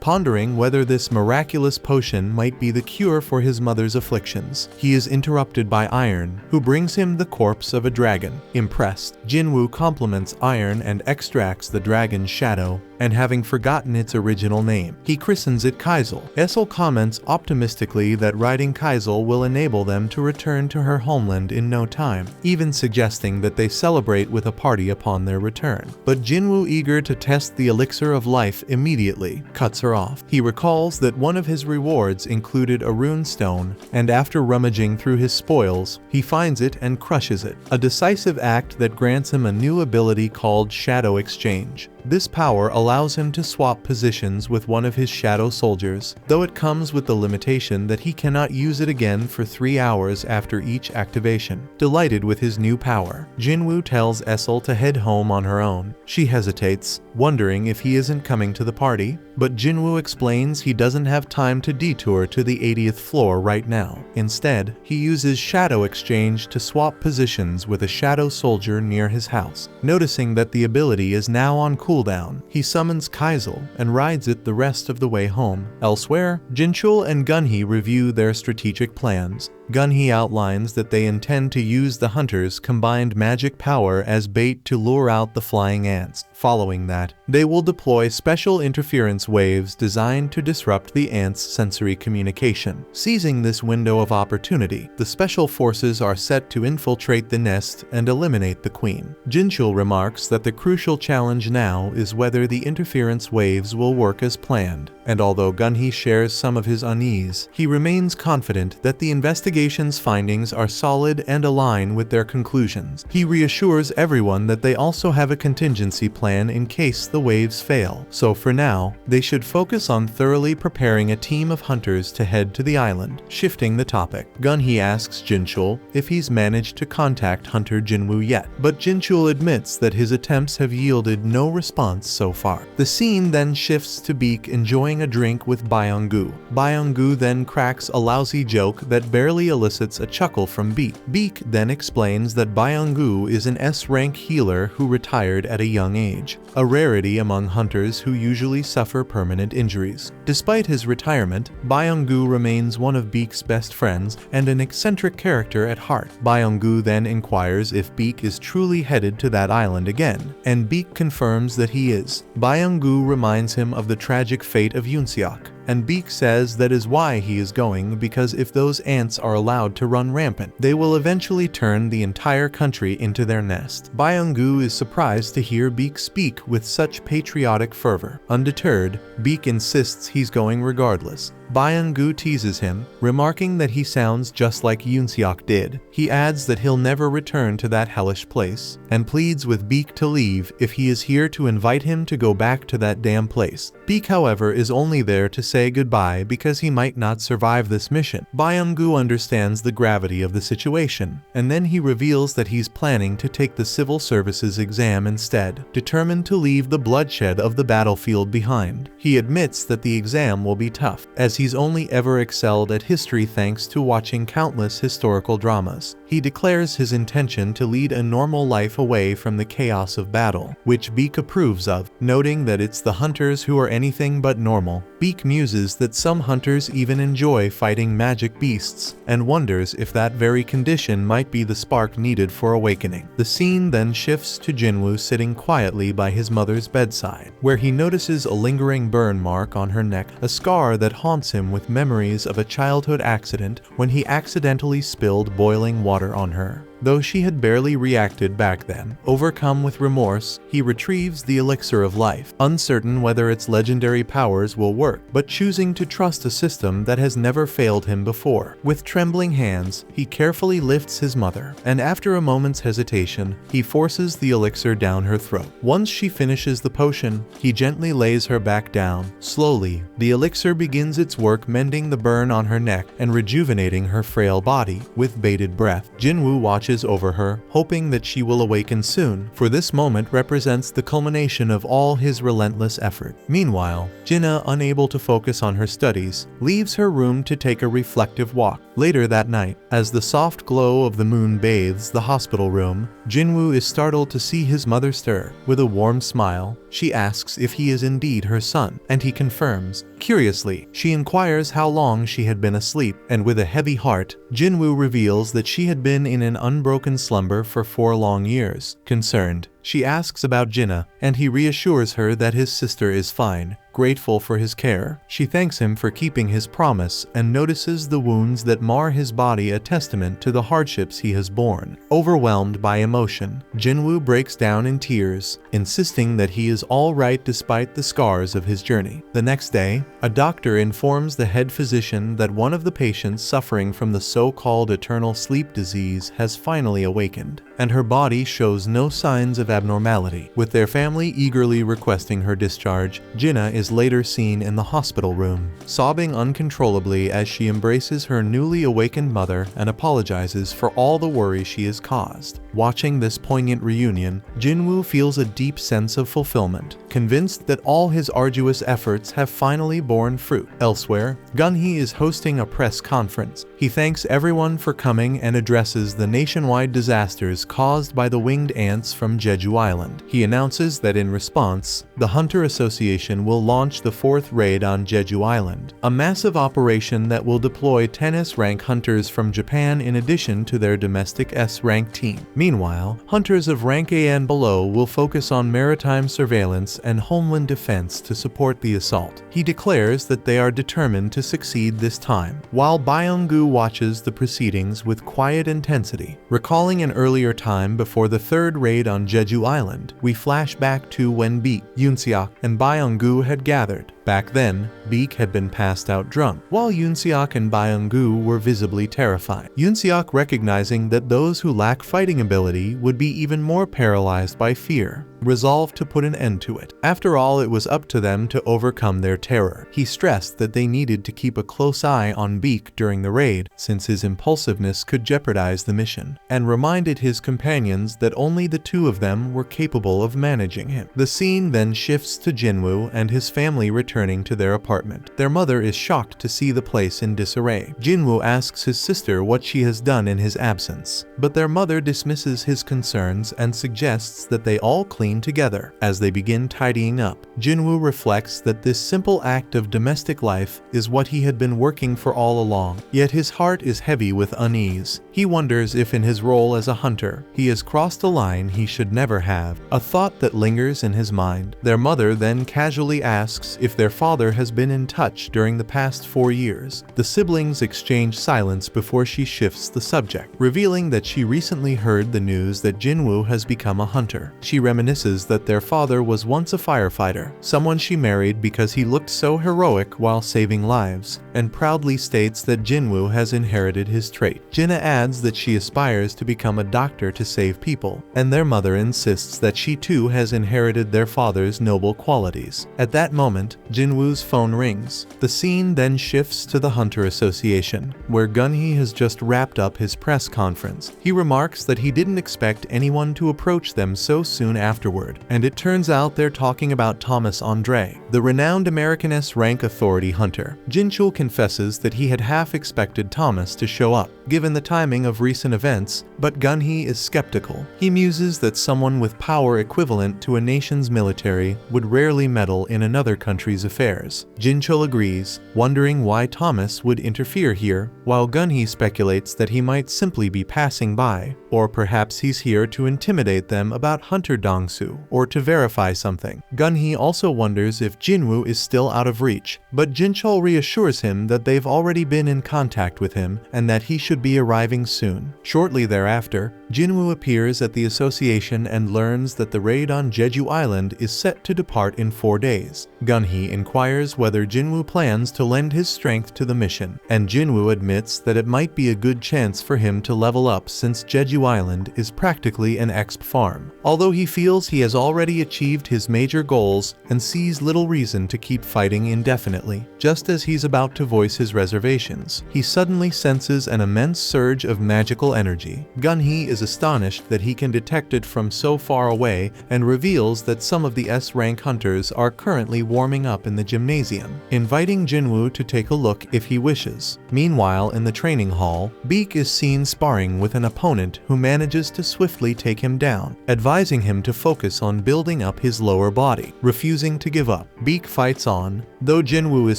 [SPEAKER 1] Pondering whether this miraculous potion might be the cure for his mother's afflictions, he is interrupted by Iron, who brings him the corpse of a dragon. Impressed, Jin-Woo compliments Iron and extracts the dragon's shadow, and having forgotten its original name, he christens it Kaisel. Essel comments optimistically that riding Kaisel will enable them to return to her homeland in no time, even suggesting that they celebrate with a party upon their return. But Jin-Woo, eager to test the elixir of life immediately, cuts her off. He recalls that one of his rewards included a rune stone, and after rummaging through his spoils, he finds it and crushes it, a decisive act that grants him a new ability called Shadow Exchange. This power allows him to swap positions with one of his shadow soldiers, though it comes with the limitation that he cannot use it again for 3 hours after each activation. Delighted with his new power, Jin-Woo tells Essel to head home on her own. She hesitates, wondering if he isn't coming to the party, but Jin-Woo explains he doesn't have time to detour to the 80th floor right now. Instead, he uses Shadow Exchange to swap positions with a shadow soldier near his house. Noticing that the ability is now on cooldown, he summons Kaisel and rides it the rest of the way home. Elsewhere, Jinchul and Gunhee review their strategic plans. Gunhee outlines that they intend to use the hunter's combined magic power as bait to lure out the flying ants. Following that, they will deploy special interference waves designed to disrupt the ants' sensory communication. Seizing this window of opportunity, the special forces are set to infiltrate the nest and eliminate the queen. Jinchul remarks that the crucial challenge now is whether the interference waves will work as planned, and although Gunhee shares some of his unease, he remains confident that the investigation's findings are solid and align with their conclusions. He reassures everyone that they also have a contingency plan in case the waves fail, so for now, they should focus on thoroughly preparing a team of hunters to head to the island. Shifting the topic, Gunhee asks Jinchul if he's managed to contact Hunter Jin-Woo yet, but Jinchul admits that his attempts have yielded no response so far. The scene then shifts to Beak enjoying a drink with Byung-gu. Byung-gu then cracks a lousy joke that barely elicits a chuckle from Beak. Beak then explains that Byung-gu is an S-rank healer who retired at a young age, a rarity among hunters who usually suffer permanent injuries. Despite his retirement, Byung-gu remains one of Beak's best friends and an eccentric character at heart. Byung-gu then inquires if Beak is truly headed to that island again, and Beak confirms that he is. Byung-gu reminds him of the tragic fate of Yoonseok, and Beak says that is why he is going, because if those ants are allowed to run rampant, they will eventually turn the entire country into their nest. Byung-gu is surprised to hear Beak speak with such patriotic fervor. Undeterred, Beak insists he's going regardless. Byung-gu teases him, remarking that he sounds just like Yoon-seok did. He adds that he'll never return to that hellish place, and pleads with Beak to leave if he is here to invite him to go back to that damn place. Beak, however, is only there to say goodbye because he might not survive this mission. Byung-gu understands the gravity of the situation, and then he reveals that he's planning to take the civil services exam instead, determined to leave the bloodshed of the battlefield behind. He admits that the exam will be tough, as he's only ever excelled at history thanks to watching countless historical dramas. He declares his intention to lead a normal life away from the chaos of battle, which Beak approves of, noting that it's the hunters who are anything but normal. Beak muses that some hunters even enjoy fighting magic beasts, and wonders if that very condition might be the spark needed for awakening. The scene then shifts to Jin-Woo sitting quietly by his mother's bedside, where he notices a lingering burn mark on her neck, a scar that haunts him with memories of a childhood accident when he accidentally spilled boiling water on her. Though she had barely reacted back then, overcome with remorse, he retrieves the elixir of life, uncertain whether its legendary powers will work, but choosing to trust a system that has never failed him before. With trembling hands, he carefully lifts his mother, and after a moment's hesitation, he forces the elixir down her throat. Once she finishes the potion, he gently lays her back down. Slowly, the elixir begins its work, mending the burn on her neck and rejuvenating her frail body. With bated breath, Jin-Woo watches over her, hoping that she will awaken soon, for this moment represents the culmination of all his relentless effort. Meanwhile, Jinna, unable to focus on her studies, leaves her room to take a reflective walk. Later that night, as the soft glow of the moon bathes the hospital room, Jin-Woo is startled to see his mother stir. With a warm smile, she asks if he is indeed her son, and he confirms. Curiously, she inquires how long she had been asleep, and with a heavy heart, Jin-Woo reveals that she had been in an unbroken slumber for 4 long years. Concerned, she asks about Jinna, and he reassures her that his sister is fine. Grateful for his care, she thanks him for keeping his promise and notices the wounds that mar his body, a testament to the hardships he has borne. Overwhelmed by emotion, Jin-Woo breaks down in tears, insisting that he is all right despite the scars of his journey. The next day, a doctor informs the head physician that one of the patients suffering from the so-called eternal sleep disease has finally awakened, and her body shows no signs of abnormality. With their family eagerly requesting her discharge, Jinna is later seen in the hospital room, sobbing uncontrollably as she embraces her newly awakened mother and apologizes for all the worry she has caused. Watching this poignant reunion, Jin-Woo feels a deep sense of fulfillment, convinced that all his arduous efforts have finally borne fruit. Elsewhere, Gun-hee is hosting a press conference. He thanks everyone for coming and addresses the nationwide disasters caused by the winged ants from Jeju Island. He announces that in response, the Hunter Association will launch the 4th raid on Jeju Island, a massive operation that will deploy 10 S-rank hunters from Japan in addition to their domestic S-rank team. Meanwhile, hunters of rank A and below will focus on maritime surveillance and homeland defense to support the assault. He declares that they are determined to succeed this time, while Byung-gu watches the proceedings with quiet intensity. Recalling an earlier time before the 3rd raid on Jeju Island, we flash back to when Beak, Yoon-seok, and Byung-gu had gathered. Back then, Beak had been passed out drunk, while Yoon-seok and Byung-gu were visibly terrified. Yoon-seok, recognizing that those who lack fighting ability would be even more paralyzed by fear, resolved to put an end to it. After all, it was up to them to overcome their terror. He stressed that they needed to keep a close eye on Beak during the raid, since his impulsiveness could jeopardize the mission, and reminded his companions that only the 2 of them were capable of managing him. The scene then shifts to Jin-Woo and his family returning to their apartment. Their mother is shocked to see the place in disarray. Jin-Woo asks his sister what she has done in his absence, but their mother dismisses his concerns and suggests that they all clean together. As they begin tidying up, Jin-Woo reflects that this simple act of domestic life is what he had been working for all along, yet his heart is heavy with unease. He wonders if in his role as a hunter, he has crossed a line he should never have, a thought that lingers in his mind. Their mother then casually asks if their father has been in touch during the past 4 years. The siblings exchange silence before she shifts the subject, revealing that she recently heard the news that Jin-Woo has become a hunter. She reminisces that their father was once a firefighter, someone she married because he looked so heroic while saving lives, and proudly states that Jin-Woo has inherited his trait. Jinna adds that she aspires to become a doctor to save people, and their mother insists that she too has inherited their father's noble qualities. At that moment, Jin-Woo's phone rings. The scene then shifts to the Hunter Association, where Gun-hee has just wrapped up his press conference. He remarks that he didn't expect anyone to approach them so soon afterward, and it turns out they're talking about Thomas Andre, the renowned American S-rank authority hunter. Jin-chul confesses that he had half expected Thomas to show up, given the timing of recent events, but Gun-hee is skeptical. He muses that someone with power equivalent to a nation's military would rarely meddle in another country's affairs. Jin-chul agrees, wondering why Thomas would interfere here, while Gun-hee speculates that he might simply be passing by, or perhaps he's here to intimidate them about Hunter Dong-soo, or to verify something. Gun-hee also wonders if Jin-Woo is still out of reach, but Jin-chul reassures him that they've already been in contact with him and that he should be arriving soon. Shortly thereafter, Jin-Woo appears at the association and learns that the raid on Jeju Island is set to depart in 4 days. Gun-hee inquires whether Jin-Woo plans to lend his strength to the mission, and Jin-Woo admits that it might be a good chance for him to level up since Jeju Island is practically an exp farm. Although he feels he has already achieved his major goals and sees little reason to keep fighting indefinitely, just as he's about to voice his reservations, he suddenly senses an immense surge of magical energy. Gun-hee is astonished that he can detect it from so far away and reveals that some of the S-rank hunters are currently warming up in the gymnasium, inviting Jin-Woo to take a look if he wishes. Meanwhile, in the training hall, Bleak is seen sparring with an opponent who manages to swiftly take him down, advising him to focus on building up his lower body. Refusing to give up, Bleak fights on, though Jin-Woo is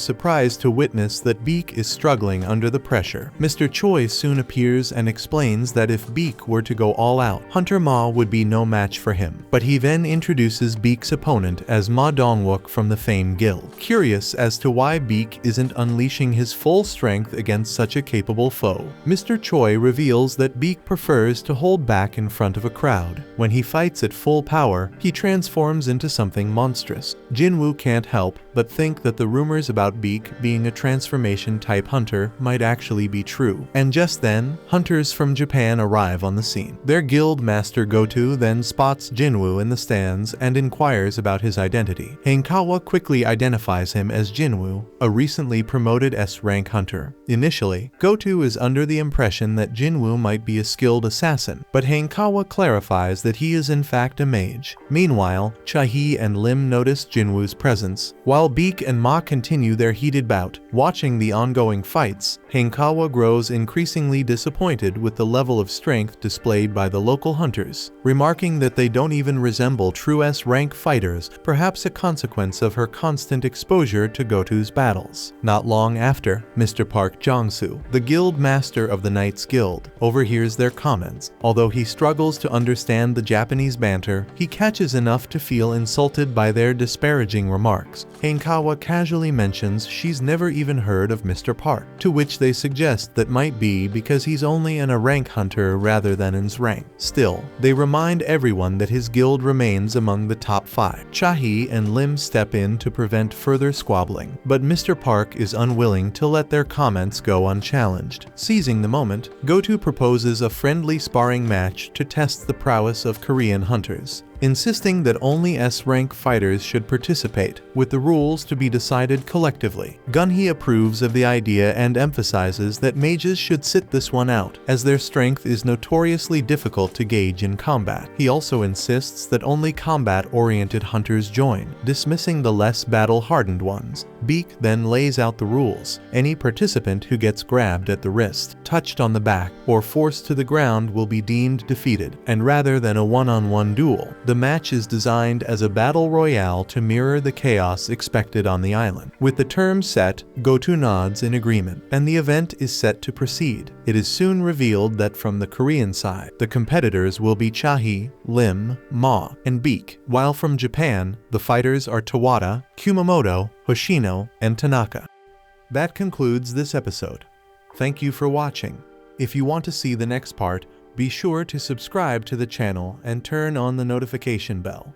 [SPEAKER 1] surprised to witness that Bleak is struggling under the pressure. Mr. Choi soon appears and explains that if Bleak were to go all out, Hunter Ma would be no match for him, but he then introduces Bleak's opponent as Ma Dong-wook from the Fame Guild. Curious as to why Bleak isn't unleashing his full strength against such a capable foe, Mr. Choi reveals that Bleak prefers to hold back in front of a crowd. When he fights at full power, he transforms into something monstrous. Jin-Woo can't help but think that the rumors about Bleak being a transformation-type hunter might actually be true. And just then, hunters from Japan arrive on the scene. Their guild master Goto then spots Jin-Woo in the stands and inquires about his identity. Hankawa quickly identifies him as Jin-Woo, a recently promoted S-rank hunter. Initially, Goto is under the impression that Jin-Woo might be a skilled assassin, but Hankawa clarifies that he is in fact a mage. Meanwhile, Cha-hee and Lim notice Jin-Woo's presence, while Bleak and Ma continue their heated bout. Watching the ongoing fights, Hankawa grows increasingly disappointed with the level of strength displayed by the local hunters, remarking that they don't even resemble true S-rank fighters, perhaps a consequence of her constant exposure to Goto's battles. Not long after, Mr. Park Jong-soo, the guild master of the Knights Guild, overhears their comments. Although he struggles to understand the Japanese banter, he catches enough to feel insulted by their disparaging remarks. Hankawa casually mentions she's never even heard of Mr. Park, to which they suggest that might be because he's only an A-rank hunter rather than an S-rank. Still, they remind everyone that his guild remains among the top 5. Cha-hee and Lim step in to prevent further squabbling, but Mr. Park is unwilling to let their comments go unchallenged. Seizing the moment, Goto proposes a friendly sparring match to test the prowess of Korean hunters, insisting that only S-rank fighters should participate, with the rules to be decided collectively. Gun-hee approves of the idea and emphasizes that mages should sit this one out, as their strength is notoriously difficult to gauge in combat. He also insists that only combat-oriented hunters join, dismissing the less battle-hardened ones. Bleak then lays out the rules. Any participant who gets grabbed at the wrist, touched on the back, or forced to the ground will be deemed defeated, and rather than a one-on-one duel, the The match is designed as a battle royale to mirror the chaos expected on the island. With the terms set, Go-To nods in agreement, and the event is set to proceed. It is soon revealed that from the Korean side, the competitors will be Chahi, Lim, Ma, and Beak, while from Japan, the fighters are Tawada, Kumamoto, Hoshino, and Tanaka. That concludes this episode. Thank you for watching. If you want to see the next part, be sure to subscribe to the channel and turn on the notification bell.